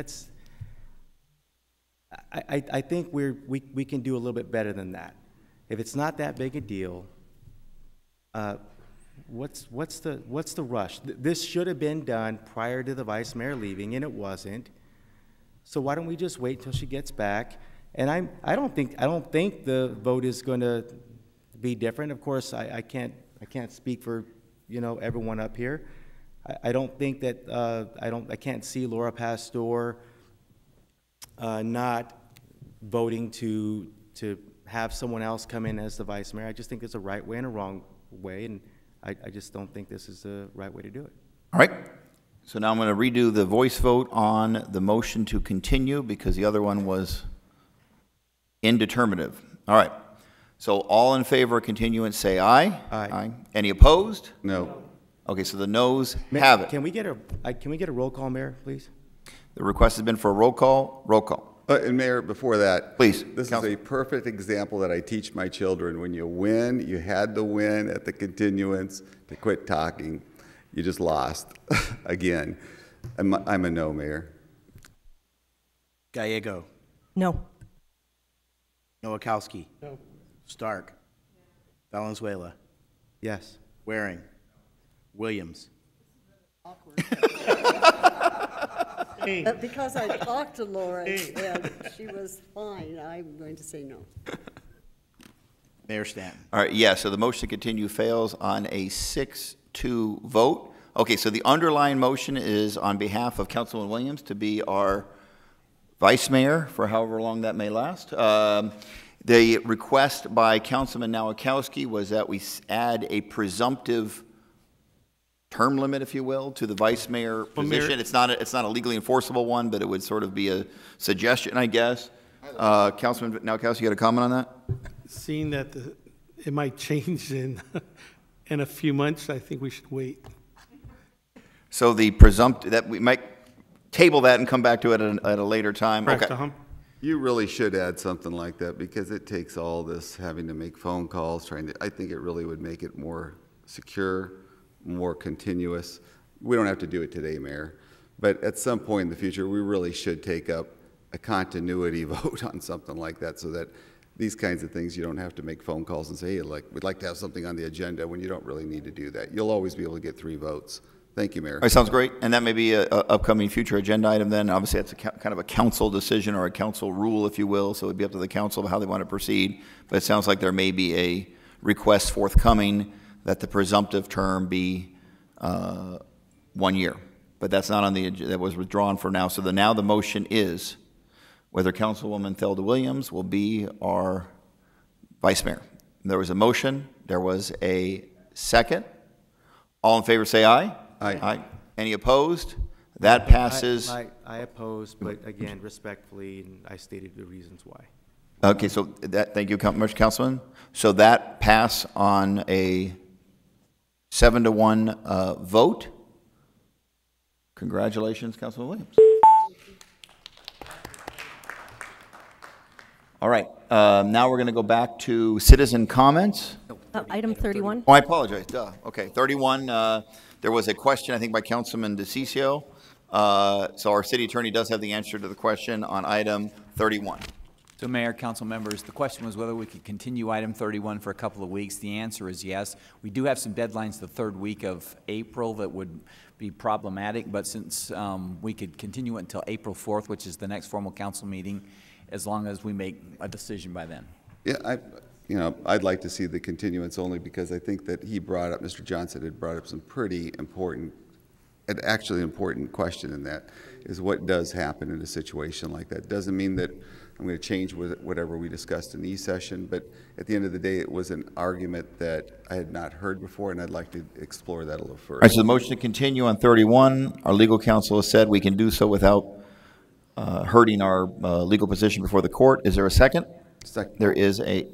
I think we can do a little bit better than that. If it's not that big a deal, what's the rush? This should have been done prior to the vice mayor leaving, and it wasn't. So why don't we just wait till she gets back? And I don't think the vote is going to be different. Of course, I can't speak for everyone up here. I don't think that I can't see Laura Pastor not voting to have someone else come in as the vice mayor. I just think there's a right way and a wrong way, and I just don't think this is the right way to do it. All right. So now I'm going to redo the voice vote on the motion to continue because the other one was indeterminative. All right. So all in favor of continuance, say aye. Aye. Any opposed? No. Okay, so the noes have it. Can we get a roll call, Mayor, please? The request has been for a roll call. Roll call. And Mayor, before that, please. This is a perfect example that I teach my children. When you win, you had to win at the continuance to quit talking. You just lost again. I'm a no, Mayor. Gallego. No. Nowakowski. No. Stark. Valenzuela. Yes. Waring. Williams. Because I talked to Laura and she was fine, I'm going to say no. Mayor Stanton. All right, yeah, so the motion to continue fails on a 6-2 vote. Okay, so the underlying motion is on behalf of Councilman Williams to be our vice mayor for however long that may last. The request by Councilman Nowakowski was that we add a presumptive term limit, if you will, to the vice mayor position. Mayor, it's not a legally enforceable one, but it would sort of be a suggestion, I guess. Councilman Nowakowski, you got a comment on that? seeing that it might change in, in a few months, I think we should wait. So the presumptive, that we might table that and come back to it at a later time? Correct, Okay. You really should add something like that because it takes all this having to make phone calls, I think it really would make it more secure, more continuous. We don't have to do it today, Mayor, but at some point in the future, we really should take up a continuity vote on something like that so that these kinds of things, you don't have to make phone calls and say, hey, we'd like to have something on the agenda when you don't really need to do that. You'll always be able to get 3 votes. Thank you, Mayor. All right, sounds great. And that may be a upcoming future agenda item then. Obviously, that's kind of a council decision or a council rule, if you will. So it'd be up to the council of how they want to proceed. But it sounds like there may be a request forthcoming that the presumptive term be 1 year. But that's not on the agenda. That was withdrawn for now. So now the motion is whether Councilwoman Thelda Williams will be our vice mayor. There was a motion. There was a second. All in favor say aye. Aye. Any opposed? That passes. I oppose, but again, respectfully, and I stated the reasons why. Okay, so thank you, Mr. Councilman. So that pass on a 7-to-1 vote. Congratulations, Councilman Williams. All right, now we're going to go back to citizen comments. Item 31. Oh, I apologize. Duh. Okay, 31. There was a question, I think, by Councilman DeCiccio. So our city attorney does have the answer to the question on item 31. So Mayor, council members, the question was whether we could continue item 31 for a couple of weeks. The answer is yes. We do have some deadlines the 3rd week of April that would be problematic, but since we could continue it until April 4th, which is the next formal council meeting, as long as we make a decision by then. Yeah, I'd like to see the continuance only because I think that Mr. Johnson had brought up some pretty important, and actually important question in that is what does happen in a situation like that. Doesn't mean that I'm going to change whatever we discussed in the E-session, but at the end of the day, it was an argument that I had not heard before, and I'd like to explore that a little further. All right, so the motion to continue on 31, our legal counsel has said we can do so without hurting our legal position before the court. Is there a second? Second. There is a...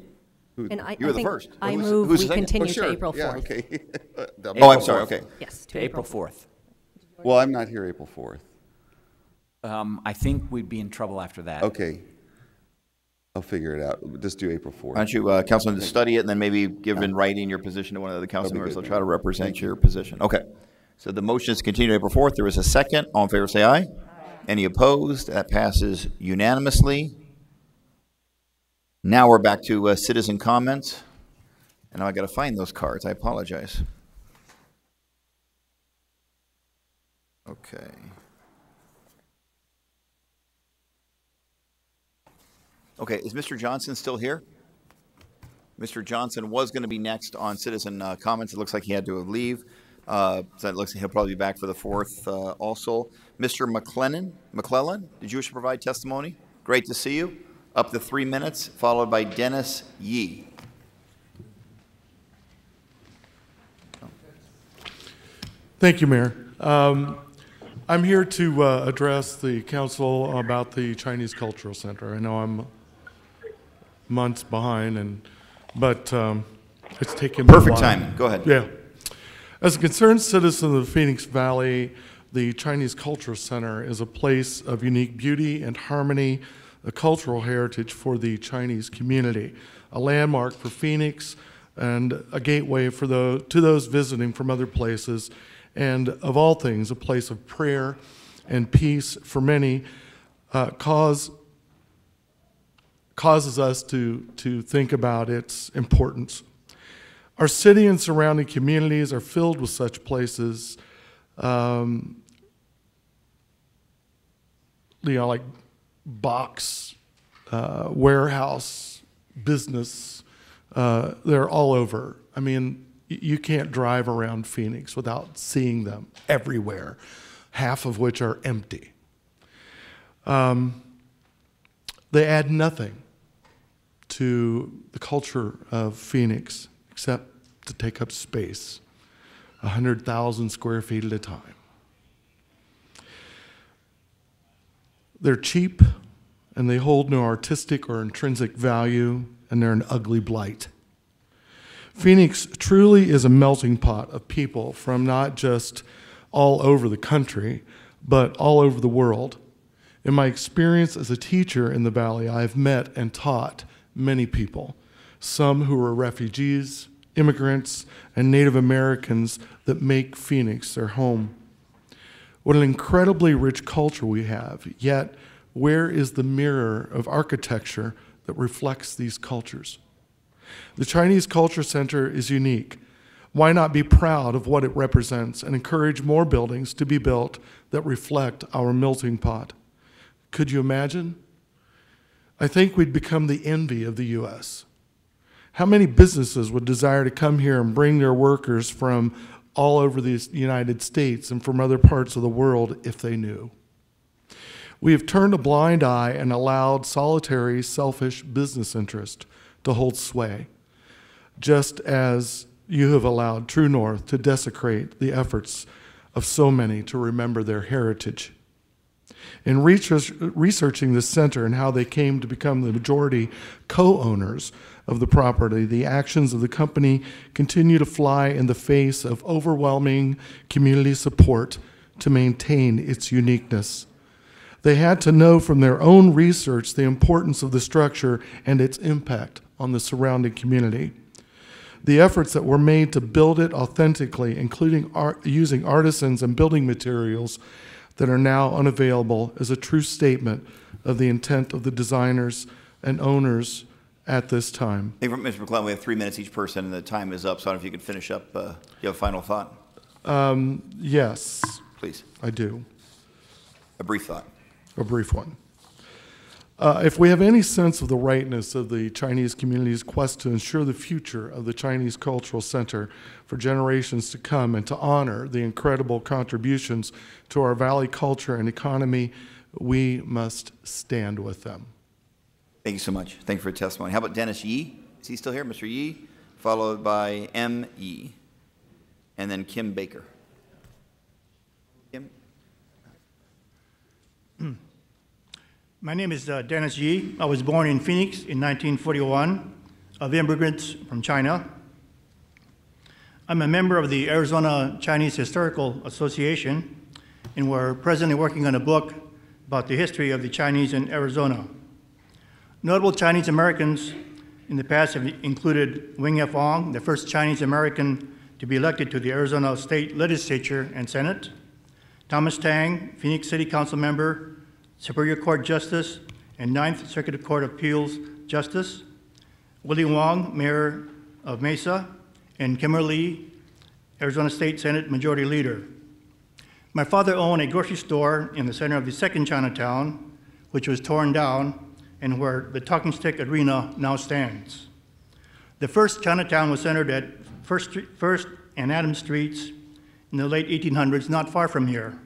And I you were the think first. I move we continue sure. to April 4th. Yeah, okay. Oh, I'm sorry, okay. Yes, to April 4th. Well, I'm not here April 4th. I think we'd be in trouble after that. Okay. I'll figure it out. Just do April 4th. Why don't you, Councilman, to study it and then maybe give in writing your position to one of the council members. They'll try to represent your position. Okay. So the motion is to continue to April 4th. There is a second. All in favor say aye. Aye. Any opposed? That passes unanimously. Now we're back to citizen comments. And now I got to find those cards. I apologize. Okay. Okay, is Mr. Johnson still here? Mr. Johnson was going to be next on citizen comments. It looks like he had to leave. So it looks like he'll probably be back for the 4th also. Mr. McClellan, did you wish to provide testimony? Great to see you. Up to 3 minutes, followed by Dennis Yee. Thank you, Mayor. I'm here to address the council about the Chinese Cultural Center. I know I'm months behind, but it's taken me a while. Perfect timing. Go ahead. Yeah. As a concerned citizen of the Phoenix Valley, the Chinese Cultural Center is a place of unique beauty and harmony, a cultural heritage for the Chinese community, a landmark for Phoenix, and a gateway for to those visiting from other places, and of all things, a place of prayer and peace for many, causes us to think about its importance. Our city and surrounding communities are filled with such places, like box, warehouse, business. They're all over. I mean, you can't drive around Phoenix without seeing them everywhere, half of which are empty. They add nothing to the culture of Phoenix except to take up space, 100,000 square feet at a time. They're cheap, and they hold no artistic or intrinsic value, and they're an ugly blight. Phoenix truly is a melting pot of people from not just all over the country, but all over the world. In my experience as a teacher in the Valley, I have met and taught many people, some who are refugees, immigrants, and Native Americans that make Phoenix their home. What an incredibly rich culture we have, yet where is the mirror of architecture that reflects these cultures? The Chinese Culture Center is unique. Why not be proud of what it represents and encourage more buildings to be built that reflect our melting pot? Could you imagine? I think we'd become the envy of the U.S. How many businesses would desire to come here and bring their workers from all over the United States and from other parts of the world if they knew? We have turned a blind eye and allowed solitary, selfish business interest to hold sway, just as you have allowed True North to desecrate the efforts of so many to remember their heritage. In researching this center and how they came to become the majority co-owners of the property, the actions of the company continue to fly in the face of overwhelming community support to maintain its uniqueness. They had to know from their own research the importance of the structure and its impact on the surrounding community. The efforts that were made to build it authentically, including using artisans and building materials that are now unavailable, is a true statement of the intent of the designers and owners at this time. Hey, Mr. McClellan, we have 3 minutes each person, and the time is up, so I don't know if you could finish up. You have a final thought? Yes. Please. I do. A brief thought. A brief one. If we have any sense of the rightness of the Chinese community's quest to ensure the future of the Chinese Cultural Center for generations to come and to honor the incredible contributions to our Valley culture and economy, we must stand with them. Thank you so much. Thank you for your testimony. How about Dennis Yee? Is he still here? Mr. Yee, followed by M. Yee, and then Kim Baker. Kim? My name is Dennis Yee. I was born in Phoenix in 1941 of immigrants from China. I'm a member of the Arizona Chinese Historical Association, and we're presently working on a book about the history of the Chinese in Arizona. Notable Chinese Americans in the past have included Wing F. Ong, the first Chinese American to be elected to the Arizona State Legislature and Senate, Thomas Tang, Phoenix City Council member, Superior Court Justice, and Ninth Circuit Court of Appeals Justice, Willie Wong, Mayor of Mesa, and Kimberly, Arizona State Senate Majority Leader. My father owned a grocery store in the center of the second Chinatown, which was torn down, and where the Talking Stick Arena now stands. The first Chinatown was centered at First and Adams Streets in the late 1800s, not far from here.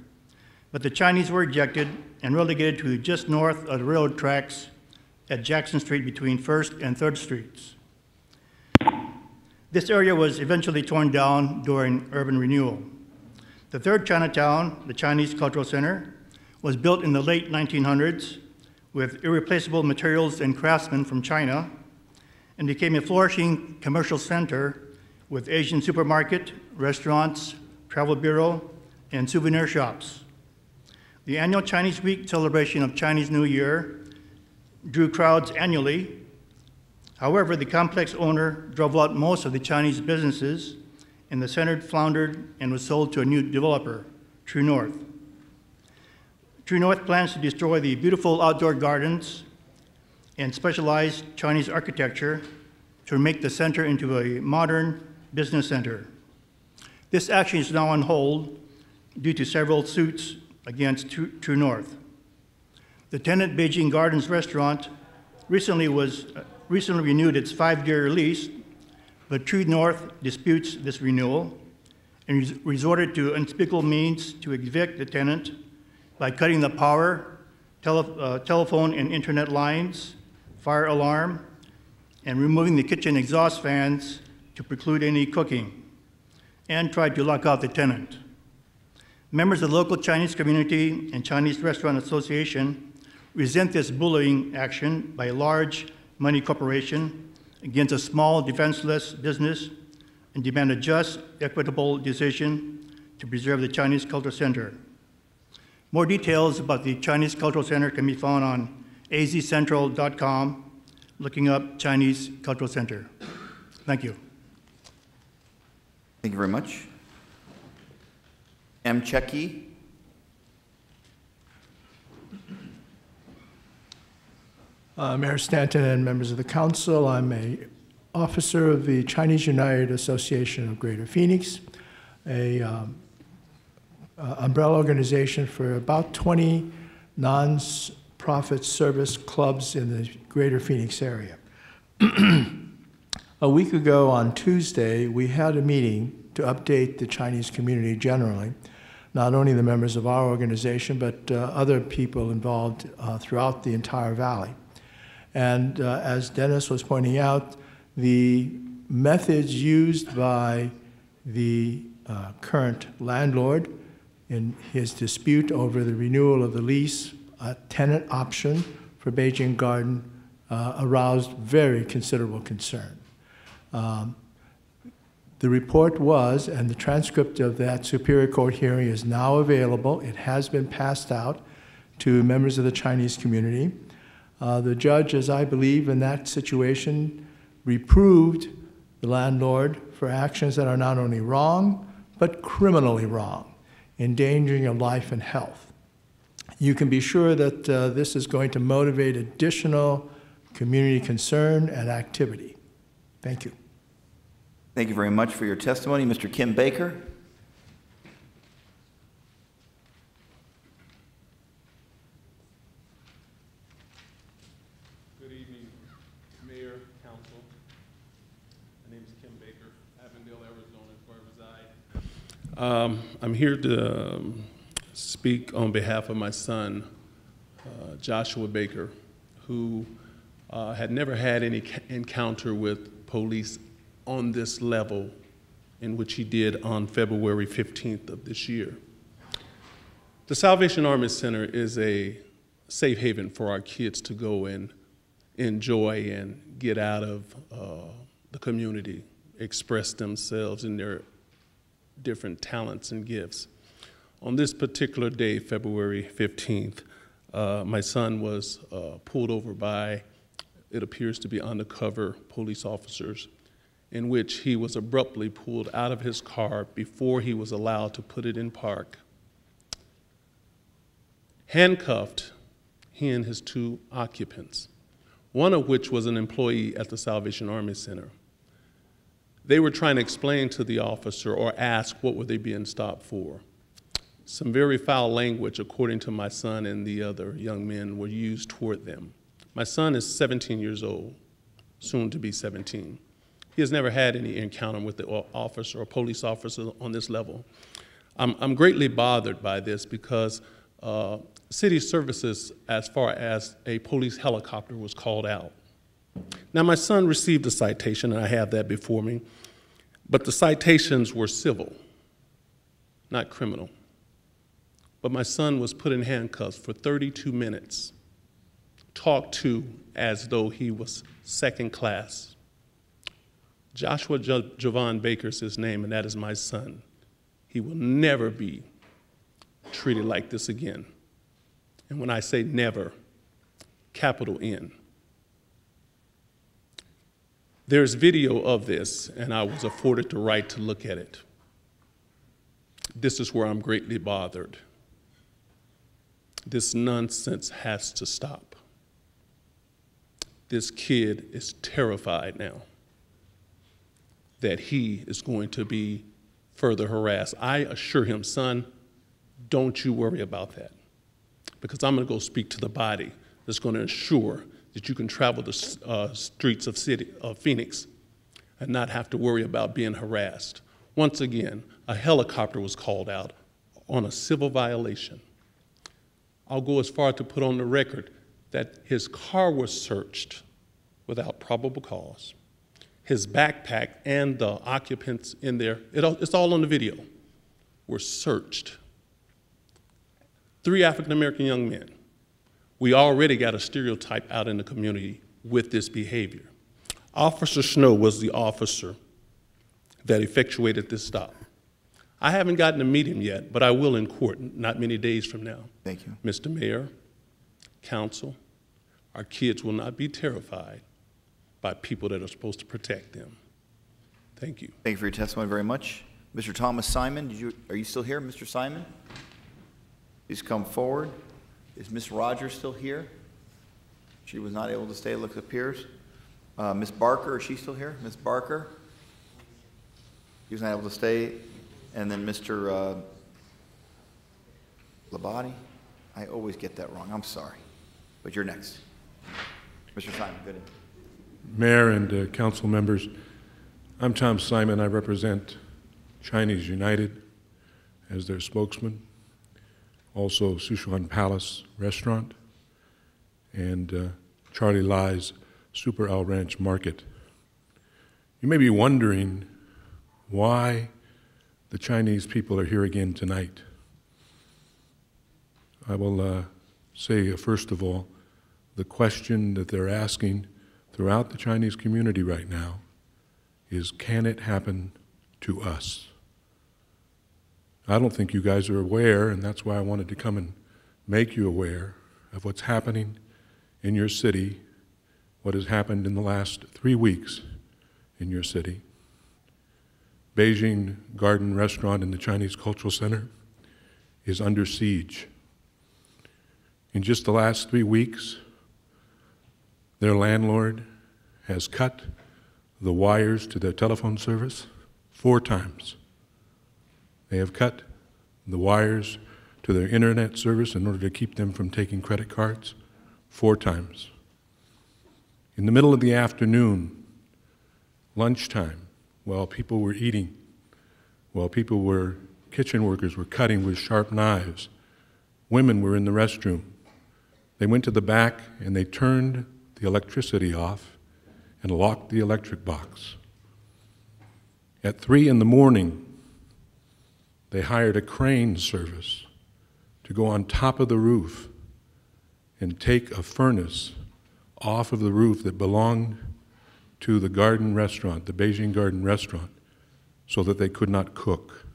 But the Chinese were ejected and relegated to just north of the railroad tracks at Jackson Street between 1st and 3rd Streets. This area was eventually torn down during urban renewal. The third Chinatown, the Chinese Cultural Center, was built in the late 1900s with irreplaceable materials and craftsmen from China and became a flourishing commercial center with Asian supermarket, restaurants, travel bureau, and souvenir shops. The annual Chinese Week celebration of Chinese New Year drew crowds annually. However, the complex owner drove out most of the Chinese businesses, and the center floundered and was sold to a new developer, True North. True North plans to destroy the beautiful outdoor gardens and specialized Chinese architecture to make the center into a modern business center. This action is now on hold due to several suits against True North. The tenant Beijing Gardens restaurant recently renewed its 5-year lease, but True North disputes this renewal and resorted to unspeakable means to evict the tenant by cutting the power, telephone and internet lines, fire alarm, and removing the kitchen exhaust fans to preclude any cooking, and tried to lock out the tenant. Members of the local Chinese community and Chinese Restaurant Association resent this bullying action by a large money corporation against a small defenseless business and demand a just, equitable decision to preserve the Chinese Cultural Center. More details about the Chinese Cultural Center can be found on azcentral.com, looking up Chinese Cultural Center. Thank you. Thank you very much. M. Checky. Mayor Stanton and members of the council, I'm an officer of the Chinese United Association of Greater Phoenix, a umbrella organization for about 20 non-profit service clubs in the Greater Phoenix area. A week ago on Tuesday, we had a meeting to update the Chinese community generally, not only the members of our organization, but other people involved throughout the entire valley. And as Dennis was pointing out, the methods used by the current landlord in his dispute over the renewal of the lease, a tenant option for Beijing Garden, aroused very considerable concern. The report was, and the transcript of that Superior Court hearing is now available. It has been passed out to members of the Chinese community. The judge, as I believe in that situation, reproved the landlord for actions that are not only wrong, but criminally wrong, endangering your life and health. You can be sure that this is going to motivate additional community concern and activity. Thank you. Thank you very much for your testimony. Mr. Kim Baker. Good evening, Mayor, Council. My name is Kim Baker, Avondale, Arizona, is where I reside. I'm here to speak on behalf of my son, Joshua Baker, who had never had any encounter with police on this level in which he did on February 15th of this year. The Salvation Army Center is a safe haven for our kids to go and enjoy and get out of the community, express themselves in their different talents and gifts. On this particular day, February 15th, my son was pulled over by, it appears to be undercover police officers, in which he was abruptly pulled out of his car before he was allowed to put it in park. Handcuffed, he and his two occupants, one of which was an employee at the Salvation Army Center. They were trying to explain to the officer or ask what were they being stopped for. Some very foul language, according to my son and the other young men, were used toward them. My son is 17 years old, soon to be 17. He has never had any encounter with the officer or police officer on this level. I'm greatly bothered by this because city services, as far as a police helicopter, was called out. Now, my son received a citation, and I have that before me, but the citations were civil, not criminal. But my son was put in handcuffs for 32 minutes, talked to as though he was second class. Joshua Javon Baker is his name, and that is my son. He will never be treated like this again. And when I say never, capital N. There's video of this, and I was afforded the right to look at it. This is where I'm greatly bothered. This nonsense has to stop. This kid is terrified now that he is going to be further harassed. I assure him, son, don't you worry about that, because I'm going to go speak to the body that's going to ensure that you can travel the streets of Phoenix and not have to worry about being harassed. Once again, a helicopter was called out on a civil violation. I'll go as far to put on the record that his car was searched without probable cause. His backpack and the occupants in there, it's all on the video, were searched. 3 African-American young men. We already got a stereotype out in the community with this behavior. Officer Snow was the officer that effectuated this stop. I haven't gotten to meet him yet, but I will in court not many days from now. Thank you. Mr. Mayor, council, our kids will not be terrified by people that are supposed to protect them. Thank you. Thank you for your testimony very much. Mr. Thomas Simon, are you still here, Mr. Simon? Please come forward. Is Ms. Rogers still here? She was not able to stay, it appears. Ms. Barker, is she still here? Ms. Barker? She was not able to stay. And then Mr. Labate? I always get that wrong. I'm sorry. But you're next. Mr. Simon, good. Mayor and council members, I'm Tom Simon. I represent Chinese United as their spokesman, also Sichuan Palace Restaurant, and Charlie Lai's Super El Ranch Market. You may be wondering why the Chinese people are here again tonight. I will say, first of all, the question that they're asking throughout the Chinese community right now is, can it happen to us? I don't think you guys are aware, and that's why I wanted to come and make you aware of what's happening in your city, what has happened in the last 3 weeks in your city. Beijing Garden Restaurant in the Chinese Cultural Center is under siege. In just the last 3 weeks, their landlord has cut the wires to their telephone service 4 times. They have cut the wires to their internet service in order to keep them from taking credit cards 4 times. In the middle of the afternoon, lunchtime, while people were eating, while kitchen workers were cutting with sharp knives, women were in the restroom. They went to the back and they turned the electricity off and locked the electric box. At 3 in the morning, they hired a crane service to go on top of the roof and take a furnace off of the roof that belonged to the garden restaurant, the Beijing Garden Restaurant, so that they could not cook.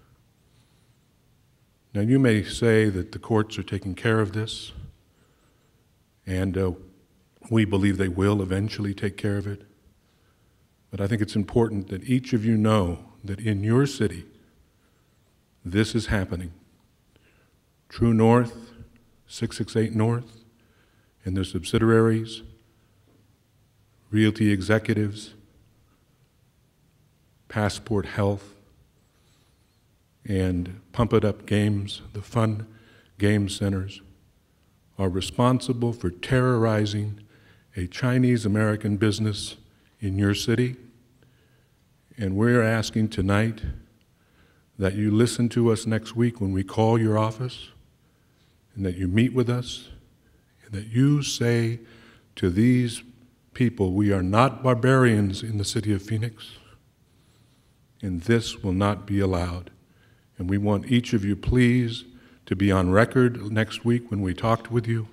Now, you may say that the courts are taking care of this, and we believe they will eventually take care of it. But I think it's important that each of you know that in your city, this is happening. True North, 668 North, and their subsidiaries, Realty Executives, Passport Health, and Pump It Up Games, the fun game centers, are responsible for terrorizing a Chinese-American business in your city. And we're asking tonight that you listen to us next week when we call your office, and that you meet with us, and that you say to these people, we are not barbarians in the city of Phoenix, and this will not be allowed. And we want each of you, please, to be on record next week when we talked with you,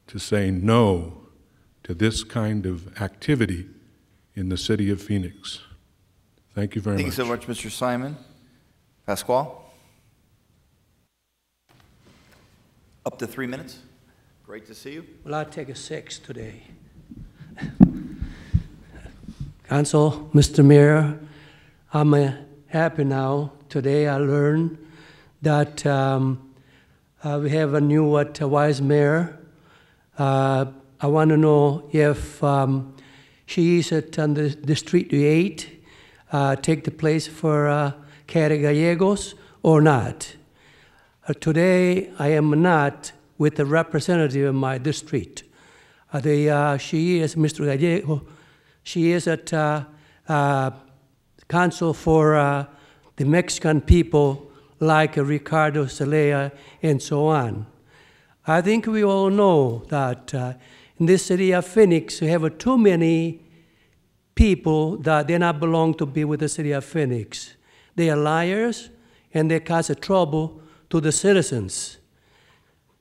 to say no to this kind of activity in the city of Phoenix. Thank you very much. Thank you so much, Mr. Simon. Pasquale? Up to 3 minutes. Great to see you. Well, I'll take a 6 today. Council, Mr. Mayor, I'm happy now. Today I learned that we have a new vice mayor. I want to know if she is at the District 8, take the place for Cari Gallegos or not. Today I am not with the representative of my district. She is Mr. Gallego. She is at council for the Mexican people like Ricardo Celaya and so on. I think we all know that in this city of Phoenix, we have too many people that do not belong to be with the city of Phoenix. They are liars and they cause trouble to the citizens.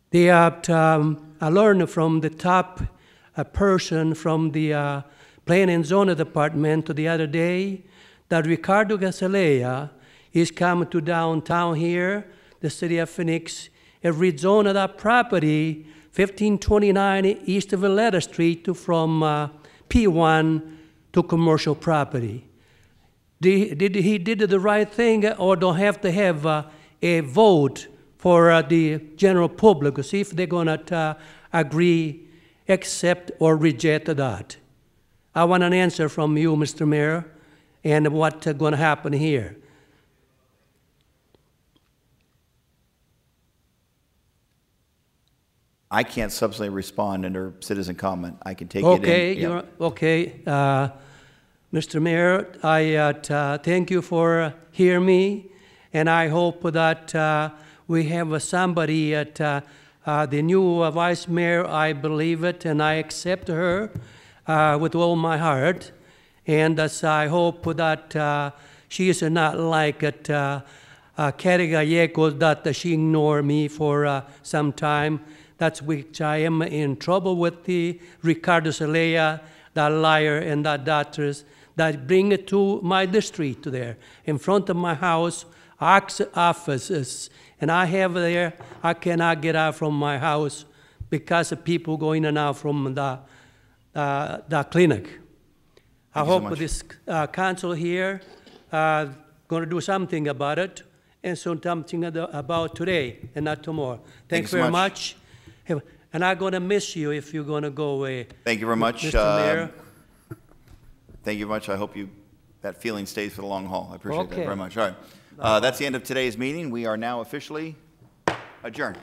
They have, I learned from the top person from the Planning and Zoning Department the other day that Ricardo Gasalea is coming to downtown here, the city of Phoenix, and rezone that property, 1529 east of Valletta Street, from P1 to commercial property. He did the right thing, or don't have to have a vote for the general public to see if they're going to agree, accept, or reject that. I want an answer from you, Mr. Mayor, and what's going to happen here. I can't substantially respond under citizen comment. I can take okay, it in. Yeah. Okay, Mr. Mayor, I thank you for hearing me, and I hope that we have somebody at the new vice mayor. I believe it, and I accept her with all my heart, and I hope that she is not like it, Kerry Gallegos, that she ignored me for some time. That's which I am in trouble with the Ricardo Celaya, that liar, and that doctors that bring it to my district there, in front of my house, offices, and I have there, I cannot get out from my house because of people going in and out from the clinic. I hope this council here going to do something about it, and so something about today and not tomorrow. Thanks very much. And I'm going to miss you if you're going to go away. Thank you very much, Mr. Mayor. Thank you very much. I hope that feeling stays for the long haul. I appreciate that very much. All right. That's the end of today's meeting. We are now officially adjourned.